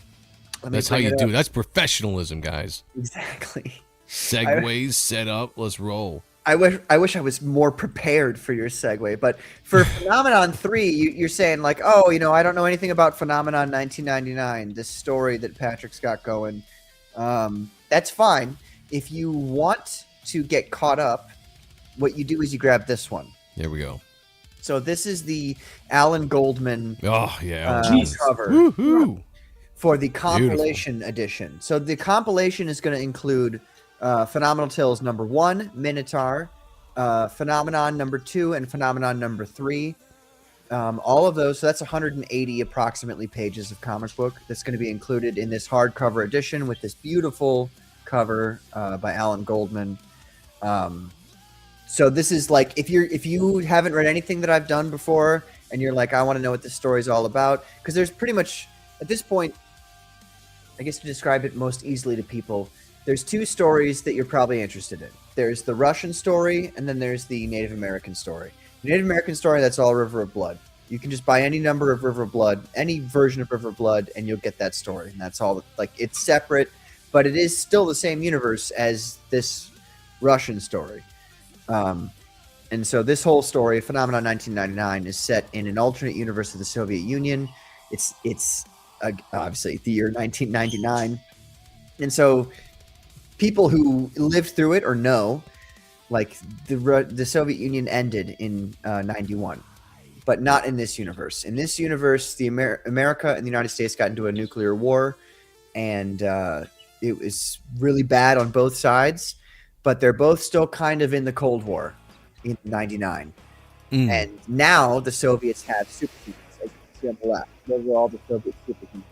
That's how bring you it do up. it. That's professionalism, guys. Exactly. Segues set up. Let's roll. I wish I was more prepared for your segue, but for Phenomenon 3, you're saying like, oh, I don't know anything about Phenomenon 1999, this story that Patrick's got going. That's fine. If you want to get caught up, what you do is you grab this one. There we go. So this is the Alan Goldman cover Woohoo. for the compilation edition. So the compilation is going to include Phenomenal Tales #1, Minotaur, Phenomenon #2, and Phenomenon #3. All of those, so that's 180 approximately pages of comic book that's going to be included in this hardcover edition with this beautiful cover by Alan Goldman. So this is like, if you haven't read anything that I've done before and you're like, I want to know what this story is all about, because there's pretty much, at this point, I guess to describe it most easily to people, there's two stories that you're probably interested in. There's the Russian story, and then there's the Native American story. The Native American story, that's all River of Blood. You can just buy any number of River of Blood, any version of River of Blood, and you'll get that story. And that's all. Like, it's separate, but it is still the same universe as this Russian story. And so this whole story, Phenomenon 1999, is set in an alternate universe of the Soviet Union. It's obviously the year 1999. And so people who lived through it or know, like, the Soviet Union ended in 91, but not in this universe. In this universe, the America and the United States got into a nuclear war, and it was really bad on both sides, but they're both still kind of in the Cold War in 99. And now the Soviets have superheroes, as you can see on the left. Those are all the Soviet superheroes.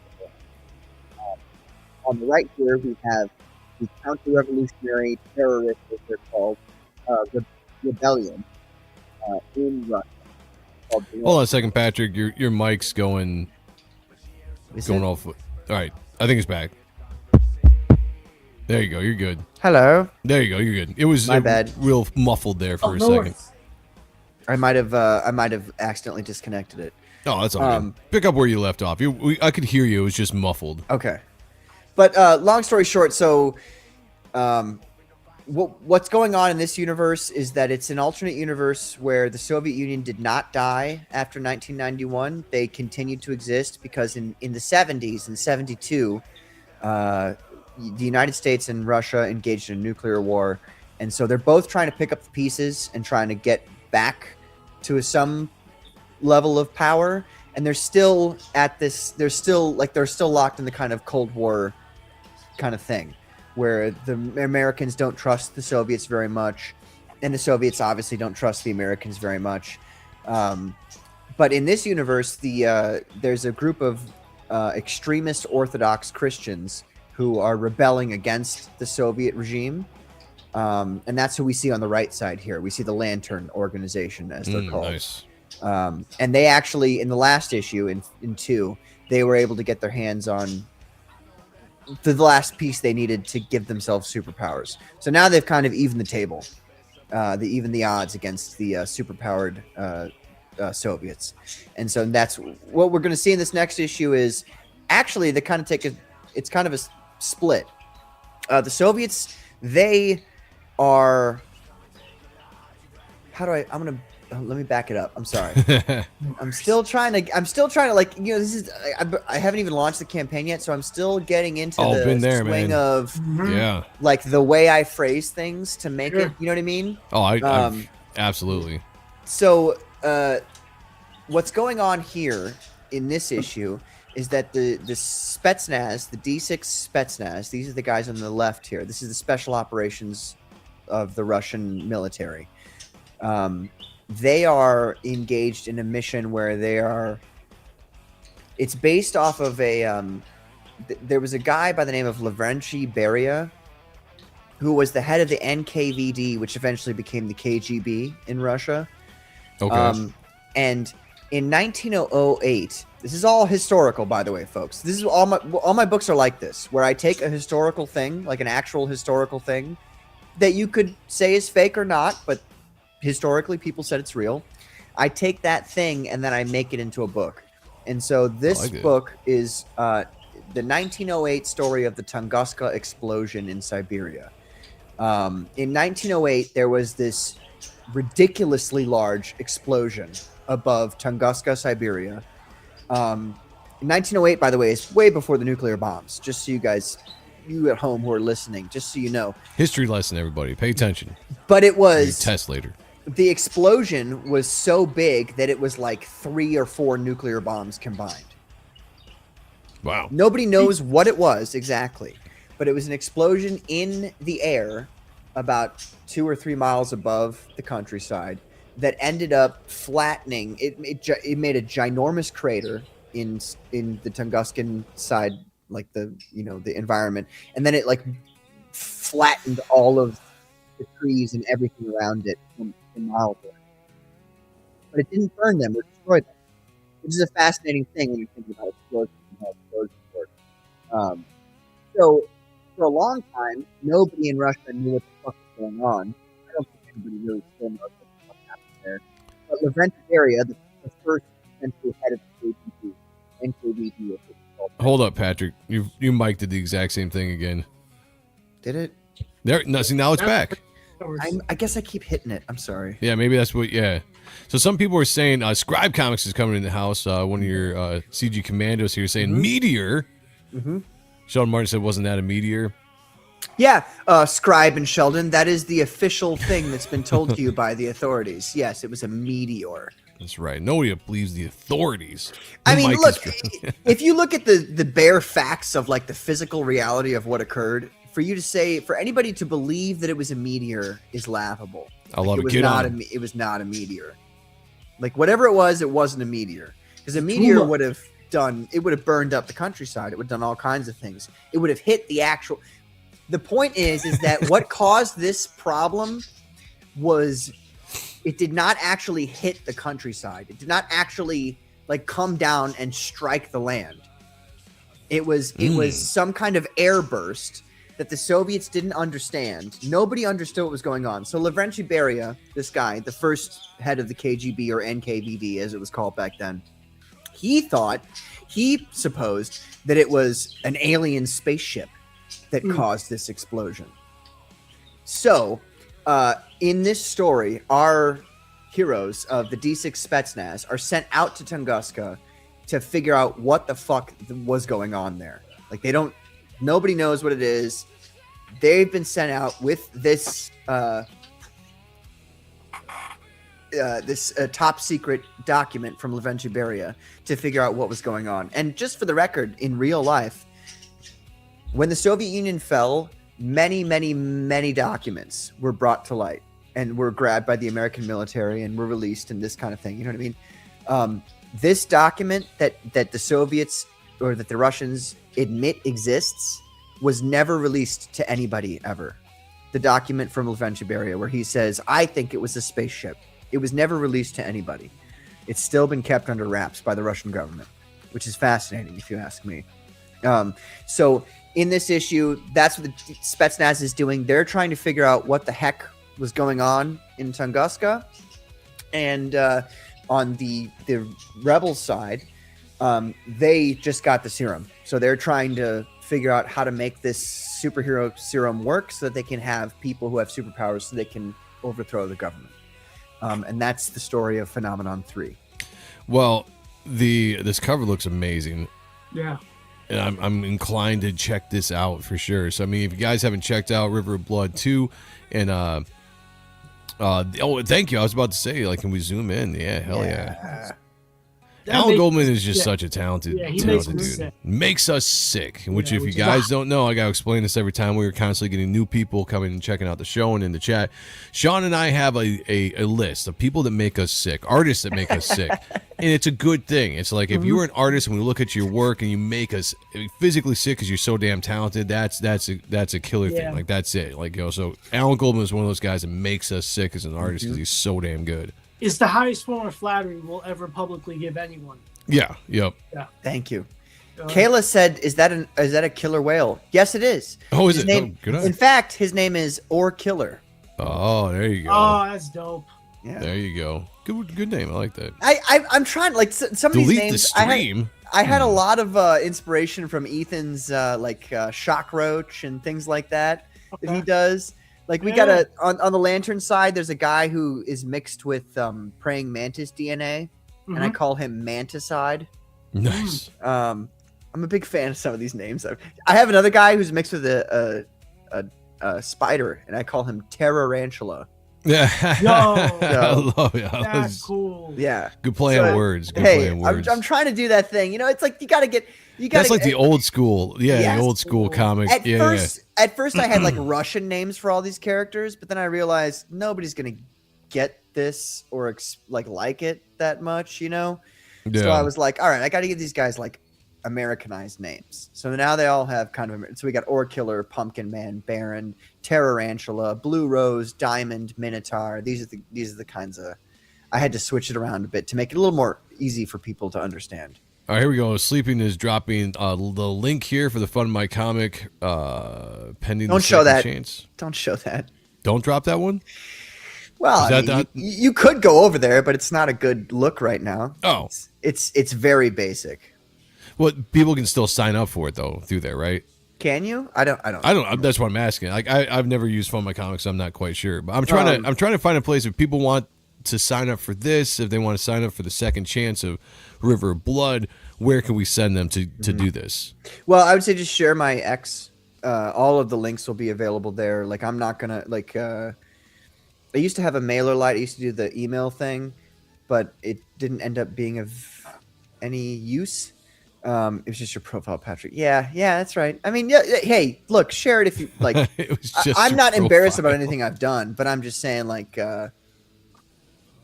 On the right here, we have the counter-revolutionary terrorists, as they're called, rebellion in Russia. Hold on a second, Patrick. Your mic's going off. All right, I think it's back. There you go. You're good. Hello. There you go. You're good. It was My bad. Real muffled there for a second. I might have accidentally disconnected it. Oh, that's all good. Pick up where you left off. I could hear you. It was just muffled. Okay. But long story short, so what's going on in this universe is that it's an alternate universe where the Soviet Union did not die after 1991. They continued to exist because in the 70s, in 72, the United States and Russia engaged in a nuclear war. And so they're both trying to pick up the pieces and trying to get back to some level of power. And they're still at this, they're still locked in the kind of Cold War kind of thing, where the Americans don't trust the Soviets very much, and the Soviets obviously don't trust the Americans very much. But in this universe, there's a group of extremist Orthodox Christians who are rebelling against the Soviet regime. And that's who we see on the right side here. We see the Lantern Organization, as they're called. Nice. And they actually, in the last issue, in 2, they were able to get their hands on the last piece they needed to give themselves superpowers. So now they've kind of evened the table. They even the odds against the superpowered Soviets. And so that's what we're going to see in this next issue is actually they kind of it's kind of a split. The Soviets, they are, let me back it up. I'm sorry. I'm still trying to like, this is, I haven't even launched the campaign yet. So I'm still getting into the swing of like the way I phrase things to make it, you know what I mean? Oh, I absolutely. So what's going on here in this issue is that the Spetsnaz, the D6 Spetsnaz, these are the guys on the left here. This is the special operations of the Russian military. They are engaged in a mission where it's based off of there was a guy by the name of Lavrentiy Beria who was the head of the NKVD, which eventually became the KGB in Russia. Okay. And in 1908, this is all historical, by the way, folks. This is all my books are like this, where I take a historical thing, like an actual historical thing, that you could say is fake or not, but historically people said it's real. I take that thing and then I make it into a book. And so this book is the 1908 story of the Tunguska explosion in Siberia. In 1908, there was this ridiculously large explosion above Tunguska, Siberia. In 1908, by the way, is way before the nuclear bombs. Just so you at home who are listening, just so you know. History lesson, everybody. Pay attention. But it was... Test later. The explosion was so big that it was like 3 or 4 nuclear bombs combined. Wow. Nobody knows what it was exactly, but it was an explosion in the air about 2 or 3 miles above the countryside that ended up flattening. It made a ginormous crater in the Tunguskan side, like the environment, and then it like flattened all of the trees and everything around it from miles away. But it didn't burn them or destroy them, which is a fascinating thing when you think about explosions and how explosions work. So for a long time, nobody in Russia knew what the fuck was going on. I don't think anybody really still knows what the fuck happened there. But Lavrentiy Beria, the first essentially head of the NKVD, Hold up, Patrick. You mic'd the exact same thing again. Did it? There. No, see, now it's back. I guess I keep hitting it. I'm sorry. Yeah, maybe that's what. Yeah. So some people are saying Scribe Comics is coming in the house. One of your CG commandos here saying meteor. Mm-hmm. Sheldon Martin said, "Wasn't that a meteor?" Yeah, Scribe and Sheldon. That is the official thing that's been told to you by the authorities. Yes, it was a meteor. That's right. Nobody believes the authorities. I mean, look, if you look at the bare facts of like the physical reality of what occurred, for you to say, for anybody to believe that it was a meteor is laughable. I'll love it was not a meteor. Like whatever it wasn't a meteor. Because a meteor would have burned up the countryside. It would have done all kinds of things. It would have hit the actual. The point is that what caused this problem was it did not actually hit the countryside. It did not actually like come down and strike the land. It was some kind of air burst that the Soviets didn't understand. Nobody understood what was going on. So Lavrentiy Beria, this guy, the first head of the KGB or NKVD as it was called back then, he supposed that it was an alien spaceship that caused this explosion. So in this story, our heroes of the D6 Spetsnaz are sent out to Tunguska to figure out what the fuck was going on there. Like nobody knows what it is. They've been sent out with this top secret document from Lavrentiy Beria to figure out what was going on. And just for the record, in real life, when the Soviet Union fell, many, many, many documents were brought to light and were grabbed by the American military and were released and this kind of thing. You know what I mean? This document that the Soviets or that the Russians admit exists was never released to anybody ever. The document from Laventia Beria where he says, I think it was a spaceship. It was never released to anybody. It's still been kept under wraps by the Russian government, which is fascinating if you ask me. So in this issue, that's what the Spetsnaz is doing. They're trying to figure out what the heck was going on in Tunguska. And on the rebel side, they just got the serum. So they're trying to figure out how to make this superhero serum work so that they can have people who have superpowers so they can overthrow the government. And that's the story of Phenomenon 3. Well, this cover looks amazing. Yeah. And I'm inclined to check this out for sure. So, I mean, if you guys haven't checked out River of Blood 2 and thank you. I was about to say, like, can we zoom in? Yeah, hell yeah. Alan Goldman is just such a talented dude. Sick. Makes us sick. Which, if you guys don't know, I got to explain this every time. We were constantly getting new people coming and checking out the show and in the chat. Sean and I have a list of people that make us sick, artists that make us sick. And it's a good thing. It's like if you're an artist and we look at your work and you make us physically sick because you're so damn talented, that's a killer thing. Like, that's it. Like, so Alan Goldman is one of those guys that makes us sick as an artist because he's so damn good. It's the highest form of flattery we'll ever publicly give anyone. Yeah. Yep. Yeah. Thank you. Kayla said, "Is that a killer whale?" Yes, it is. Oh, is his it? Name, good in fact, his name is Or Killer. Oh, there you go. Oh, that's dope. Yeah. There you go. Good name. I like that. I'm trying, like, some of Delete these names. the stream. I had a lot of inspiration from Ethan's Shock Roach and things like that he does. Like, we got on the Lantern side, there's a guy who is mixed with praying mantis DNA, and I call him Manticide. Nice. I'm a big fan of some of these names. I have another guy who's mixed with a spider, and I call him Terrorantula. Yeah. I love it. That's cool. Yeah. Good play on words. I'm trying to do that thing. You know, it's like you got to get. That's like the old school. Yeah, the old school comic. At first, I had like Russian names for all these characters, but then I realized nobody's gonna get this or like it that much, you know. Yeah. So I was like, all right, I got to give these guys like Americanized names. So now they all have kind of. So we got Or Killer, Pumpkin Man, Baron, Terrorantula, Blue Rose, Diamond, Minotaur. These are the kinds of. I had to switch it around a bit to make it a little more easy for people to understand. All right, here we go. Sleeping is dropping the link here for the Fun My Comic pending Don't the show that. chance. Don't show that. Don't drop that one? Well, you could go over there, but it's not a good look right now. Oh. It's very basic. Well, people can still sign up for it, though, through there, right? Can you? I don't. That's what I'm asking. Like, I've never used Fun My Comics. So I'm not quite sure. But I'm trying to find a place if people want to sign up for this, if they want to sign up for the second chance of River of Blood, where can we send them to do this? Well, I would say just share my X. All of the links will be available there. Like, I'm not gonna like. I used to have a mailer light. I used to do the email thing, but it didn't end up being of any use. It was just your profile, Patrick. Yeah, that's right. I mean, yeah. Hey, look, share it if you like. I'm not embarrassed about anything I've done, but I'm just saying, like.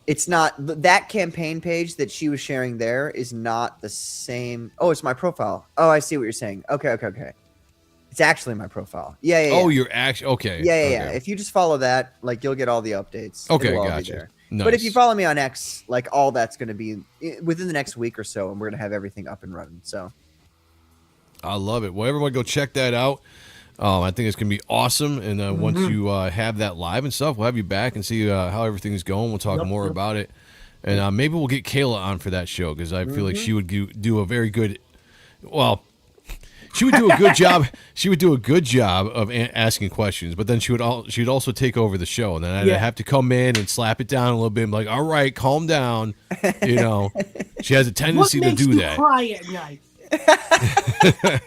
It's not that campaign page that she was sharing there is not the same. Oh, it's my profile. Oh, I see what you're saying. Okay. It's actually my profile. Yeah. Oh, you're actually okay. Yeah. If you just follow that, like, you'll get all the updates. Okay, It'll all be gotcha. there. Nice. But if you follow me on X, like, all that's going to be within the next week or so, and we're going to have everything up and running. So I love it. Well, everyone go check that out. I think it's going to be awesome. And once you have that live and stuff, we'll have you back and see how everything's going. We'll talk more about it. And maybe we'll get Kayla on for that show because I feel like she would do a very good – well, she would do a good job. She would do a good job of asking questions, but then she'd also take over the show. And then I'd have to come in and slap it down a little bit and be like, all right, calm down. You know, she has a tendency to do that. What makes you cry at night?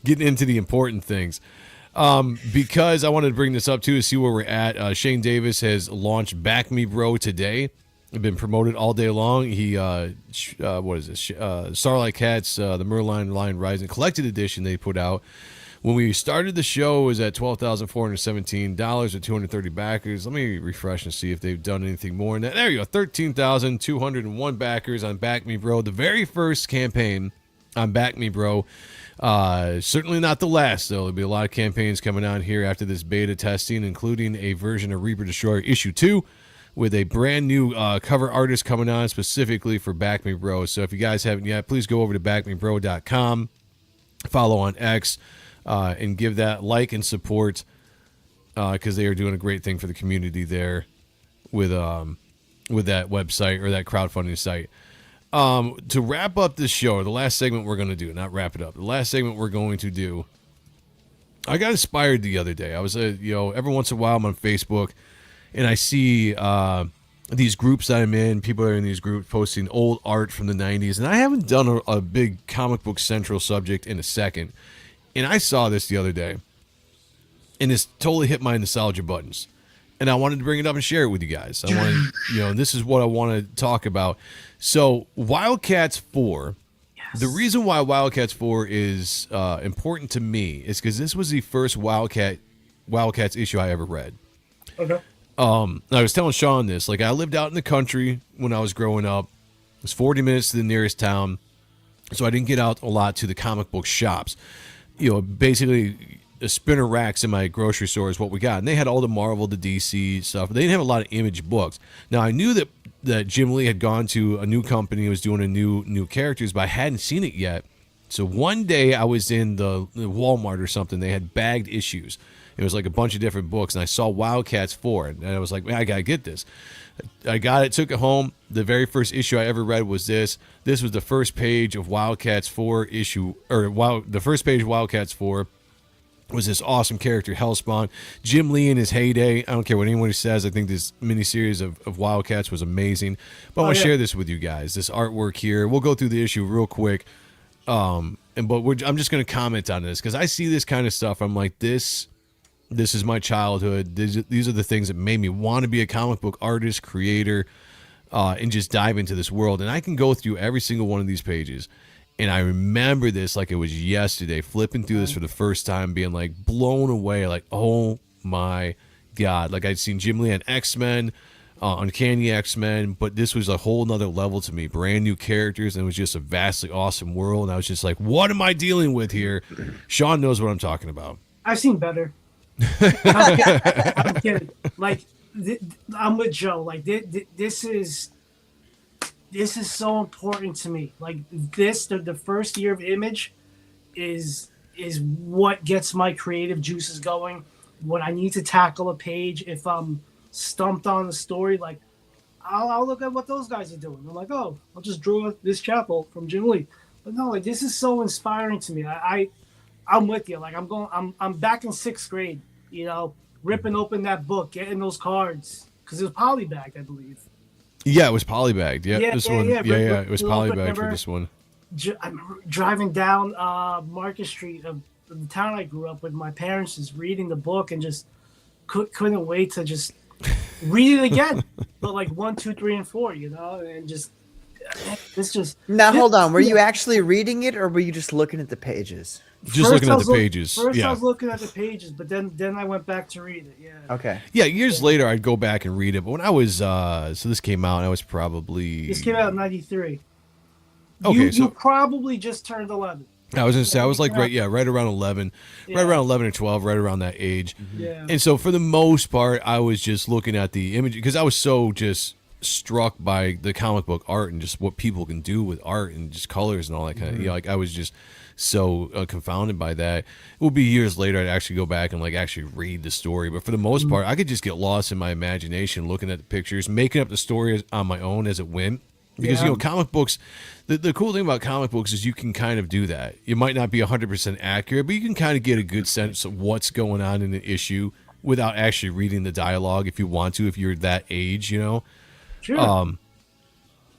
Getting into the important things. Because I wanted to bring this up too to see where we're at. Shane Davis has launched Back Me Bro today. It's been promoted all day long. He what is this? Starlight Cats, the Merline Line Rising collected edition they put out. When we started the show, it was at $12,417 with 230 backers. Let me refresh and see if they've done anything more. And there you go, 13,201 backers on Back Me Bro, the very first campaign on Back Me Bro. Certainly not the last, though. There'll be a lot of campaigns coming on here after this beta testing, including a version of Reaper Destroyer issue 2 with a brand new cover artist coming on specifically for Back Me Bro. So if you guys haven't yet, please go over to backmebro.com, follow on X, and give that like and support because they are doing a great thing for the community there with that website or that crowdfunding site. To wrap up this show, or the last segment we're going to do, not wrap it up, the last segment we're going to do, I got inspired the other day. I was, every once in a while I'm on Facebook, and I see these groups that I'm in. People are in these groups posting old art from the 90s, and I haven't done a big comic book central subject in a second. And I saw this the other day, and it's totally hit my nostalgia buttons. And I wanted to bring it up and share it with you guys. I wanted, and this is what I want to talk about. So, Wildcats 4. Yes. The reason why Wildcats 4 is important to me is because this was the first Wildcats issue I ever read. Okay. I was telling Sean this. Like, I lived out in the country when I was growing up. It was 40 minutes to the nearest town, so I didn't get out a lot to the comic book shops. Basically, the spinner racks in my grocery store is what we got. And they had all the Marvel, the DC stuff. They didn't have a lot of Image books. Now, I knew that Jim Lee had gone to a new company, was doing a new characters, but I hadn't seen it yet. So one day I was in the Walmart or something. They had bagged issues. It was like a bunch of different books, and I saw Wildcats 4, and I was like, man, I got to get this. I got it, took it home. The very first issue I ever read was this. This was the first page of Wildcats 4 the first page of Wildcats 4 was this awesome character, Hellspawn. Jim Lee in his heyday. I don't care what anybody says. I think this miniseries of Wildcats was amazing. But I want to share this with you guys, this artwork here. We'll go through the issue real quick. I'm just going to comment on this because I see this kind of stuff. I'm like, this is my childhood. These are the things that made me want to be a comic book artist, creator, and just dive into this world. And I can go through every single one of these pages. And I remember this like it was yesterday, flipping through this for the first time, being like blown away, like, oh my God. Like I'd seen Jim Lee on X-Men, Uncanny X-Men, but this was a whole nother level to me. Brand new characters, and it was just a vastly awesome world. And I was just like, what am I dealing with here? Sean knows what I'm talking about. I've seen better. I'm kidding. Like, I'm with Joe. Like, this is so important to me. Like, the first year of Image is what gets my creative juices going. When I need to tackle a page, if I'm stumped on the story, like, I'll look at what those guys are doing. I'm like, oh, I'll just draw this chapel from Jim Lee. But no, like, this is so inspiring to me. I'm with you. Like, I'm back in 6th grade, ripping open that book, getting those cards, because it was polybagged, I believe. Yeah, it was polybagged. Yeah, this one. Yeah. It was polybagged for this one. I'm driving down Market Street of the town I grew up with. My parents just reading the book and just couldn't wait to just read it again. But like 1, 2, 3, and 4, and just it's just. Now hold on. Were you actually reading it, or were you just looking at the pages? Just looking at the pages. First, I was looking at the pages, but then I went back to read it. Yeah. Okay. Yeah, years later, I'd go back and read it. But when I was, so this came out, I was probably. This came out in '93. Okay, you probably just turned 11. I was gonna say I was like right around 11, right around 11 or 12, right around that age. Yeah. And so for the most part, I was just looking at the image because I was so just struck by the comic book art and just what people can do with art and just colors and all that kind of. Like I was just so confounded by that. It would be years later I'd actually go back and like actually read the story, but for the most part, I could just get lost in my imagination, looking at the pictures, making up the story on my own as it went. Because, comic books, the cool thing about comic books is you can kind of do that. It might not be 100% accurate, but you can kind of get a good sense of what's going on in an issue without actually reading the dialogue if you want to, if you're that age, Sure.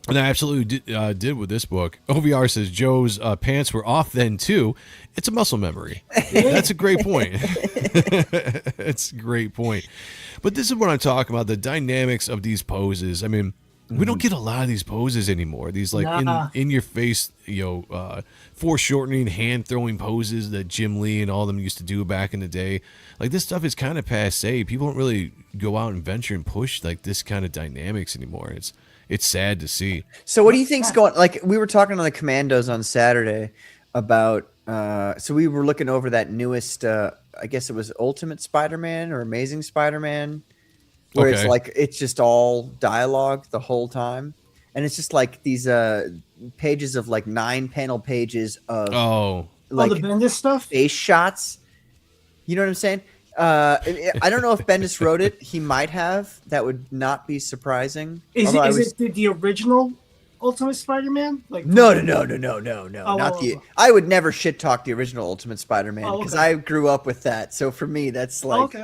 And I absolutely did with this book. OVR says Joe's pants were off then, too. It's a muscle memory. That's a great point. It's a great point. But this is what I'm talking about, the dynamics of these poses. I mean, We don't get a lot of these poses anymore. These like in your face, foreshortening, hand throwing poses that Jim Lee and all of them used to do back in the day. Like this stuff is kind of passe. People don't really go out and venture and push like this kind of dynamics anymore. It's sad to see. So what do you think's going? Like we were talking on the Commandos on Saturday about. So we were looking over that newest. I guess it was Ultimate Spider-Man or Amazing Spider-Man. Where it's like it's just all dialogue the whole time, and it's just like these pages of like 9-panel pages of like the Bendis stuff, face shots. You know what I'm saying? I don't know if Bendis wrote it. He might have. That would not be surprising. Is it the original Ultimate Spider-Man? Like no. Not the. I would never shit talk the original Ultimate Spider-Man because I grew up with that. So for me, that's like.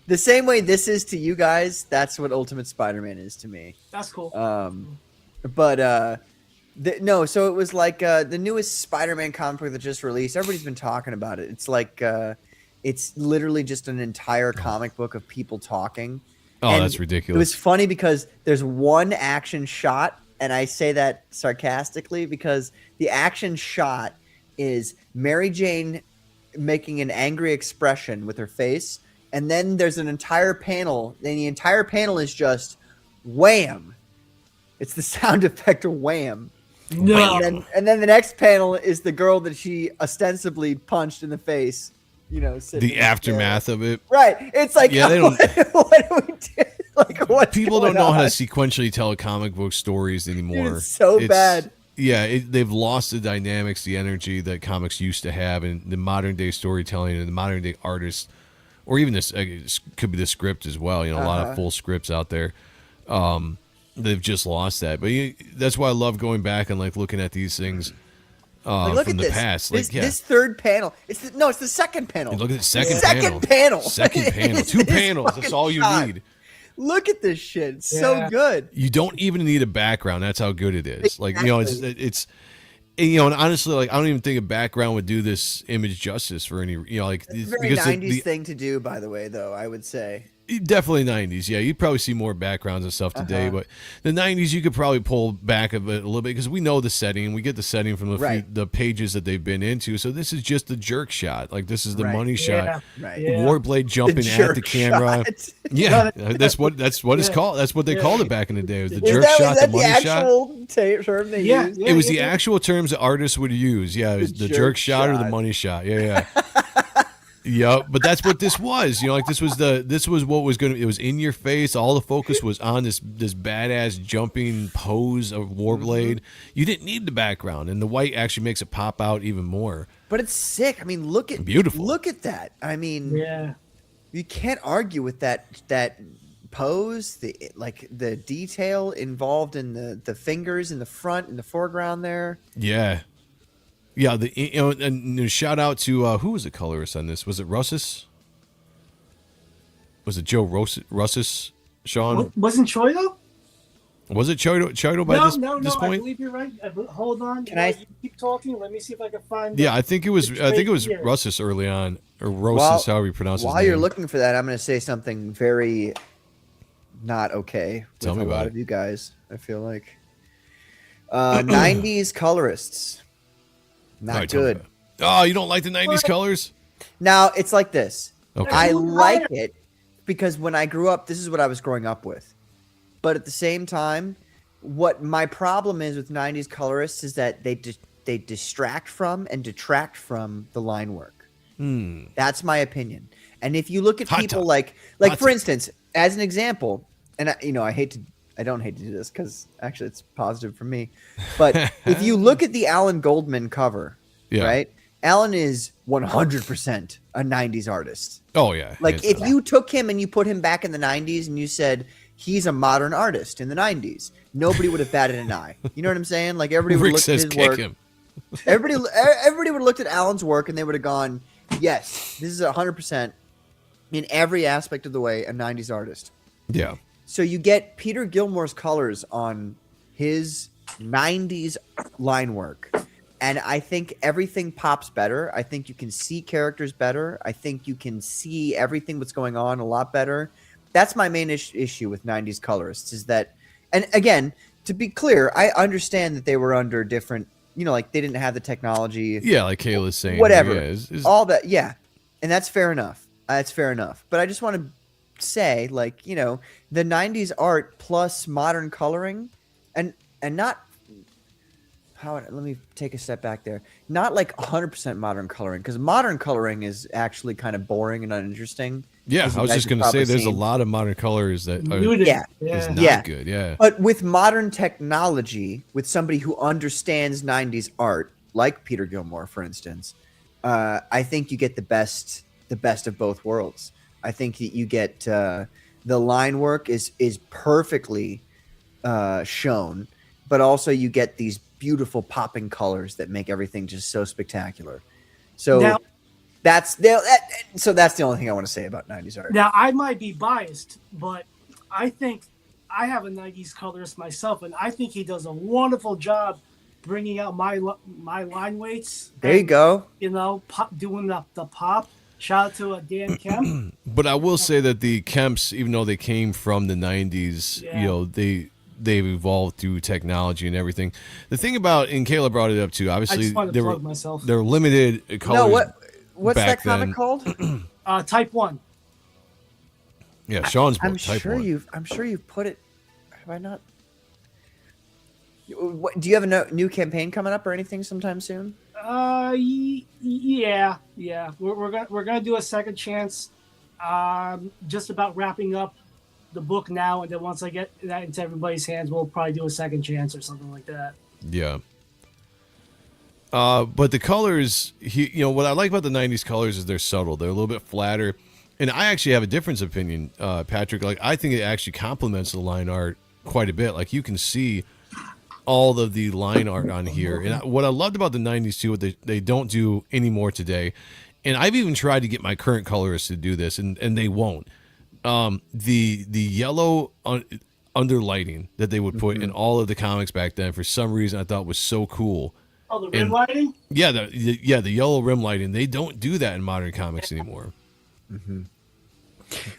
The same way this is to you guys, that's what Ultimate Spider-Man is to me. That's cool. So it was like the newest Spider-Man comic book that just released. Everybody's been talking about it. It's like it's literally just an entire comic book of people talking. Oh, and that's ridiculous. It was funny because there's one action shot, and I say that sarcastically because the action shot is Mary Jane making an angry expression with her face. And then there's an entire panel, and the entire panel is just wham. It's the sound effect of wham. No. And then the next panel is the girl that she ostensibly punched in the face. The aftermath of it. Right. It's like, they don't. What do we do? Like, what's people going don't know on? how to sequentially tell comic book stories anymore. Dude, it's so bad. Yeah, they've lost the dynamics, the energy that comics used to have, and the modern day storytelling and the modern day artists. Or even this could be the script as well. A lot of full scripts out there. They've just lost that. But that's why I love going back and like looking at these things from the past. This third panel. It's the second panel. Look at the second panel. Second panel. 2 panels. That's all you need. Look at this shit. It's so good. You don't even need a background. That's how good it is. Like it's. And honestly, like I don't even think a background would do this image justice for any. It's a very 90s thing to do, by the way. Though I would say definitely 90s. Yeah, you'd probably see more backgrounds and stuff today, but the 90s you could probably pull back a little bit because we know the setting. We get the setting from the pages that they've been into. So this is just the jerk shot. Like this is the money shot. Right. Warblade jumping at the camera. Yeah, that's what it's called. That's what they called it back in the day. It was the jerk shot, the money shot. Term they used? It was the actual terms that artists would use. Yeah, it was the jerk shot or the money shot. Yeah. Yeah, but that's what this was. This was what was going to. It was in your face. All the focus was on this badass jumping pose of Warblade. You didn't need the background, and the white actually makes it pop out even more. But it's sick. I mean, beautiful. Look at that. I mean, you can't argue with that pose. The detail involved in the fingers in the front and the foreground there. Yeah. Yeah, and shout out to who was the colorist on this? Was it Russis? Was it Joe Russis? Sean? Wasn't Choi though? Was it Choido by this point? I believe you're right. Hold on. Can I keep talking? Let me see if I can find. Yeah, I think it was Russis early on, or Rossis, however you pronounce his name. While you're looking for that, I'm going to say something very not okay with Tell me a about lot it. of you guys. I feel like 90s colorists. Not good. Oh, you don't like the 90s colors? Now, it's like this. Okay. I like it because when I grew up, this is what I was growing up with. But at the same time, what my problem is with 90s colorists is that they distract from and detract from the line work. That's my opinion. And if you look at people like for instance, as an example, and I don't hate to do this because actually it's positive for me. But if you look at the Alan Goldman cover, right? Alan is 100% a 90s artist. Oh, yeah. Like if you took him and you put hem back in the 90s and you said he's a modern artist in the 90s, nobody would have batted an eye. You know what I'm saying? Like everybody would look at his work. Everybody would have looked at Alan's work and they would have gone, yes, this is 100% in every aspect of the way a 90s artist. Yeah. So you get Peter Gilmore's colors on his 90s line work. And I think everything pops better. I think you can see characters better. I think you can see everything that's going on a lot better. That's my main issue with 90s colorists is that, and again, to be clear, I understand that they were under different, like they didn't have the technology. Yeah, like Kayla's saying. Whatever. Yeah, all that. Yeah. And that's fair enough. That's fair enough. But I just want to say, like, the 90s art plus modern coloring and not let me take a step back there. Not like 100% modern coloring, because modern coloring is actually kind of boring and uninteresting. Yeah, I was just going to say there's a lot of modern colors that is not good. Yeah. But with modern technology, with somebody who understands 90s art, like Peter Gilmore, for instance, I think you get the best of both worlds. I think that you get the line work is perfectly shown, but also you get these beautiful popping colors that make everything just so spectacular. So now, that's the only thing I want to say about 90s art. Now, I might be biased, but I think I have a 90s colorist myself, and I think he does a wonderful job bringing out my line weights. There you go. Doing the pop. Shout out to Dan Kemp. But I will say that the Kemps, even though they came from the 90s, they've evolved through technology and everything. The thing about, and Kayla brought it up too, obviously they're limited colors. No, what's back that comic then. called? Type 1. Yeah, Sean's book. I'm Type sure 1. I'm sure you've put it. Have I not? Do you have a new campaign coming up or anything sometime soon? Yeah. We're gonna do a second chance. Just about wrapping up the book now, and then once I get that into everybody's hands, we'll probably do a second chance or something like that. Yeah. But the colors, what I like about the 90s colors is they're subtle. They're a little bit flatter. And I actually have a different opinion, Patrick. Like, I think it actually complements the line art quite a bit. Like, you can see all of the line art on here. And what I loved about the 90s, too, what they don't do anymore today, and I've even tried to get my current colorists to do this, and they won't. The yellow underlighting that they would put in all of the comics back then, for some reason, I thought was so cool. Oh, the rim lighting? Yeah, the yellow rim lighting. They don't do that in modern comics anymore. Mm-hmm.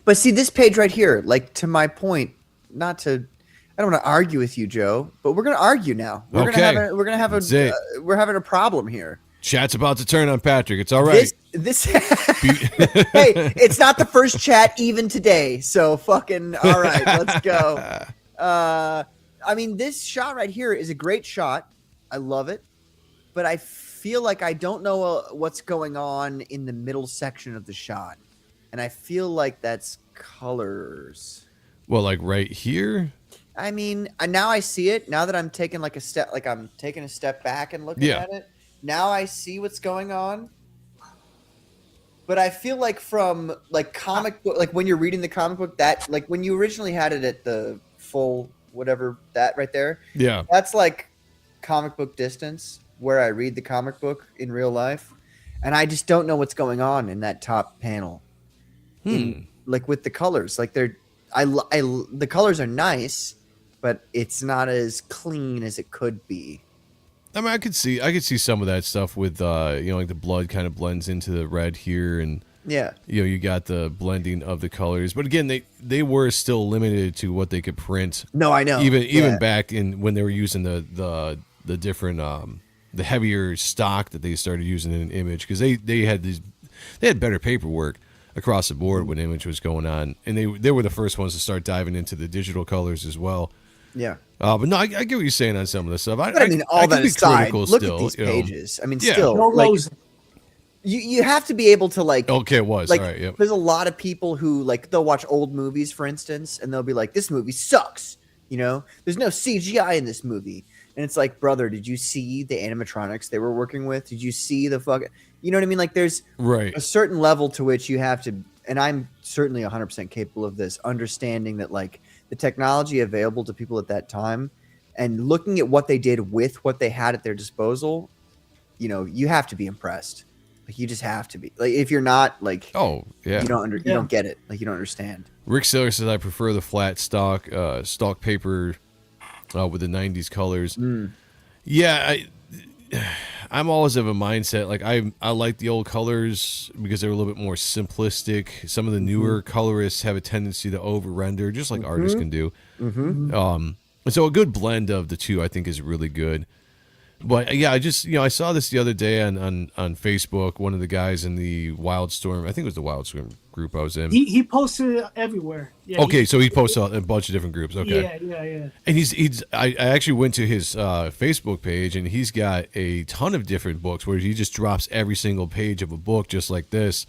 But see, this page right here, like, to my point, I don't want to argue with you, Joe, but we're going to argue now. We're having a problem here. Chat's about to turn on Patrick. It's all right. This hey, it's not the first chat even today. So fucking all right, let's go. I mean, this shot right here is a great shot. I love it, but I feel like I don't know what's going on in the middle section of the shot, and I feel like that's colors. Well, like right here. I mean, now I see it. Now that I'm taking I'm taking a step back and looking at it. Now I see what's going on. But I feel like from like comic book, like when you're reading the comic book, that like when you originally had it at the full whatever, that right there. Yeah. That's like comic book distance where I read the comic book in real life. And I just don't know what's going on in that top panel. Like with the colors, like the colors are nice, but it's not as clean as it could be. I mean, I could see some of that stuff with, like the blood kind of blends into the red here, and you got the blending of the colors. But again, they were still limited to what they could print. No, I know. Even back in when they were using the different the heavier stock that they started using in an image, because they had better paperwork across the board when Image was going on, and they were the first ones to start diving into the digital colors as well. Yeah. But no, I get what you're saying on some of this stuff. But I mean, all that aside, look at these pages. I mean, still, like, you have to be able to like. Okay, it was like. All right, yep. There's a lot of people who like they'll watch old movies, for instance, and they'll be like, "This movie sucks." There's no CGI in this movie, and it's like, brother, did you see the animatronics they were working with? Did you see the fuck? You know what I mean? Like, there's a certain level to which you have to, and I'm certainly 100% capable of this, understanding that like. The technology available to people at that time and looking at what they did with what they had at their disposal, you have to be impressed. Like, you just have to be. Like, if you're not, like, you don't get it. Like, you don't understand. Rick Saylor says, I prefer the flat stock paper with the 90s colors. Yeah, I'm always of a mindset. Like, I like the old colors because they're a little bit more simplistic. Some of the newer colorists have a tendency to over render, just like artists can do. And so a good blend of the two, I think, is really good. But yeah, I just, I saw this the other day on Facebook. One of the guys in the Wildstorm, I think it was the Wildstorm group I was in. He posted it everywhere. Yeah, Okay, so he posts a bunch of different groups. Okay. Yeah. And I actually went to his Facebook page, and he's got a ton of different books where he just drops every single page of a book just like this.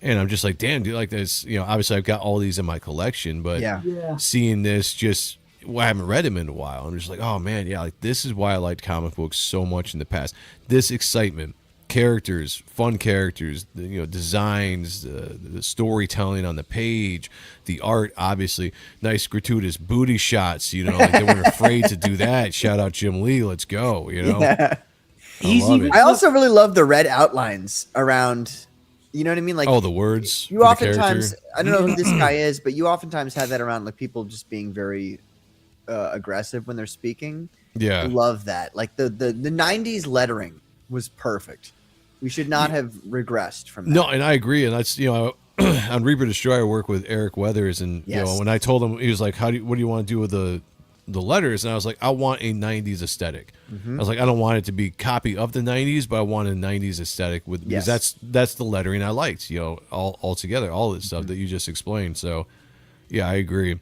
And I'm just like, damn, dude, like this. Obviously I've got all these in my collection, but seeing this just, I haven't read them in a while. I'm just like, oh man, yeah, like this is why I liked comic books so much in the past. This excitement, characters, fun characters, designs, the storytelling on the page, the art, obviously, nice gratuitous booty shots. Like they weren't afraid to do that. Shout out Jim Lee, let's go. Yeah. I also really love the red outlines around. You know what I mean? Like, the words. You oftentimes, I don't know who this guy is, but you oftentimes have that around, like people just being very aggressive when they're speaking. Yeah, love that. Like the 90s lettering was perfect. We should not have regressed from that. No, and I agree. And that's on Reaper Destroyer, I work with Eric Weathers, and when I told him, he was like, what do you want to do with the letters? And I was like, I want a 90s aesthetic. I was like, I don't want it to be copy of the 90s, but I want a 90s aesthetic because that's the lettering I liked, all together, all this stuff that you just explained. So yeah, I agree.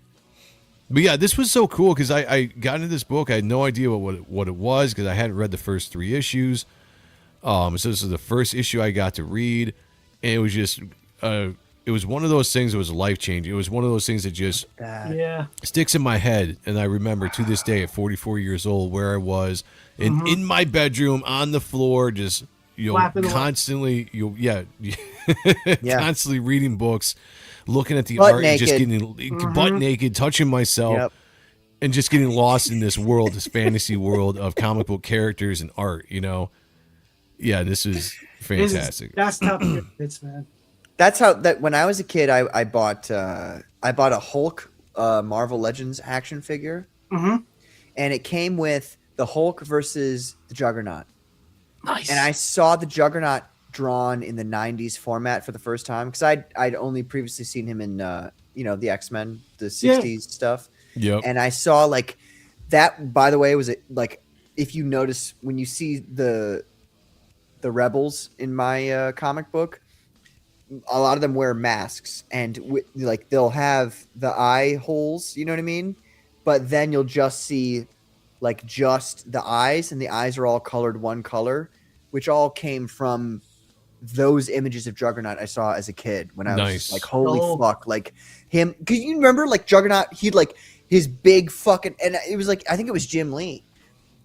But yeah, this was so cool because I got into this book. I had no idea what it was because I hadn't read the first 3 issues. So this is the first issue I got to read, and it was just it was one of those things that was life-changing. It was one of those things that just sticks in my head, and I remember to this day at 44 years old where I was in my bedroom on the floor, just constantly constantly reading books, looking at the art, and just getting butt naked, touching myself, and just getting lost in this world, this fantasy world of comic book characters and art. Yeah, this is fantastic. That's top hits, man. That's how that when I was a kid, I bought a Hulk Marvel Legends action figure, and it came with the Hulk versus the Juggernaut. Nice. And I saw the Juggernaut drawn in the 90s format for the first time because I'd only previously seen him in the X-Men, the 60s stuff. Yep. And I saw like that. By the way, was it like if you notice when you see the Rebels in my comic book, a lot of them wear masks and like they'll have the eye holes, you know what I mean? But then you'll just see like just the eyes, and the eyes are all colored one color, which all came from those images of Juggernaut I saw as a kid when I was just like, holy fuck, like him. Cause you remember like Juggernaut, he'd like his big fucking, and it was like, I think it was Jim Lee.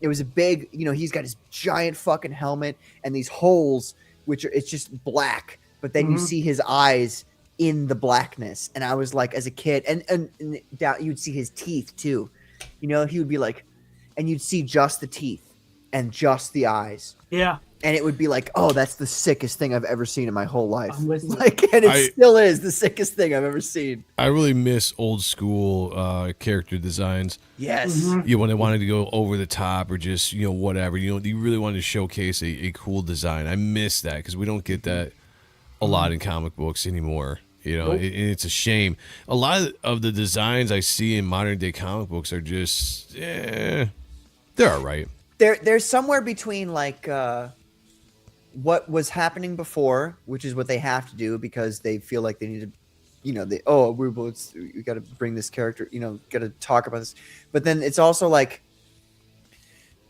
It was a big, he's got his giant fucking helmet and these holes, which it's just black. But then you see his eyes in the blackness. And I was like, as a kid, and down, you'd see his teeth too. He would be like, and you'd see just the teeth and just the eyes. Yeah. And it would be like, oh, that's the sickest thing I've ever seen in my whole life. I'm with you. Like, and it still is the sickest thing I've ever seen. I really miss old school character designs. Yes. When they wanted to go over the top or just, whatever. You really wanted to showcase a cool design. I miss that because we don't get that a lot in comic books anymore. It's a shame. A lot of the designs I see in modern day comic books are just, they're all right. They're somewhere between like what was happening before, which is what they have to do because they feel like they need to, we got to bring this character, got to talk about this. But then it's also like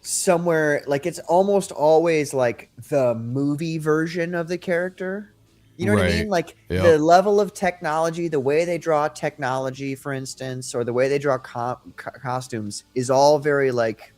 somewhere, like it's almost always like the movie version of the character. You know what I mean? Like the level of technology, the way they draw technology, for instance, or the way they draw costumes is all very like,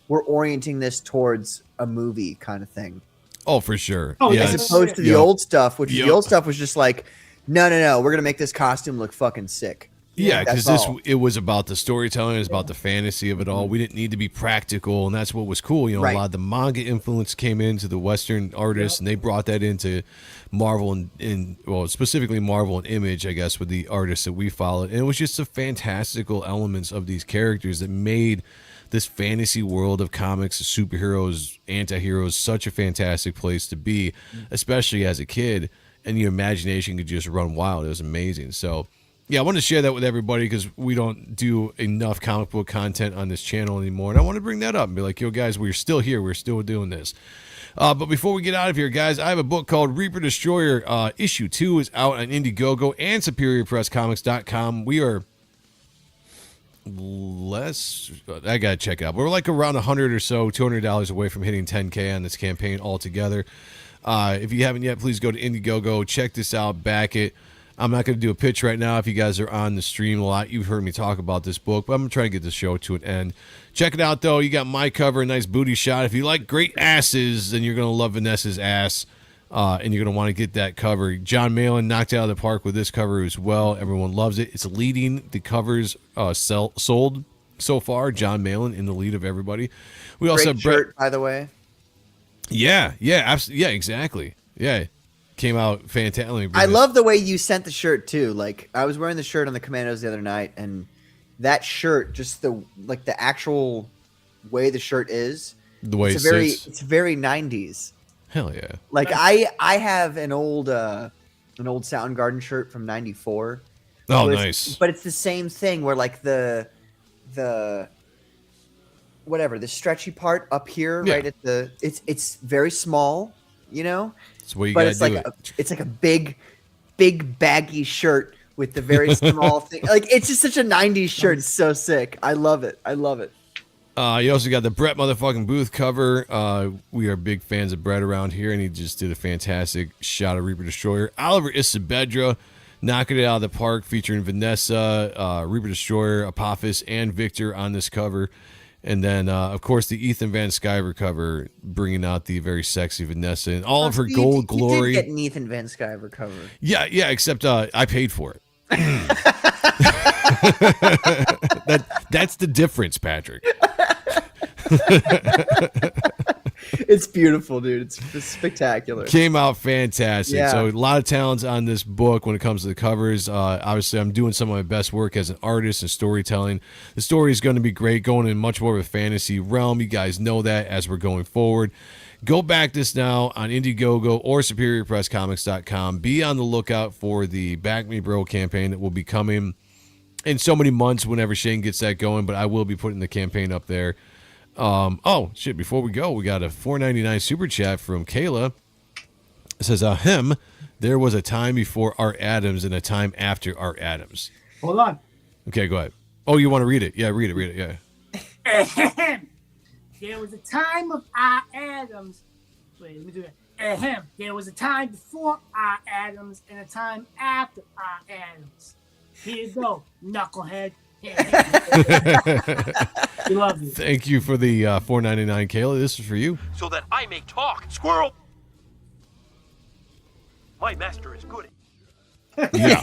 we're orienting this towards a movie kind of thing. Oh, for sure. Oh, as opposed to the old stuff, which the old stuff was just like, no, we're going to make this costume look fucking sick. Yeah, because it was about the storytelling, it was about the fantasy of it all. We didn't need to be practical, and that's what was cool. A lot of the manga influence came into the Western artists, and they brought that into Marvel and specifically Marvel and Image, I guess, with the artists that we followed. And it was just the fantastical elements of these characters that made this fantasy world of comics, superheroes, anti-heroes, such a fantastic place to be, especially as a kid, and your imagination could just run wild. It was amazing. So Yeah, I want to share that with everybody because we don't do enough comic book content on this channel anymore. And I want to bring that up and be like, yo, guys, we're still here. We're still doing this. But before we get out of here, guys, I have a book called Reaper Destroyer. Issue 2 is out on Indiegogo and SuperiorPressComics.com. We are I got to check out. We're like around 100 or so, $200 away from hitting 10K on this campaign altogether. If you haven't yet, please go to Indiegogo. Check this out. Back it. I'm not going to do a pitch right now if you guys are on the stream a lot. You've heard me talk about this book, but I'm going to try to get the show to an end. Check it out, though. You got my cover, a nice booty shot. If you like great asses, then you're going to love Vanessa's ass, and you're going to want to get that cover. John Malin knocked it out of the park with this cover as well. Everyone loves it. It's leading the covers sold so far. John Malin in the lead of everybody. We also have shirt, by the way. Yeah, absolutely. Yeah, exactly. Yeah. Came out fantastic. I love the way you sent the shirt too. Like I was wearing the shirt on the Commandos the other night, and that shirt, just the actual way the shirt is, the way it's very 90s. Hell yeah! Like I have an old Soundgarden shirt from '94. Oh, nice. But it's the same thing where like the whatever the stretchy part up here, right at the it's very small, you know. But it's like it's like a big baggy shirt with the very small thing. Like it's just such a 90s shirt. It's so sick. I love it. You also got the Brett motherfucking Booth cover. We are big fans of Brett around here, and he just did a fantastic shot of Reaper Destroyer. Oliver Isabedra knocking it out of the park, featuring Vanessa, Reaper Destroyer, Apophis, and Victor on this cover. And then, of course, the Ethan Van Sciver cover, bringing out the very sexy Vanessa and all of her gold glory. You did get an Ethan Van Sciver cover. Yeah, except I paid for it. That's the difference, Patrick. It's beautiful, dude. It's spectacular. Came out fantastic. Yeah. So a lot of talents on this book when it comes to the covers. Obviously, I'm doing some of my best work as an artist and storytelling. The story is going to be great, going in much more of a fantasy realm. You guys know that as we're going forward. Go back this now on Indiegogo or SuperiorPressComics.com. Be on the lookout for the Back Me Bro campaign that will be coming in so many months whenever Shane gets that going, but I will be putting the campaign up there. Oh shit, before we go, we got a $4.99 super chat from Kayla. It says, there was a time before Art Adams and a time after Art Adams. Hold on. Okay, go ahead. Oh, you want to read it? Yeah, read it, yeah. There was a time of Art Adams. Wait, let me do that. There was a time before Art Adams and a time after Art Adams. Here you go, knucklehead. We love you. Thank you for the $4.99, Kayla. This is for you. So that I may talk, squirrel. My master is good. Yeah,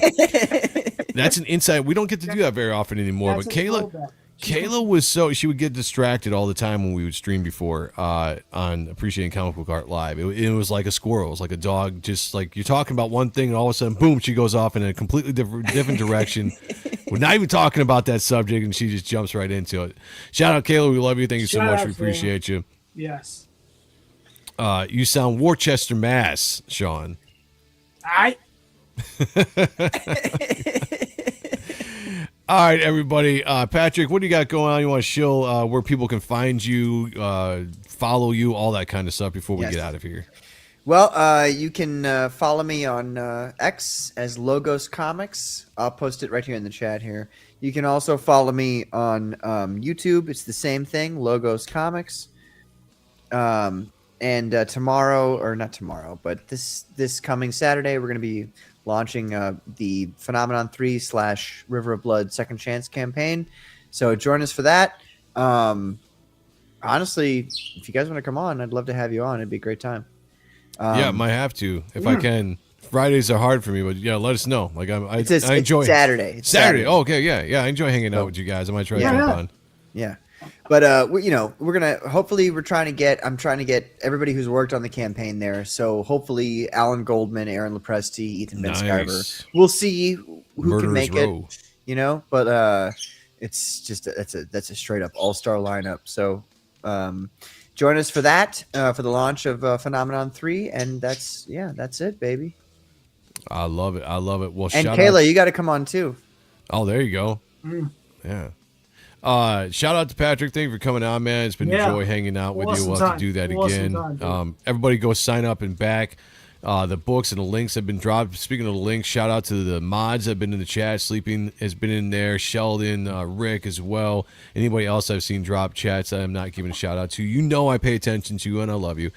that's an insight. We don't get to do that very often anymore. But Kayla was she would get distracted all the time when we would stream before on Appreciating Comic Book Art Live. It was like a squirrel. It was like a dog. Just like you're talking about one thing, and all of a sudden, boom, she goes off in a completely different direction. We're not even talking about that subject, and she just jumps right into it. Shout out, Kayla. We love you. Thank you so much. We appreciate you. Yes. You sound Worcester, Mass, Sean. All right, everybody. Patrick, what do you got going on? You want to show where people can find you, follow you, all that kind of stuff before we get out of here? Well, you can follow me on X as Logos Comics. I'll post it right here in the chat here. You can also follow me on YouTube. It's the same thing, Logos Comics. And tomorrow, or not tomorrow, but this coming Saturday, we're going to be launching the Phenomenon 3 / River of Blood Second Chance campaign. So join us for that. Honestly, if you guys want to come on, I'd love to have you on. It'd be a great time. Yeah, might have to if I can. Fridays are hard for me, but yeah, let us know. Like I enjoy it's Saturday. It's Saturday. Oh, okay, yeah. I enjoy hanging out with you guys. I might try to jump on. Yeah. But we're gonna hopefully I'm trying to get everybody who's worked on the campaign there. So hopefully Alan Goldman, Aaron Lepresti, Ethan Van Sciver. We'll see who can make it. But it's just that's a straight up all-star lineup. So join us for that for the launch of Phenomenon 3, and that's it, baby. I love it. Well, and Kayla, you got to come on too. Oh, there you go. Yeah. Shout out to Patrick. Thank you for coming on, man. It's been a joy hanging out with you. We'll have to do that again. Everybody go sign up and back. The books and the links have been dropped. Speaking of the links, shout out to the mods that have been in the chat. Sleeping has been in there. Sheldon, Rick as well. Anybody else I've seen drop chats that I'm not giving a shout out to. You know I pay attention to you and I love you.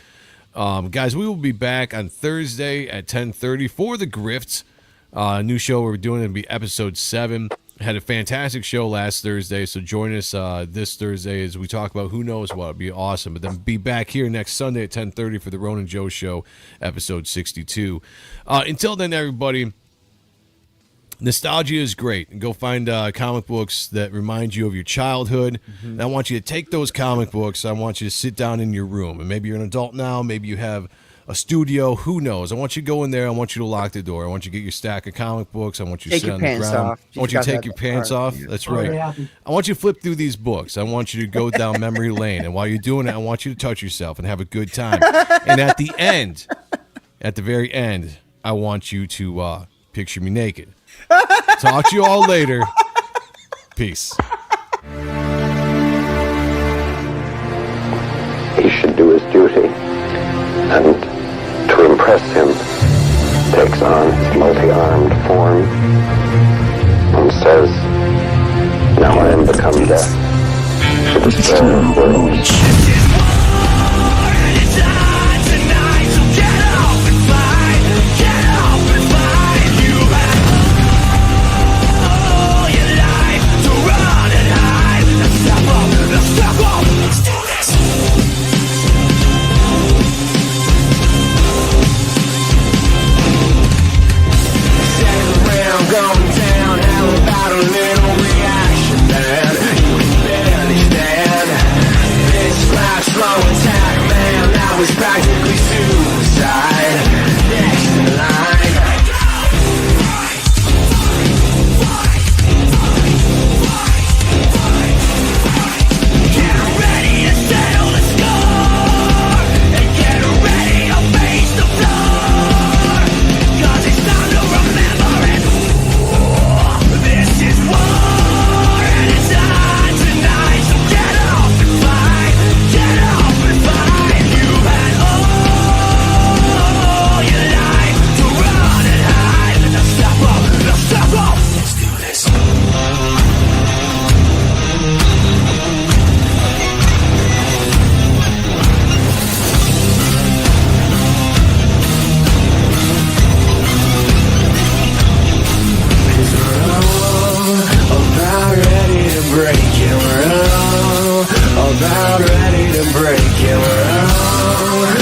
Guys, we will be back on Thursday at 10:30 for the Grifts. New show we're doing. It'll be episode 7. Had a fantastic show last Thursday, so join us this Thursday as we talk about who knows what. It'll be awesome. But then be back here next Sunday at 10:30 for the Ronin Joe Show, episode 62. Until then, everybody, nostalgia is great. And go find comic books that remind you of your childhood. And I want you to take those comic books. I want you to sit down in your room. And maybe you're an adult now. Maybe you have a studio, who knows? I want you to go in there. I want you to lock the door. I want you to get your stack of comic books. I want you to sit on the ground. I want you to take your pants off. That's right. I want you to flip through these books. I want you to go down memory lane. And while you're doing it, I want you to touch yourself and have a good time. And at the end, at the very end, I want you to picture me naked. Talk to you all later. Peace. He should do his duty. And to impress him, takes on his multi-armed form and says, "Now I am become death, to destroy the world." Going down, how about a little reaction, man? You can barely stand. This flash flow attack, man, that was practically suicide. Next in line. Get ready to settle the score, and get ready to face the floor, 'cause it's time to remember it. This is war, and it's on tonight, so get up and fight, get up and fight. You had all your life to run and hide. Now step up, let's do this. About ready to break it, we're all about ready to break it, we're all